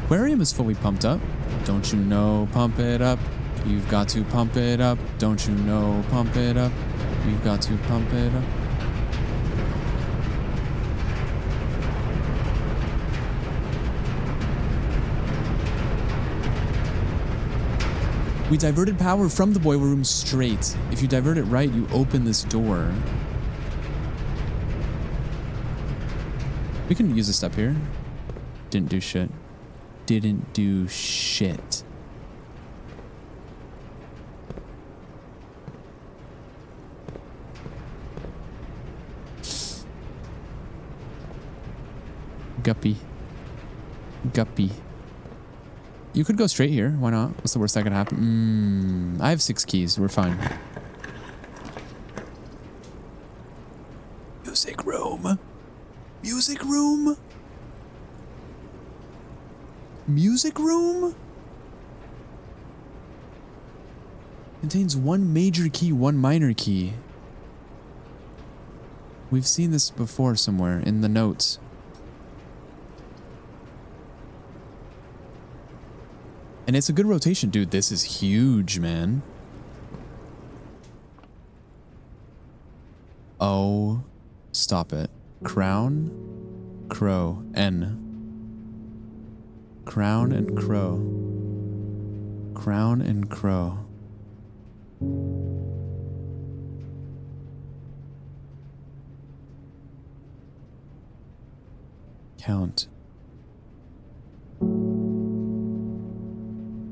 Aquarium is fully pumped up. Don't you know, pump it up. You've got to pump it up. Don't you know, pump it up. You've got to pump it up. We diverted power from the boiler room straight. If you divert it right, you open this door. We can use a step here. Didn't do shit. Didn't do shit. Guppy. Guppy. You could go straight here. Why not? What's the worst that could happen? I have 6 keys. We're fine. Music room. Music room. Music room? Contains 1 major key, 1 minor key. We've seen this before somewhere in the notes. And it's a good rotation, dude. This is huge, man. Oh, stop it. Crown, crow, N. Crown and crow. Crown and crow. Count.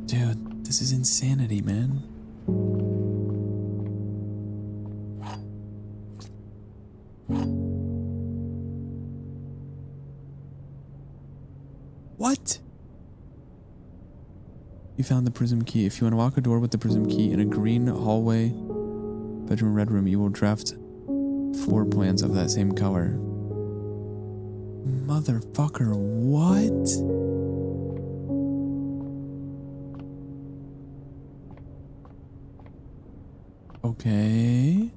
Dude, this is insanity, man. What? You found the prism key. If you unlock a door with the prism key in a green hallway, bedroom, red room, you will draft 4 plans of that same color. Motherfucker, what? Okay.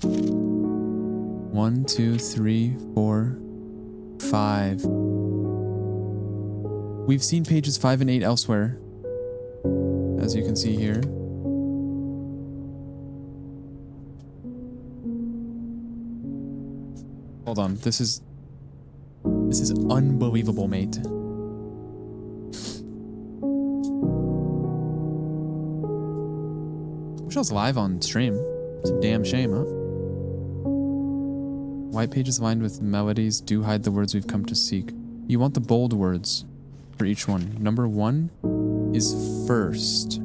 1, 2, 3, 4, 5. We've seen pages 5 and 8 elsewhere, as you can see here. Hold on, this is unbelievable, mate. Wish I was live on stream. It's a damn shame, huh? White pages lined with melodies do hide the words we've come to seek. You want the bold words for each one. Number 1 is first.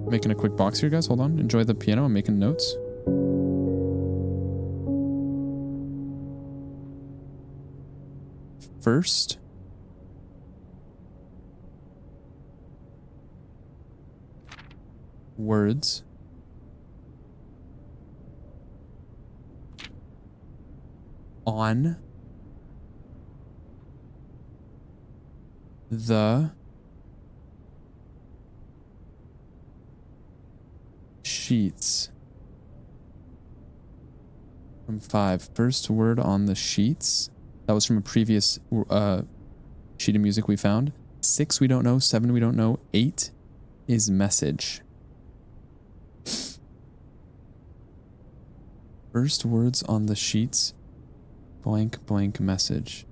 Making a quick box here, guys. Hold on. Enjoy the piano. I'm making notes. First. Words. On. The. Sheets. From 5. First word on the sheets. That was from a previous sheet of music we found. 6 we don't know. 7 we don't know. 8 is message. First words on the sheets. Blank, blank message.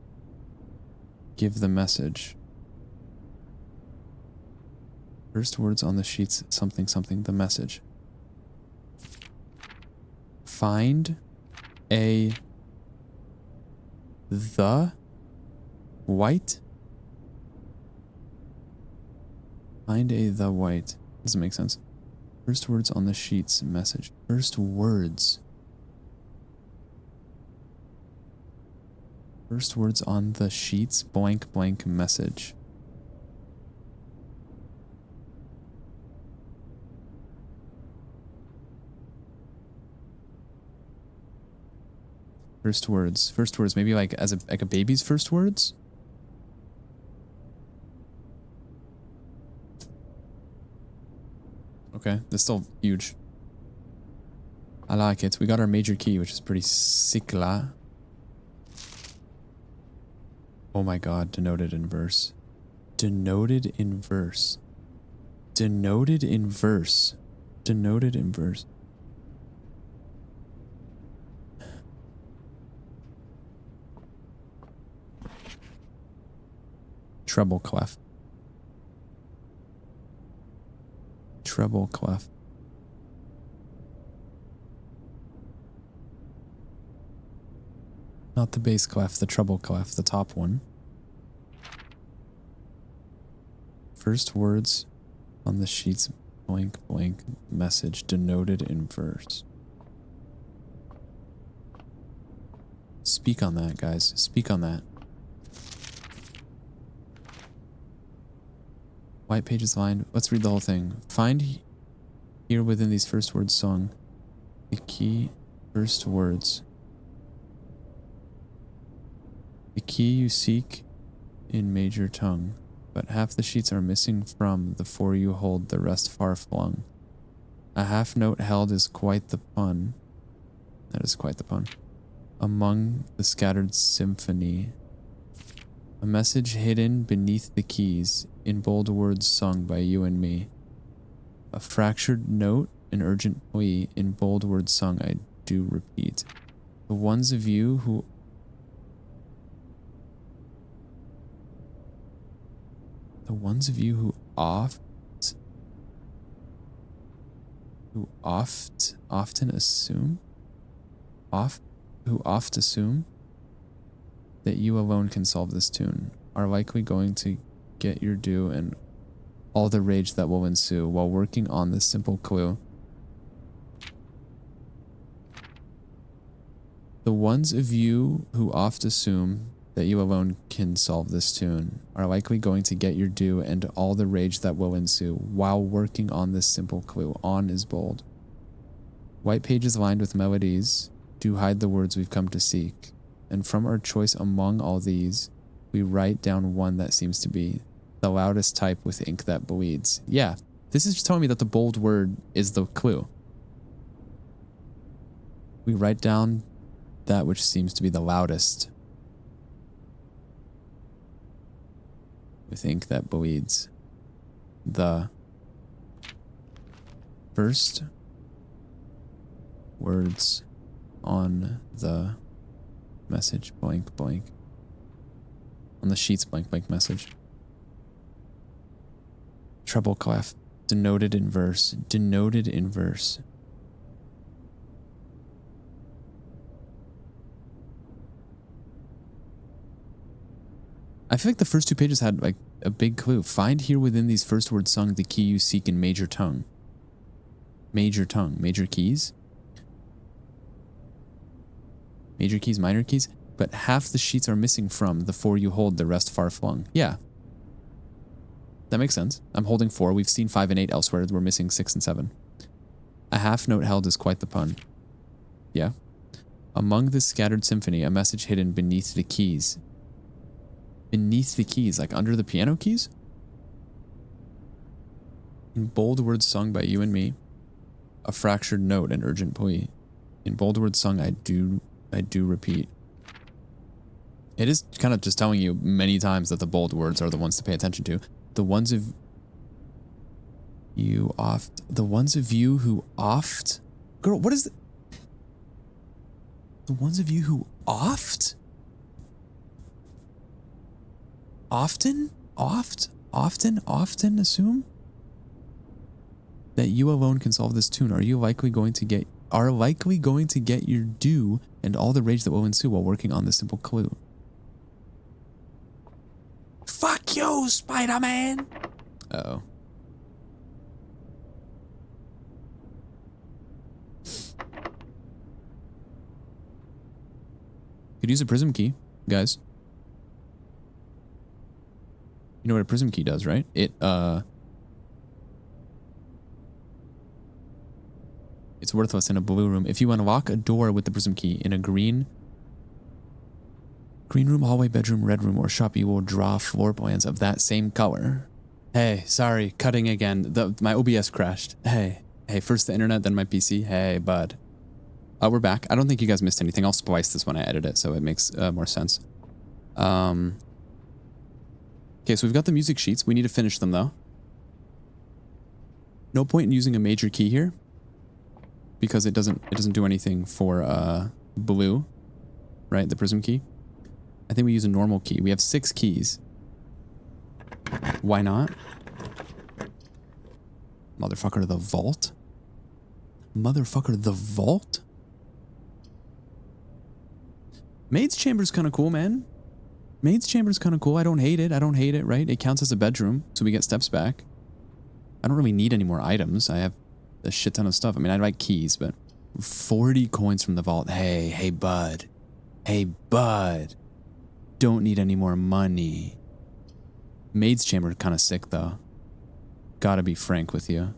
Give the message. First words on the sheets. Something, something. The message. Find a the white. Find a the white. Doesn't make sense. First words on the sheets. Message. First words. First words on the sheets. Blank, blank message. First words. First words. Maybe like as a baby's first words. Okay, that's still huge. I like it. We got our major key, which is pretty sick la. Oh my god, denoted in verse. Denoted in verse. Denoted in verse. Denoted in verse. Treble clef. Treble clef. Not the bass clef, the treble clef, the top one. First words on the sheets, blank, blank, message, denoted in verse. Speak on that, guys. Speak on that. White pages lined. Let's read the whole thing. Find here within these first words sung the key first words. The key you seek in major tongue, but half the sheets are missing from the four you hold, the rest far flung. A half note held is quite the pun. That is quite the pun. Among the scattered symphony. A message hidden beneath the keys, in bold words sung by you and me. A fractured note, an urgent plea, in bold words sung I do repeat. The ones of you who often assume that you alone can solve this tune are likely going to get your due and all the rage that will ensue while working on this simple clue. The ones of you who oft assume that you alone can solve this tune are likely going to get your due and all the rage that will ensue while working on this simple clue. On is bold. White pages lined with melodies do hide the words we've come to seek, and from our choice among all these, we write down one that seems to be the loudest type with ink that bleeds. Yeah, this is just telling me that the bold word is the clue. We write down that which seems to be the loudest with ink that bleeds. The first words on the message blank blank. On the sheets blank blank message. Treble clef. Denoted in verse. Denoted in verse. I feel like the first two pages had like a big clue. Find here within these first words sung the key you seek in major tongue. Major tongue. Major keys? Major keys, minor keys? But half the sheets are missing from the four you hold, the rest far flung. Yeah. That makes sense. I'm holding 4. We've seen 5 and 8 elsewhere. We're missing 6 and 7. A half note held is quite the pun. Yeah. Among this scattered symphony, a message hidden beneath the keys. Beneath the keys, like under the piano keys? In bold words sung by you and me, a fractured note, an urgent plea. In bold words sung, I do repeat. It is kind of just telling you many times that the bold words are the ones to pay attention to. The ones of you who oft, girl, what is the ones of you who often assume that you alone can solve this tune are likely going to get your due and all the rage that will ensue while working on this simple clue. Fuck you, Spider-Man! Uh-oh. Could use a prism key, guys. You know what a prism key does, right? It's worthless in a blue room. If you unlock a door with the prism key in a green room, hallway, bedroom, red room, or shop, you will draw floor plans of that same color. Hey, sorry, cutting again. My OBS crashed. Hey, first the internet, then my PC. Hey, bud. We're back. I don't think you guys missed anything. I'll splice this when I edit it, so it makes more sense. Okay, so we've got the music sheets. We need to finish them, though. No point in using a major key here, because it doesn't do anything for blue, right? The prism key. I think we use a normal key. We have 6 keys. Why not? Motherfucker, the vault? Motherfucker, the vault? Maid's chamber's kind of cool, man. Maid's chamber's kind of cool. I don't hate it. Right? It counts as a bedroom, so we get steps back. I don't really need any more items. I have a shit ton of stuff. I mean, I like keys, but 40 coins from the vault. Hey, bud. Hey, bud. Don't need any more money. Maid's chamber kind of sick, though. Gotta be frank with you.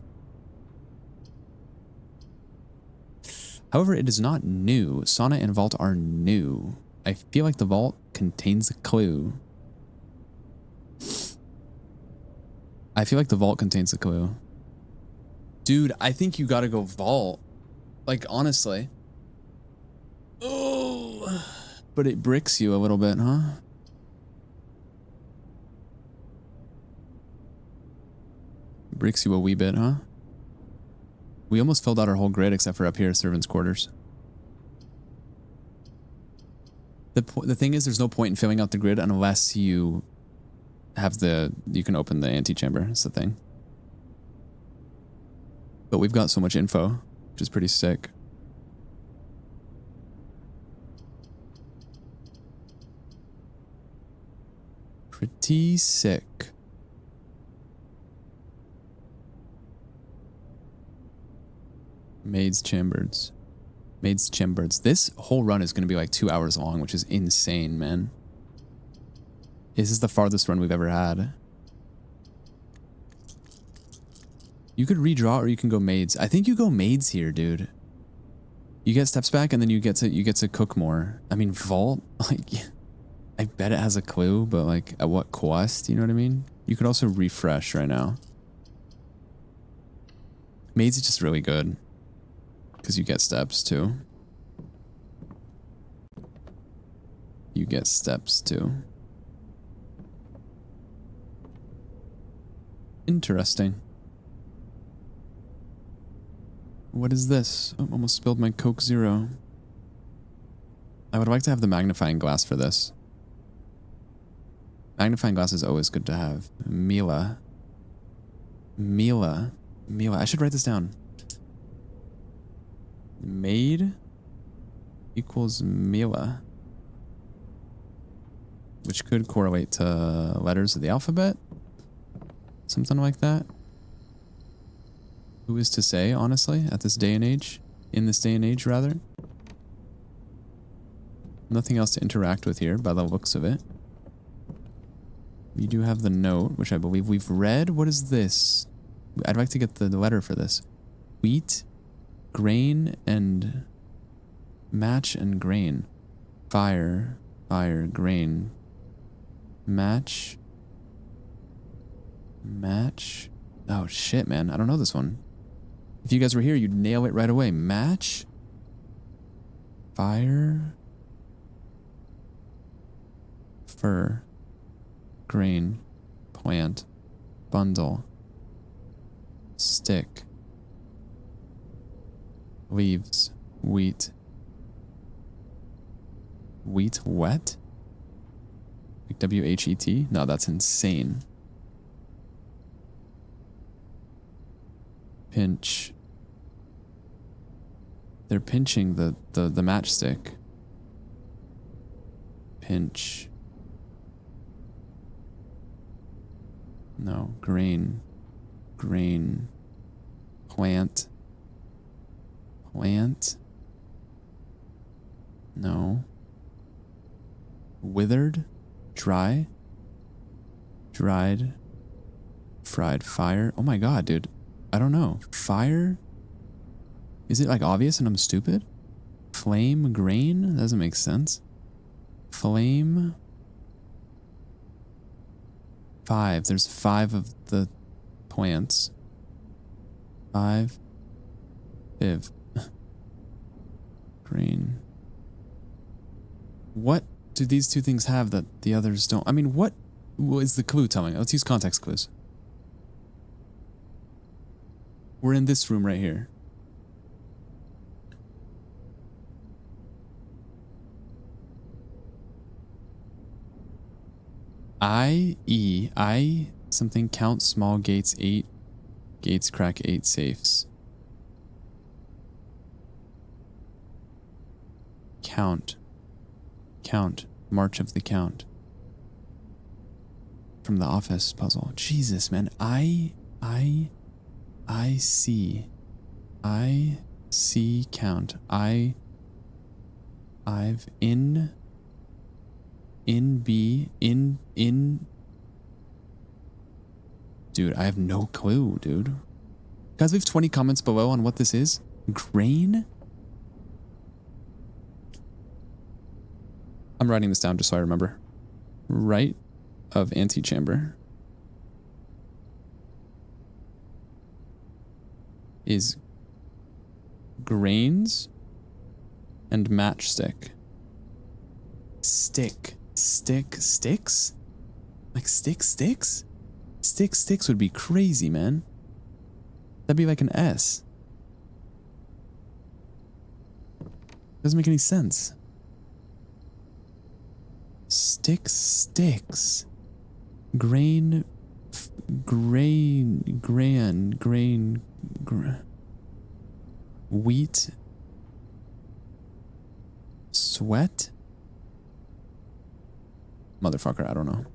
However, it is not new. Sauna and vault are new. I feel like the vault contains a clue. I feel like the vault contains a clue. Dude, I think you gotta go vault. Like, honestly. Oh, but it bricks you a little bit, huh? Bricks you a wee bit, huh? We almost filled out our whole grid except for up here, servants' quarters. The thing is, there's no point in filling out the grid unless you have you can open the antechamber. It's the thing. But we've got so much info, which is pretty sick. Pretty sick. Maid's chambers. Maid's chambers. This whole run is going to be like 2 hours long, which is insane, man. This is the farthest run we've ever had. You could redraw or you can go maids. I think you go maids here, dude. You get steps back and then you get to cook more. I mean, vault, like, I bet it has a clue, but like at what cost? You know what I mean? You could also refresh right now. Maids is just really good. Because you get steps too. You get steps too. Interesting. What is this? Oh, almost spilled my Coke Zero. I would like to have the magnifying glass for this. Magnifying glass is always good to have. Mila. Mila. Mila. I should write this down. Maid equals Mila, which could correlate to letters of the alphabet, something like that. Who is to say, honestly, at this day and age? In this day and age, rather. Nothing else to interact with here by the looks of it. You do have the note, which I believe we've read. What is this? I'd like to get the letter for this. Wheat. Grain and match and grain. Fire, grain. Match. Oh shit, man. I don't know this one. If you guys were here, you'd nail it right away. Match. Fire. Fur. Grain. Plant. Bundle. Stick. Leaves. Wheat. Wheat wet? Like W-H-E-T? No, that's insane. Pinch. They're pinching the matchstick. Pinch. No. Grain. Plant. No. Withered. Dry. Dried. Fried. Fire. Oh my god, dude. I don't know. Fire? Is it like obvious and I'm stupid? Flame. Grain? That doesn't make sense. Flame. 5. There's 5 of the plants. 5. Viv. Green. What do these two things have that the others don't? I mean, what is the clue telling? Let's use context clues. We're in this room right here. I something count small gates 8 gates crack 8 safes. Count March of the Count from The Office puzzle. Jesus, man. I see count. I've in in. Dude, I have no clue, dude. Guys, leave 20 comments below on what this is. Grain? I'm writing this down just so I remember. Right of antechamber is grains and matchstick. Sticks? Like sticks? Sticks would be crazy, man. That'd be like an S. Doesn't make any sense. Sticks. Grain. Wheat. Sweat? Motherfucker, I don't know.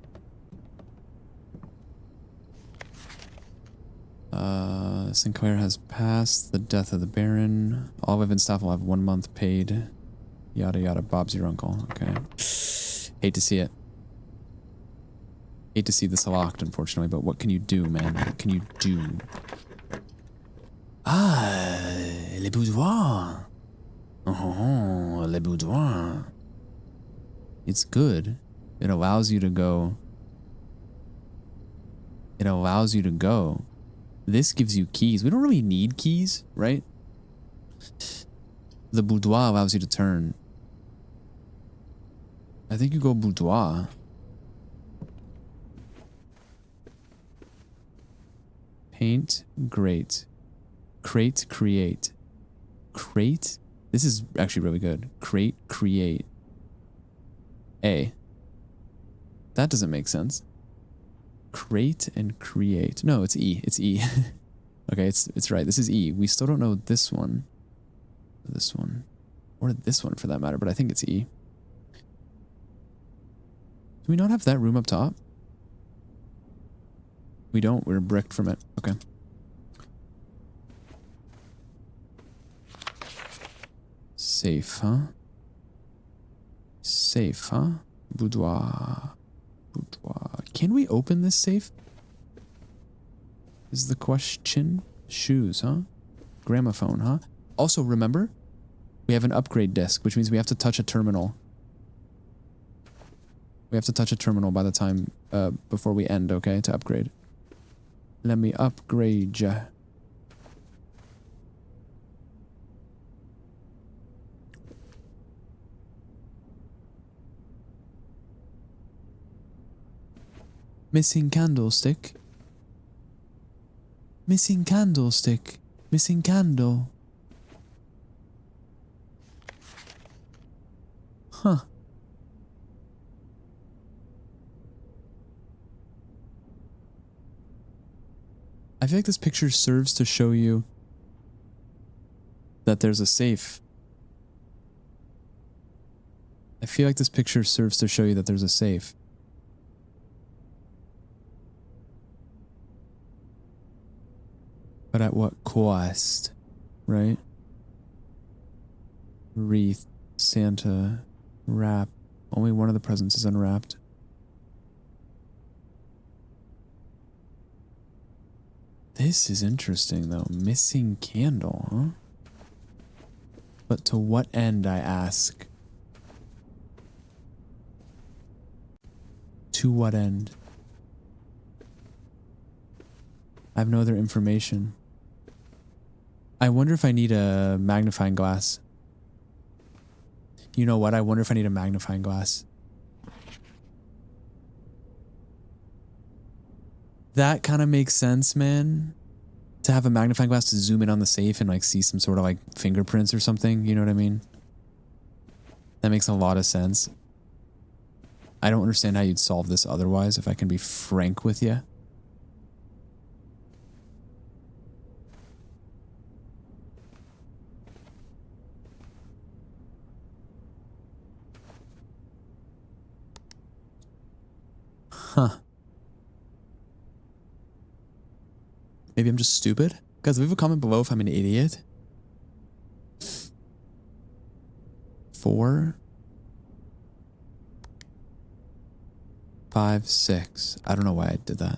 Sinclair has passed the death of the Baron. All Live and staff will have 1 month paid. Yada yada. Bob's your uncle. Okay. Hate to see it. Hate to see this locked, unfortunately, but what can you do, man? What can you do? Ah, le boudoir. Oh, le boudoir. It's good. It allows you to go. This gives you keys. We don't really need keys, right? The boudoir allows you to turn. I think you go boudoir. Paint, great. Crate, create. Crate? This is actually really good. Crate, create. A. That doesn't make sense. Crate and create. No, it's E. It's E. Okay, it's right. This is E. We still don't know this one. This one. Or this one for that matter, but I think it's E. Do we not have that room up top? We don't. We're bricked from it. Okay. Safe, huh? Safe, huh? Boudoir. Can we open this safe? Is the question. Shoes, huh? Gramophone, huh? Also, remember, we have an upgrade disc, which means we have to touch a terminal. We have to touch a terminal by the time, before we end, okay, to upgrade. Let me upgrade ya. Missing candlestick. Missing candlestick. Missing candle. Huh. I feel like this picture serves to show you that there's a safe. I feel like this picture serves to show you that there's a safe. But at what cost, right? Wreath, Santa, wrap. Only one of the presents is unwrapped. This is interesting, though. Missing candle, huh? But to what end, I ask? To what end? I have no other information. I wonder if I need a magnifying glass. You know what? I wonder if I need a magnifying glass. That kind of makes sense, man. To have a magnifying glass to zoom in on the safe and like see some sort of like fingerprints or something. You know what I mean? That makes a lot of sense. I don't understand how you'd solve this otherwise, if I can be frank with you. Huh. Maybe I'm just stupid? Guys, leave a comment below if I'm an idiot. 4. 5, 6. I don't know why I did that.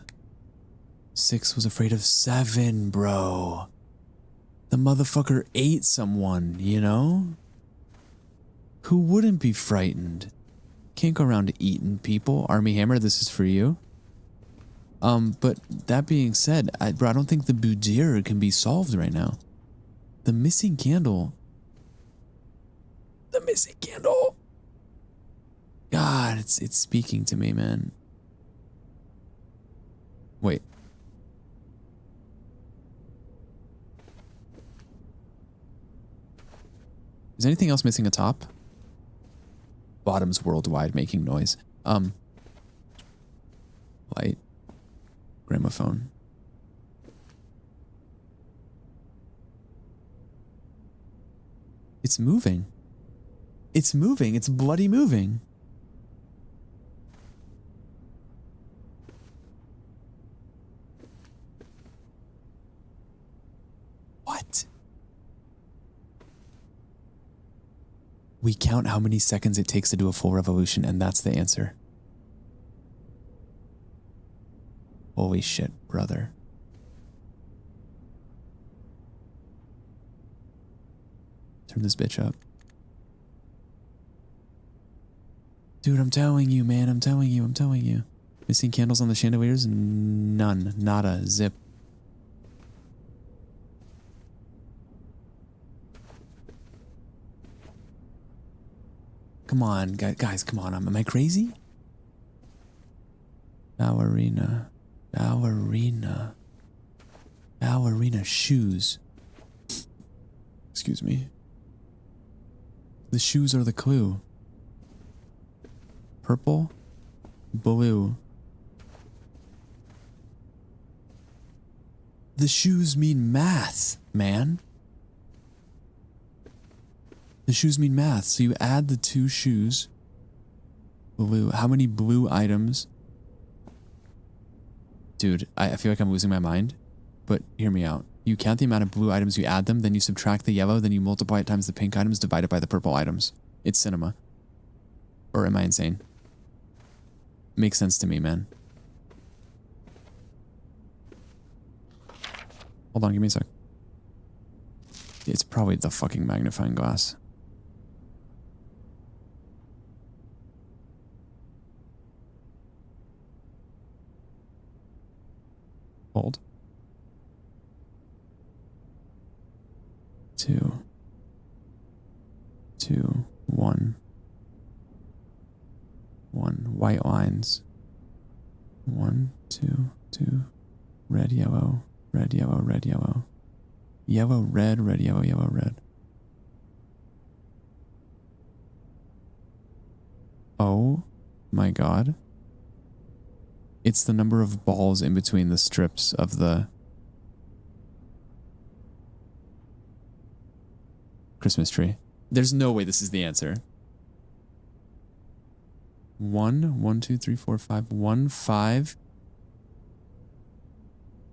6 was afraid of 7, bro. The motherfucker ate someone, you know? Who wouldn't be frightened? Can't go around eating people. Army Hammer, this is for you. But that being said, bro, I don't think the Budir can be solved right now. The missing candle. The missing candle. God, it's speaking to me, man. Wait. Is anything else missing atop? Bottoms worldwide making noise. Light. Gramophone. It's moving. It's moving. It's bloody moving. What? We count how many seconds it takes to do a full revolution, and that's the answer. Holy shit, brother. Turn this bitch up. Dude, I'm telling you, man. I'm telling you. Missing candles on the chandeliers? None. Nada. Zip. Come on, guys, come on. Am I crazy? Ballerina. Shoes. Excuse me. The shoes are the clue. Purple, blue. The shoes mean math, man. The shoes mean math, so you add the 2 shoes. Blue. How many blue items? Dude, I feel like I'm losing my mind, but hear me out. You count the amount of blue items, you add them, then you subtract the yellow, then you multiply it times the pink items divided by the purple items. It's cinema. Or am I insane? Makes sense to me, man. Hold on, give me a sec. It's probably the fucking magnifying glass. Hold. 2, 2, 1. 1. White lines. 1, 2, 2. Red, yellow, red, yellow, red, yellow. Yellow, red, red, yellow, yellow, red. Oh my god. It's the number of balls in between the strips of the Christmas tree. There's no way this is the answer. 1, 2, 3, 4, 5. 1, 5,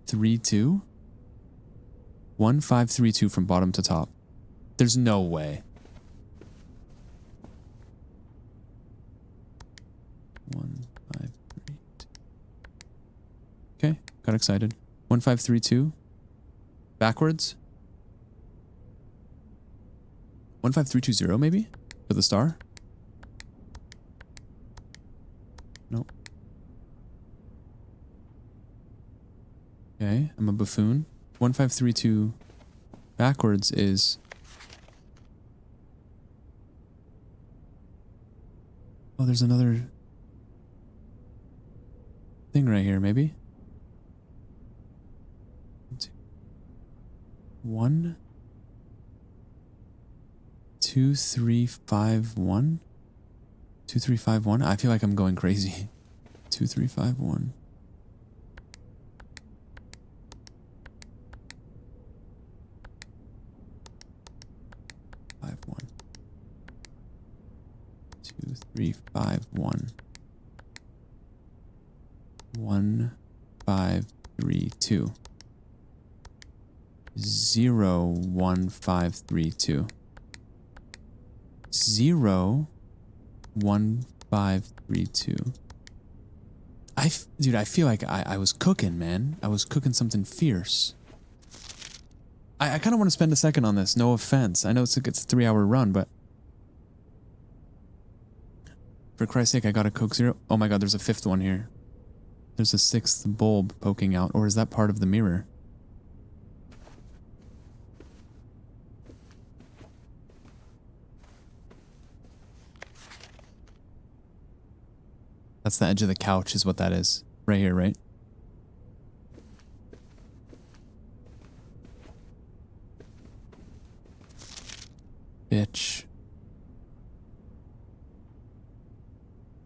3, 2. 1, 5, 3, 2 from bottom to top. There's no way. 1, 5, 3, 2. Okay, got excited. 1, 5, 3, 2. Backwards. 1, 5, 3, 2, 0 maybe? For the star? Nope. Okay, I'm a buffoon. 1, 5, 3, 2 backwards is... Oh, there's another thing right here, maybe? 1, 2, 3, 5, 1. 2, 3, 5, 1. I feel like I'm going crazy. 2, 3, 5, 1. 5, 1. 2, 3, 5, 1. 1, 5, 3, 2. 0, 1, 5, 3, 2. 0, 1, 5, 3, 2. Dude, I feel like I was cooking, man. I was cooking something fierce. I kind of want to spend a second on this. No offense. I know it's a 3-hour run, but for Christ's sake, I got a Coke Zero. Oh my God, there's a 5th one here. There's a 6th bulb poking out, or is that part of the mirror? That's the edge of the couch is what that is. Right here, right? Bitch.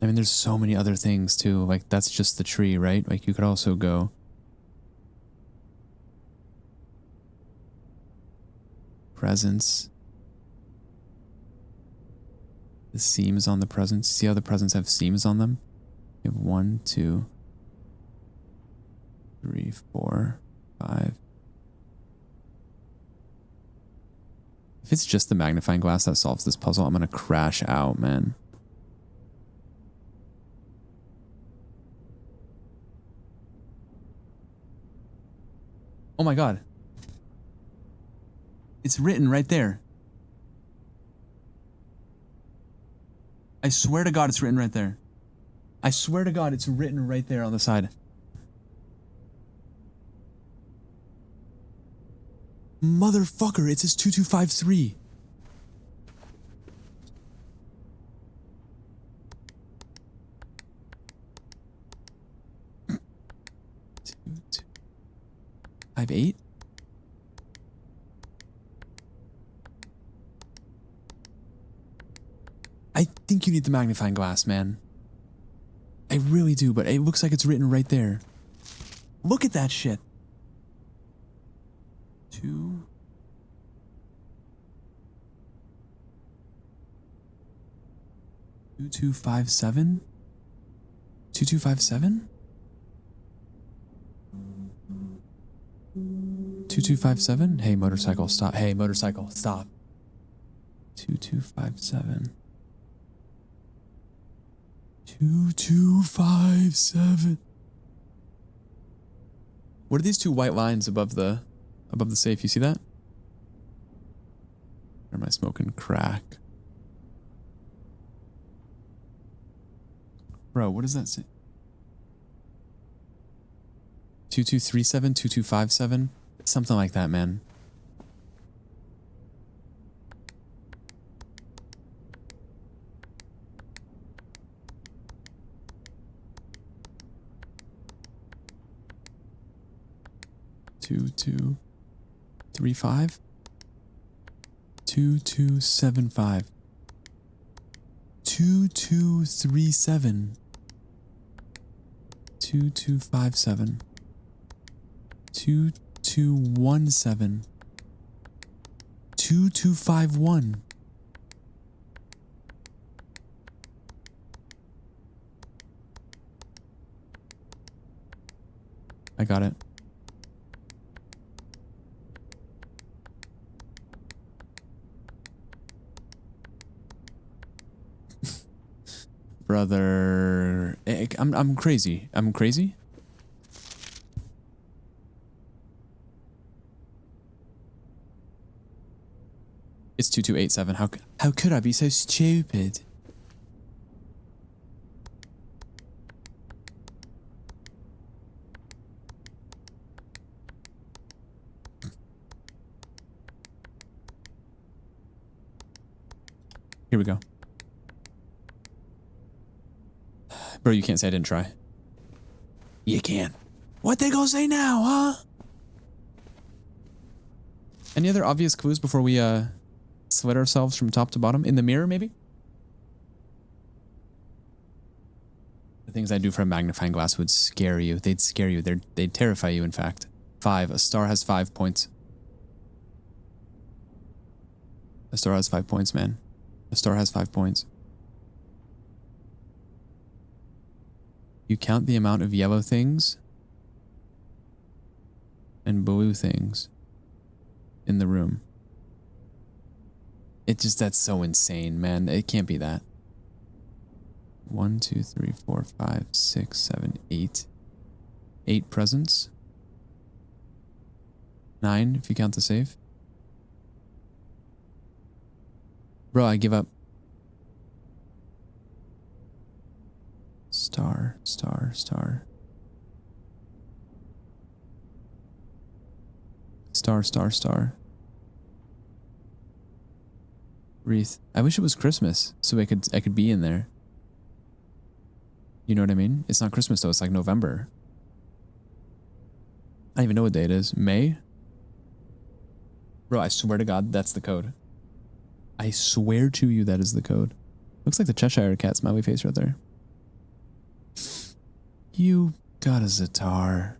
I mean, there's so many other things too. Like, that's just the tree, right? Like, you could also go... Presents. The seams on the presents. See how the presents have seams on them? You have 1, 2, 3, 4, 5. If it's just the magnifying glass that solves this puzzle, I'm gonna crash out, man. Oh my God. It's written right there. I swear to God it's written right there. I swear to God it's written right there on the side. Motherfucker, it says 2253. Two, 58? I think you need the magnifying glass, man. I really do, but it looks like it's written right there. Look at that shit. 2. 2257? 2257? 2257? Hey, motorcycle, stop. Hey, motorcycle, stop. 2257. 2257. What are these 2 white lines above the safe? You see that? Or am I smoking crack? Bro, what does that say? 2237, 2257? Something like that, man. Two, 235 2275 2237 2257 2217 2251. I got it. Brother, I'm crazy. I'm crazy. It's 2287. How could I be so stupid? Here we go. Bro, you can't say I didn't try. You can. What they gonna say now, huh? Any other obvious clues before we slit ourselves from top to bottom? In the mirror, maybe? The things I do for a magnifying glass would scare you. They'd scare you. They'd terrify you, in fact. 5. A star has 5 points. A star has 5 points, man. A star has 5 points. You count the amount of yellow things and blue things in the room. That's so insane, man. It can't be that. 1, 2, 3, 4, 5, 6, 7, 8. 8 presents. 9 if you count the safe. Bro, I give up. Star, star, star. Star, star, star. Wreath. I wish it was Christmas so I could be in there. You know what I mean? It's not Christmas though, it's like November. I don't even know what day it is. May? Bro, I swear to God, that's the code. I swear to you that is the code. Looks like the Cheshire Cat smiley face right there. You got a Zatar.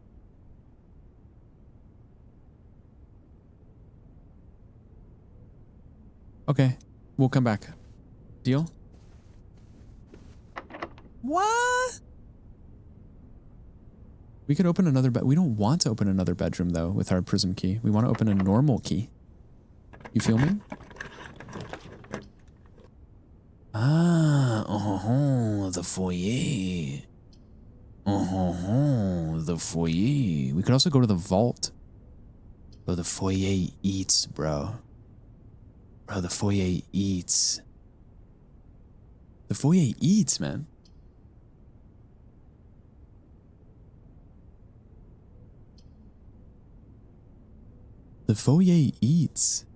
Okay, we'll come back. Deal? What? We could open another bed. We don't want to open another bedroom though with our prism key. We want to open a normal key. You feel me? Ah, oh, the foyer. Oh, the foyer. We could also go to the vault. Bro, the foyer eats, bro. Bro, the foyer eats. The foyer eats, man. The foyer eats.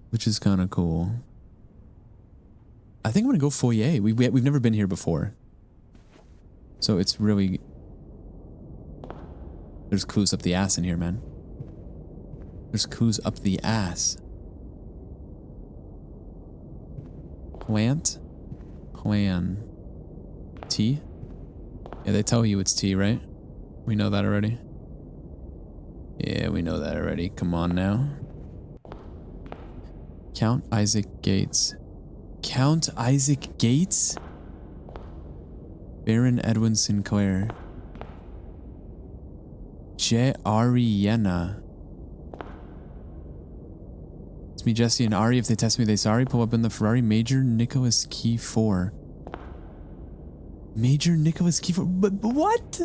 Which is kind of cool. I think I'm going to go foyer. We've never been here before. So it's really... There's clues up the ass in here, man. There's clues up the ass. Plant. Plan. Tea? Yeah, they tell you it's tea, right? We know that already. Yeah, we know that already. Come on now. Count Isaac Gates. Count Isaac Gates? Baron Edwin Sinclair. Je Ariana. It's me, Jesse, and Ari. If they test me, they sorry. Pull up in the Ferrari. Major Nicholas Key 4. Major Nicholas Key 4. But what?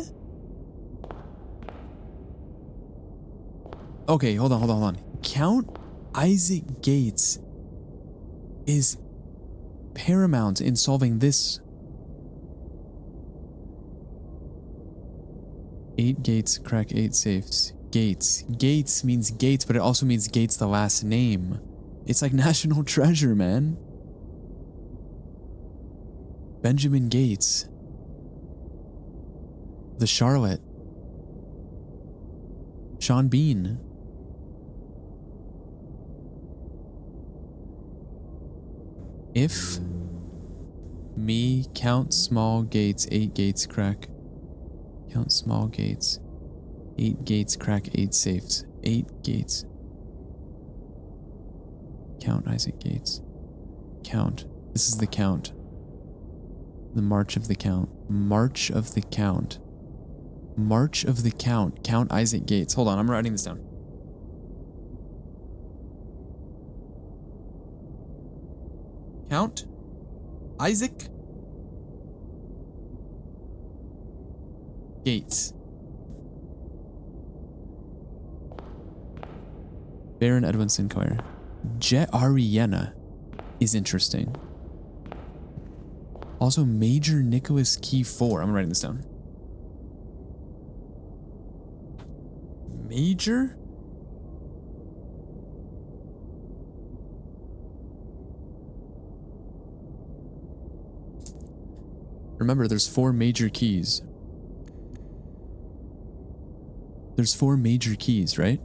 Okay, hold on. Count Isaac Gates is paramount in solving this. 8 gates, crack 8 safes. Gates. Gates means Gates, but it also means Gates the last name. It's like national treasure, man. Benjamin Gates. The Charlotte. Sean Bean. If me count small gates, 8 gates crack. Count small gates. 8 gates crack 8 safes. 8 gates. Count Isaac Gates. Count. This is the count. The march of the count. March of the count. March of the count. Count Isaac Gates. Hold on, I'm writing this down. Count Isaac Gates. Baron Edwin Sinclair. Jet Ariana is interesting. Also, Major Nicholas Key 4. I'm writing this down. Major? Remember, there's 4 major keys. There's 4 major keys, right?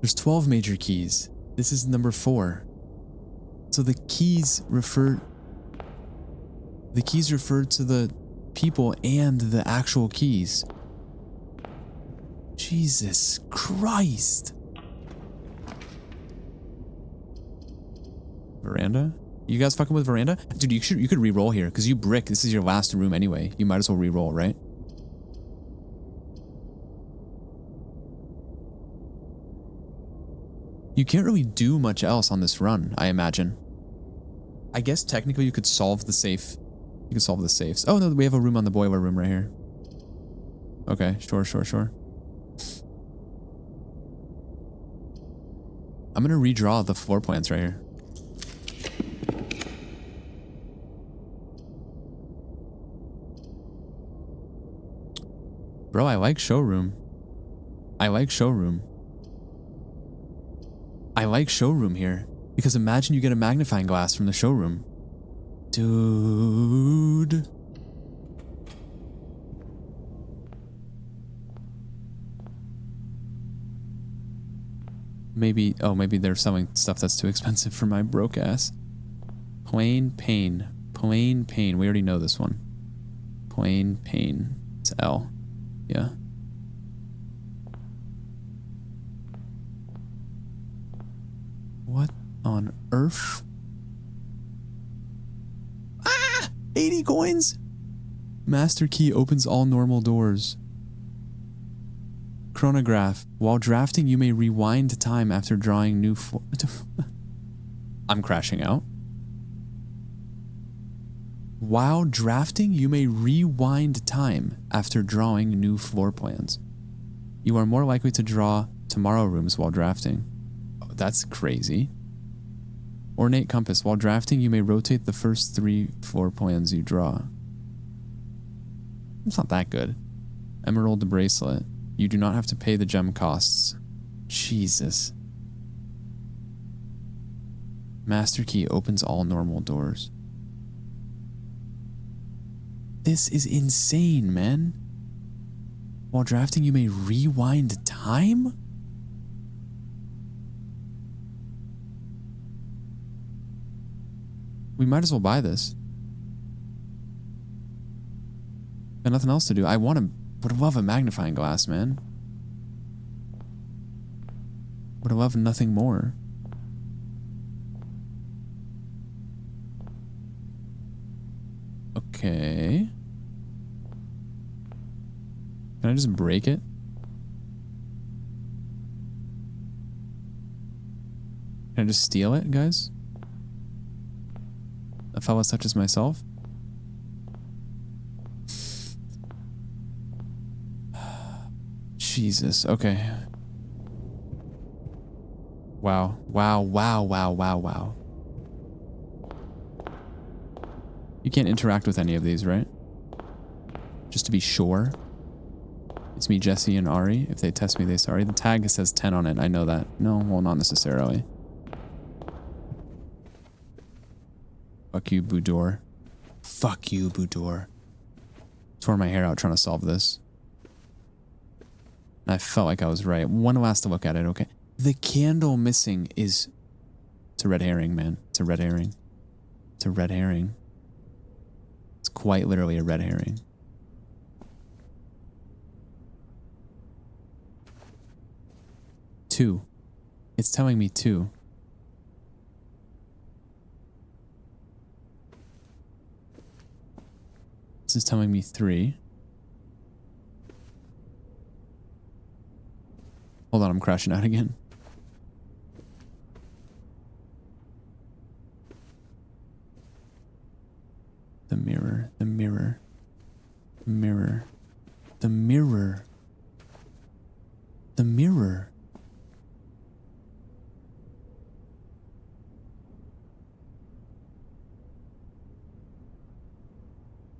There's 12 major keys. This is number 4. So the keys refer to the people and the actual keys. Jesus Christ. Veranda? You guys fucking with veranda? Dude, you could re-roll here because you brick. This is your last room anyway. You might as well re-roll, right? You can't really do much else on this run, I imagine. I guess technically you could solve the safe. You could solve the safes. Oh no, we have a room on the boiler room right here. Okay, sure. I'm gonna redraw the floor plans right here. Bro, I like showroom. I like showroom here. Because imagine you get a magnifying glass from the showroom. Dude. Maybe they're selling stuff that's too expensive for my broke ass. Plain pain. We already know this one. Plain pain. It's L. Yeah. What on earth? Ah! 80 coins! Master key opens all normal doors. Chronograph. While drafting, you may rewind time after drawing new I'm crashing out. While drafting, you may rewind time after drawing new floor plans. You are more likely to draw tomorrow rooms while drafting. Oh, that's crazy. Ornate compass. While drafting, you may rotate the first 3 floor plans you draw. It's not that good. Emerald bracelet. You do not have to pay the gem costs. Jesus. Master key opens all normal doors. This is insane, man. While drafting, you may rewind time? We might as well buy this. Got nothing else to do. Would love a magnifying glass, man. Would love nothing more. Okay. Can I just break it? Can I just steal it, guys? A fella such as myself? Jesus, okay. Wow. You can't interact with any of these, right? Just to be sure. It's me, Jesse, and Ari. If they test me, they sorry. The tag says 10 on it. I know that. No, well, not necessarily. Fuck you, Budor. Fuck you, Budor. Tore my hair out trying to solve this. I felt like I was right. One last look at it, okay? The candle missing is... It's a red herring, man. It's a red herring. It's a red herring. It's quite literally a red herring. Two. It's telling me 2. This is telling me 3. Hold on, I'm crashing out again. The mirror, the mirror, the mirror, the mirror, the mirror.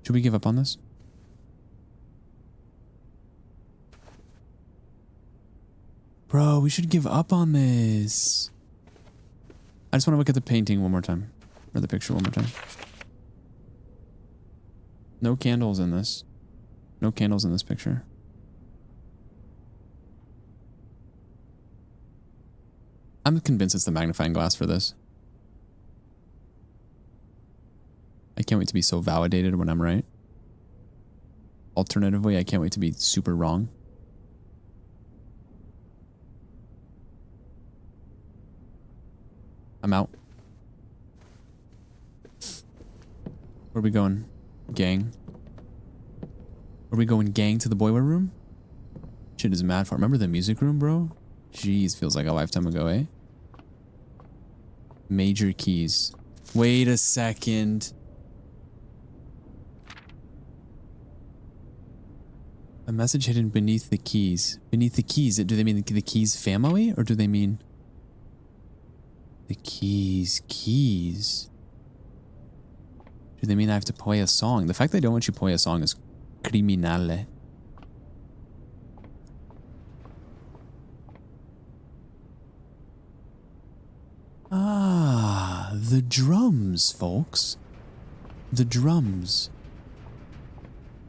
Should we give up on this? Bro, we should give up on this. I just want to look at the painting one more time. Or the picture one more time. No candles in this. No candles in this picture. I'm convinced it's the magnifying glass for this. I can't wait to be so validated when I'm right. Alternatively, I can't wait to be super wrong. I'm out. Where are we going? Gang? Are we going gang to the boiler room? Shit is mad far. Remember the music room, bro? Jeez, feels like a lifetime ago, eh? Major keys. Wait a second. A message hidden beneath the keys. Beneath the keys. Do they mean the keys family or do they mean the keys? Keys. Do they mean I have to play a song? The fact they don't want you to play a song is criminale. Ah, the drums, folks. The drums.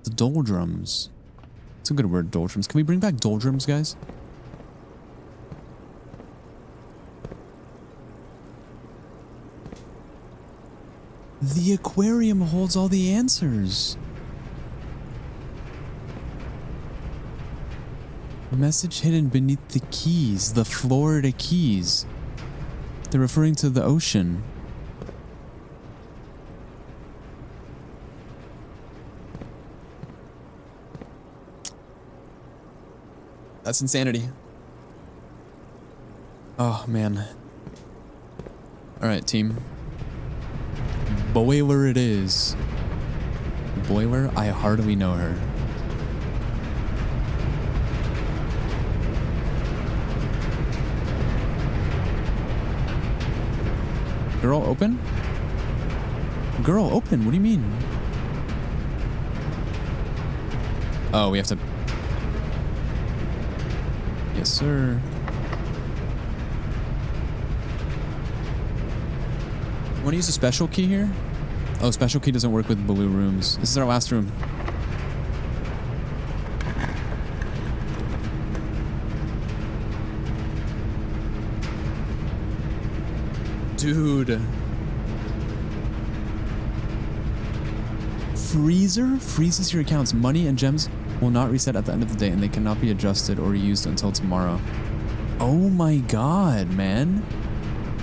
The doldrums. It's a good word, doldrums. Can we bring back doldrums, guys? The aquarium holds all the answers. Message hidden beneath the keys. The Florida Keys. They're referring to the ocean. That's insanity. Oh, man. Alright, team. Boiler it is. Boiler, I hardly know her. Girl, open? Girl, open? What do you mean? Oh, we have to... Yes, sir. Want to use a special key here? Oh, special key doesn't work with blue rooms. This is our last room. Dude. Freezer freezes your accounts. Money and gems will not reset at the end of the day, and they cannot be adjusted or used until tomorrow. Oh my god, man.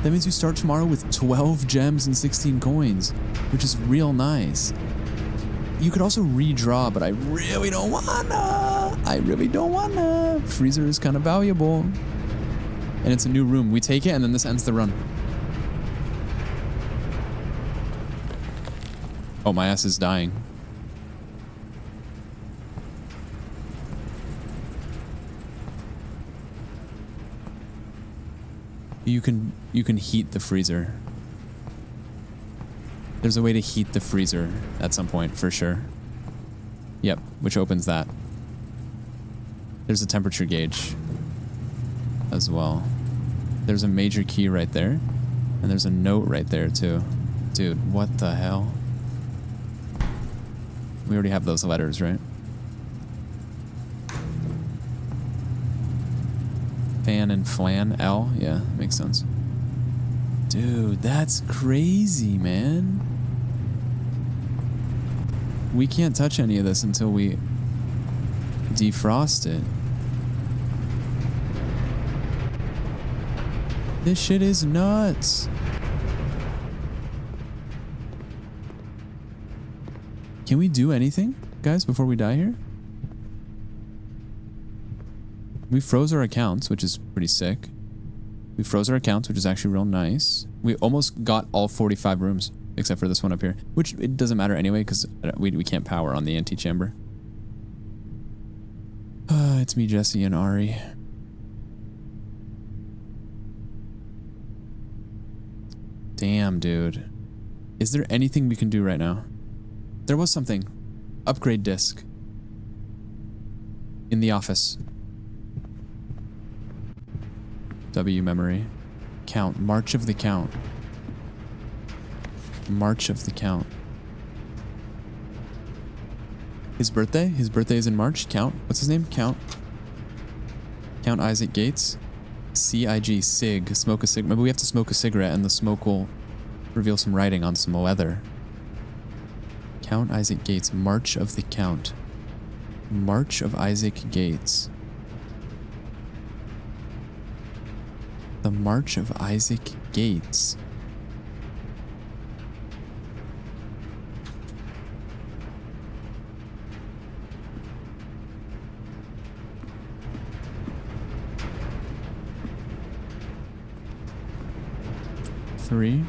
That means you start tomorrow with 12 gems and 16 coins, which is real nice. You could also redraw, but I really don't wanna. Freezer is kind of valuable. And it's a new room. We take it, and then this ends the run. Oh, my ass is dying. You can heat the freezer. There's a way to heat the freezer at some point, for sure. Yep, which opens that. There's a temperature gauge as well. There's a major key right there. And there's a note right there, too. Dude, what the hell? We already have those letters, right? Fan and flan, L? Yeah, makes sense. Dude, that's crazy, man. We can't touch any of this until we defrost it. This shit is nuts. Can we do anything, guys, before we die here? We froze our accounts, which is pretty sick. We froze our accounts, which is actually real nice. We almost got all 45 rooms, except for this one up here, which it doesn't matter anyway, because we can't power on the antechamber. It's me, Jesse, and Ari. Damn, dude. Is there anything we can do right now? There was something. Upgrade disk. In the office. W memory. Count. March of the Count. March of the Count. His birthday? His birthday is in March. Count. What's his name? Count. Count Isaac Gates. C-I-G. Sig. Smoke a cig. Maybe we have to smoke a cigarette and the smoke will reveal some writing on some leather. Count Isaac Gates. March of the Count. March of Isaac Gates. The March of Isaac Gates. 3.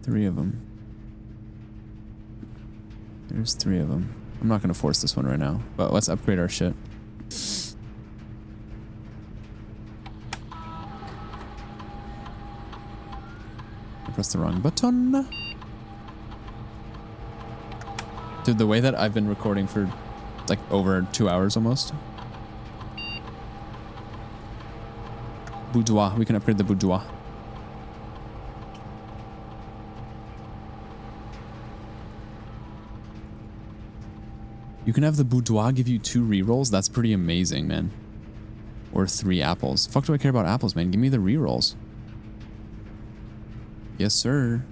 3 of them. There's 3 of them. I'm not going to force this one right now, but let's upgrade our shit. I pressed the wrong button. Dude, the way that I've been recording for like over 2 hours almost. Boudoir. We can upgrade the boudoir. You can have the boudoir give you 2 rerolls. That's pretty amazing, man. Or 3 apples. Fuck do I care about apples, man? Give me the rerolls. Yes, sir.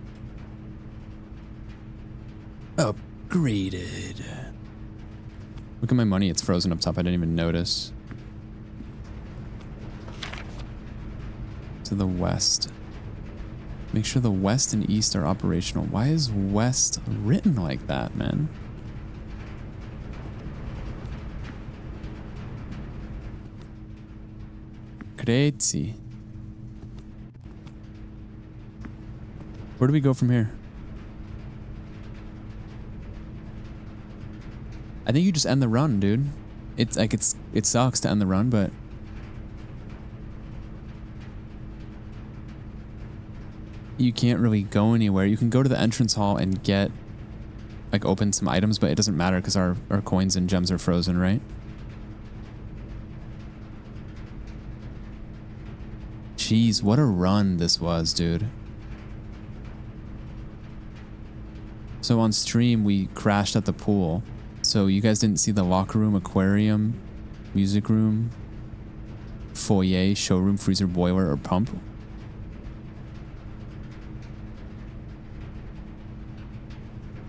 Upgraded. Look at my money. It's frozen up top. I didn't even notice. To the west. Make sure the west and east are operational. Why is west written like that, man? Crazy. Where do we go from here? I think you just end the run, dude. It's like it sucks to end the run, but you can't really go anywhere. You can go to the entrance hall and get like open some items, but it doesn't matter because our coins and gems are frozen, right? Jeez, what a run this was, dude. So on stream, we crashed at the pool. So you guys didn't see the locker room, aquarium, music room, foyer, showroom, freezer, boiler, or pump.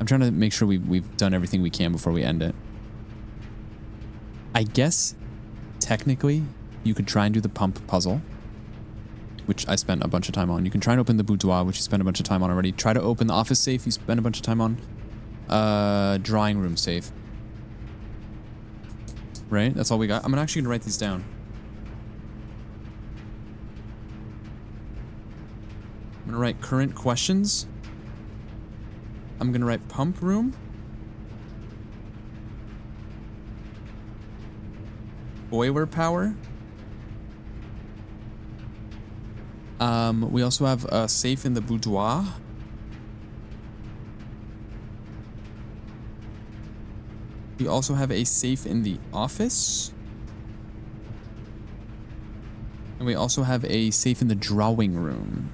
I'm trying to make sure we've done everything we can before we end it. I guess, technically, you could try and do the pump puzzle, which I spent a bunch of time on. You can try and open the boudoir, which you spent a bunch of time on already. Try to open the office safe, you spent a bunch of time on. Drawing room safe. Right? That's all we got. I'm actually gonna write these down. I'm gonna write current questions. I'm gonna write pump room. Boiler power. We also have a safe in the boudoir. We also have a safe in the office. And we also have a safe in the drawing room.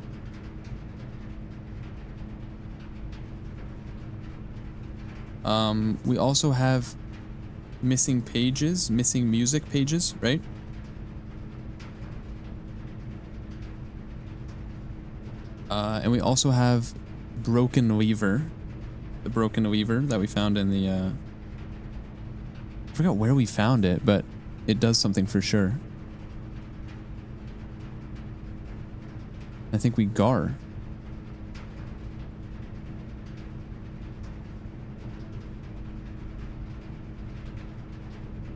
We also have missing pages, missing music pages, right? And we also have broken lever. The broken lever that we found in the, I forgot where we found it, but it does something for sure. I think we gar.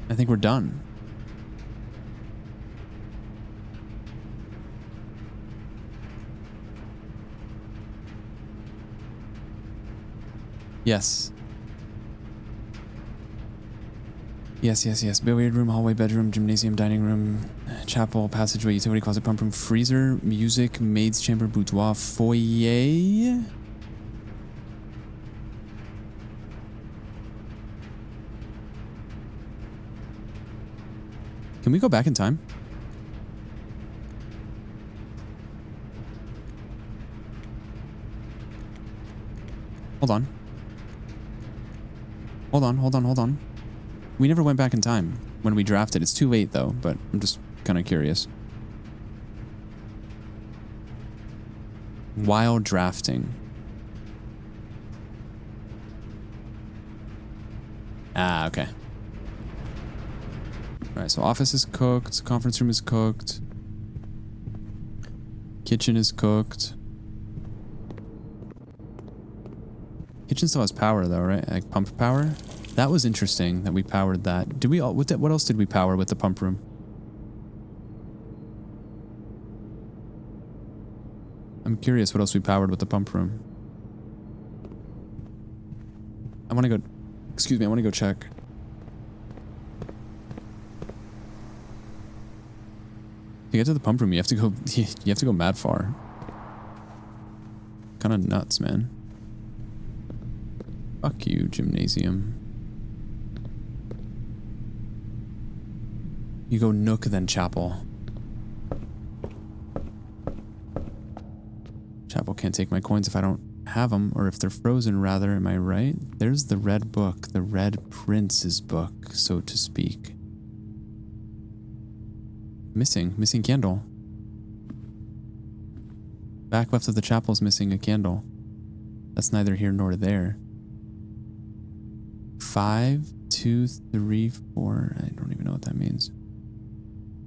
I think we're done. Yes. Yes. Billiard room, hallway, bedroom, gymnasium, dining room, chapel, passageway, utility closet, pump room, freezer, music, maid's chamber, boudoir, foyer. Can we go back in time? Hold on. Hold on. We never went back in time when we drafted. It's too late though, but I'm just kind of curious. While drafting. Ah, okay. Alright, so office is cooked, conference room is cooked. Kitchen is cooked. Kitchen still has power though, right? Like pump power? That was interesting that we powered that. Did we all, what else did we power with the pump room? I'm curious what else we powered with the pump room. I want to go... Excuse me, I want to go check. To get to the pump room, you have to go... You have to go mad far. Kind of nuts, man. Fuck you, gymnasium. You go Nook, then Chapel. Chapel can't take my coins if I don't have them, or if they're frozen, rather. Am I right? There's the red book, the Red Prince's book, so to speak. Missing candle. Back left of the chapel is missing a candle. That's neither here nor there. 5, 2, 3, 4. I don't even know what that means.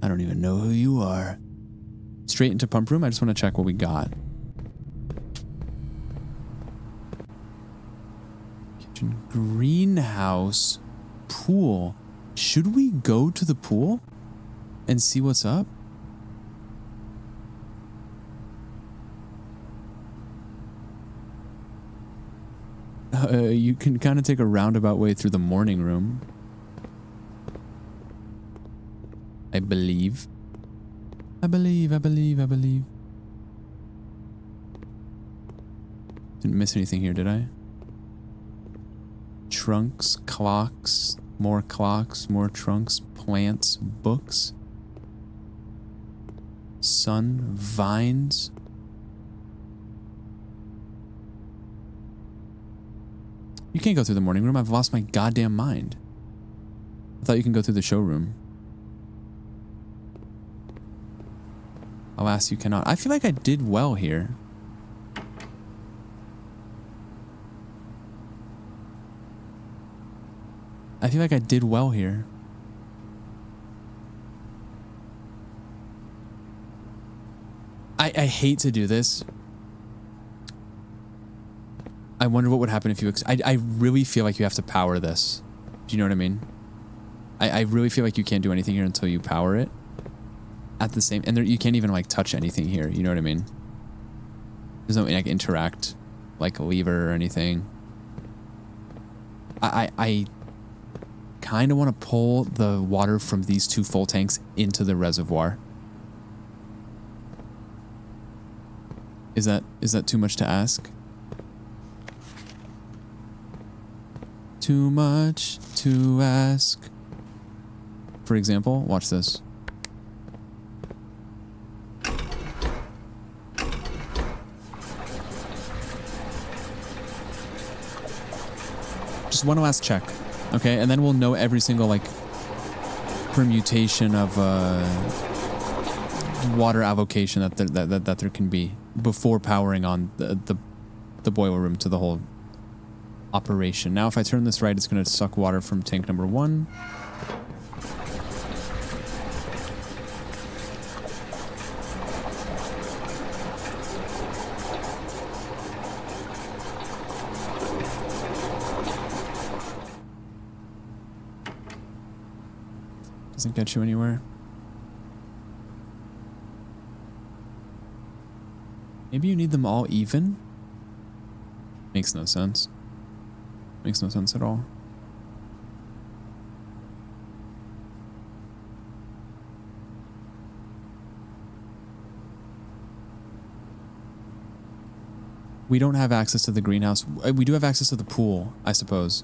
I don't even know who you are. Straight into pump room. I just want to check what we got. Kitchen, greenhouse, pool. Should we go to the pool and see what's up? You can kind of take a roundabout way through the morning room. I believe. I believe. Didn't miss anything here, did I? Trunks, clocks, more trunks, plants, books. Sun, vines. You can't go through the morning room. I've lost my goddamn mind. I thought you can go through the showroom. Alas, you cannot. I feel like I did well here. I feel like I did well here. I hate to do this. I wonder what would happen if you... I really feel like you have to power this. Do you know what I mean? I really feel like you can't do anything here until you power it. At the same... And there, you can't even, like, touch anything here. You know what I mean? There's no, like, interact, like, lever or anything. I kind of want to pull the water from these 2 full tanks into the reservoir. Is that too much to ask? Too much to ask. For example, watch this. Just one last check, okay? And then we'll know every single, like, permutation of water avocation that there can be before powering on the boiler room to the whole operation. Now, if I turn this right, it's going to suck water from tank number 1. Doesn't get you anywhere. Maybe you need them all even? Makes no sense. Makes no sense at all. We don't have access to the greenhouse. We do have access to the pool, I suppose.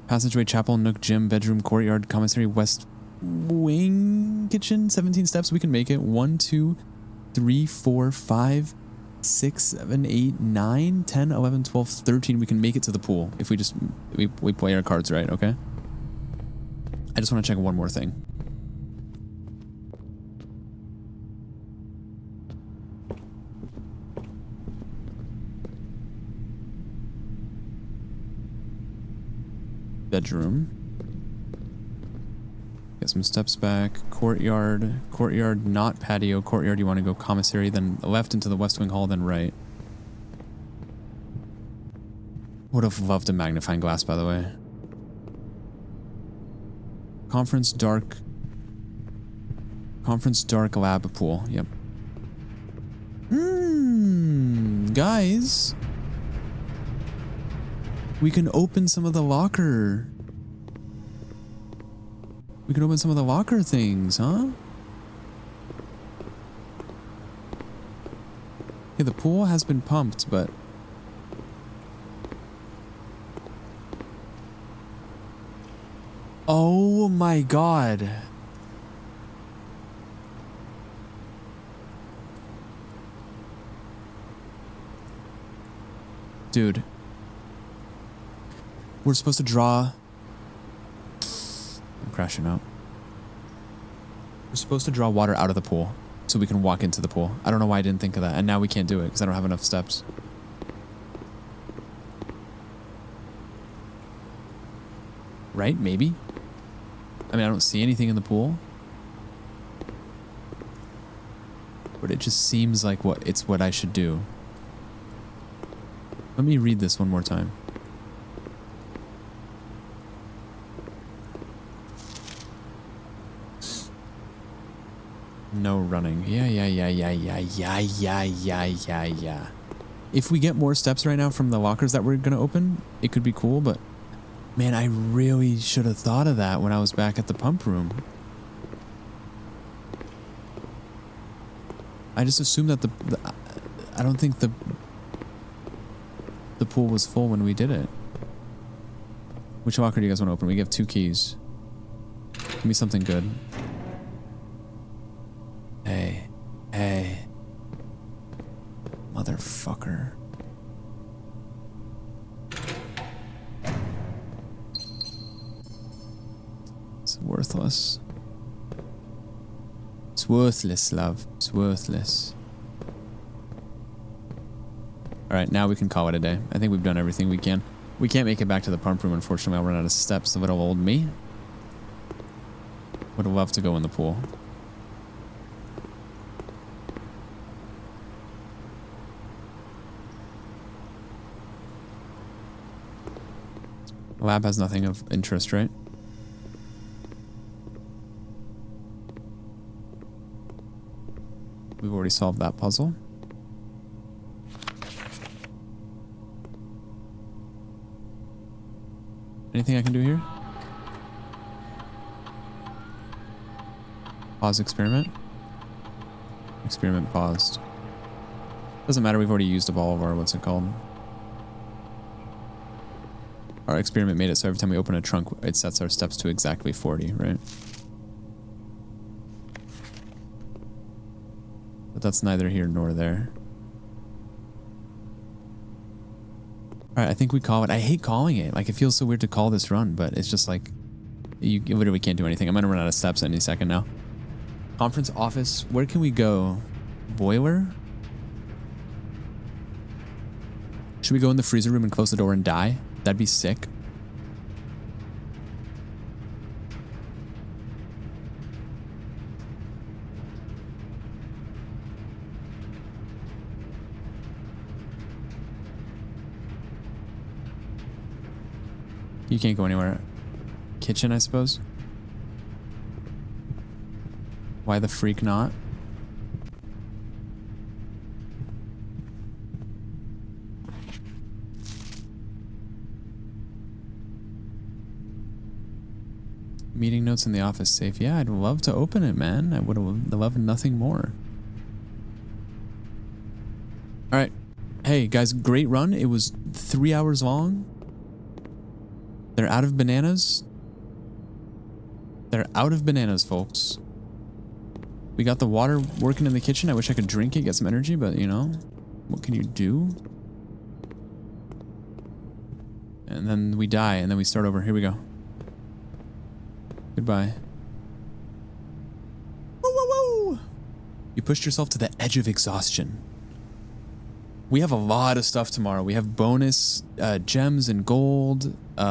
Passageway, chapel, nook, gym, bedroom, courtyard, commissary, west wing, kitchen, 17 steps. We can make it. 1, 2, 3, 4, 5, 6, 7, 8, 9, 10, 11, 12, 13. We can make it to the pool if we just we play our cards right, okay? I just want to check one more thing. Bedroom. Get some steps back. Courtyard. Courtyard, not patio. Courtyard, you want to go commissary, then left into the west wing hall, then right. Would have loved a magnifying glass, by the way. Conference dark lab pool. Yep. Guys, we can open some of the locker. We can open some of the locker things, huh? Yeah, the pool has been pumped, but... Oh my god. Dude. We're supposed to draw... I'm crashing out. We're supposed to draw water out of the pool so we can walk into the pool. I don't know why I didn't think of that. And now we can't do it because I don't have enough steps. Right? Maybe? I mean, I don't see anything in the pool. But it just seems like it's what I should do. Let me read this one more time. No running. Yeah. If we get more steps right now from the lockers that we're gonna open, it could be cool, but man, I really should have thought of that when I was back at the pump room. I just assumed that I don't think the pool was full when we did it. Which locker do you guys want to open? We have 2 keys. Give me something good. Hey. Motherfucker. It's worthless. It's worthless, love. It's worthless. Alright, now we can call it a day. I think we've done everything we can. We can't make it back to the pump room, unfortunately. I'll run out of steps. Little old me would have loved to go in the pool. The lab has nothing of interest, right? We've already solved that puzzle. Anything I can do here? Pause experiment. Experiment paused. Doesn't matter, we've already used up all of our, what's it called? Our experiment made it so every time we open a trunk, it sets our steps to exactly 40, right? But that's neither here nor there. Alright, I think we call it. I hate calling it. Like, it feels so weird to call this run, but it's just like, you literally can't do anything. I'm gonna run out of steps any second now. Conference office. Where can we go? Boiler? Should we go in the freezer room and close the door and die? That'd be sick. You can't go anywhere. Kitchen, I suppose? Why the freak not? Meeting notes in the office safe. Yeah, I'd love to open it, man. I would have loved nothing more. Alright. Hey, guys, great run. It was 3 hours long. They're out of bananas. They're out of bananas, folks. We got the water working in the kitchen. I wish I could drink it, get some energy, but, you know, what can you do? And then we die, and then we start over. Here we go. Goodbye. Woo, woo, woo! You pushed yourself to the edge of exhaustion. We have a lot of stuff tomorrow. We have bonus gems and gold. We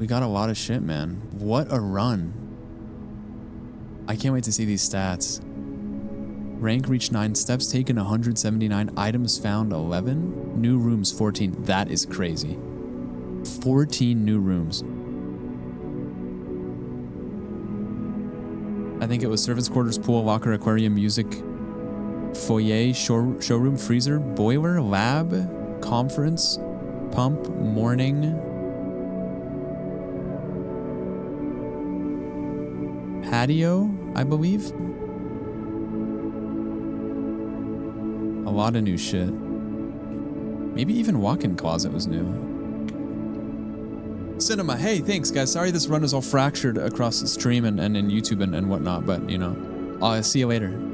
got a lot of shit, man. What a run. I can't wait to see these stats. Rank reached 9, steps taken 179, items found 11, new rooms 14. That is crazy. 14 new rooms. I think it was servants' quarters, pool, locker, aquarium, music, Foyer, showroom, freezer, boiler, lab, conference, pump, morning, patio, I believe. A lot of new shit. Maybe even walk-in closet was new. Cinema, hey, thanks guys. Sorry this run is all fractured across the stream and in YouTube and whatnot, but you know, I'll see you later.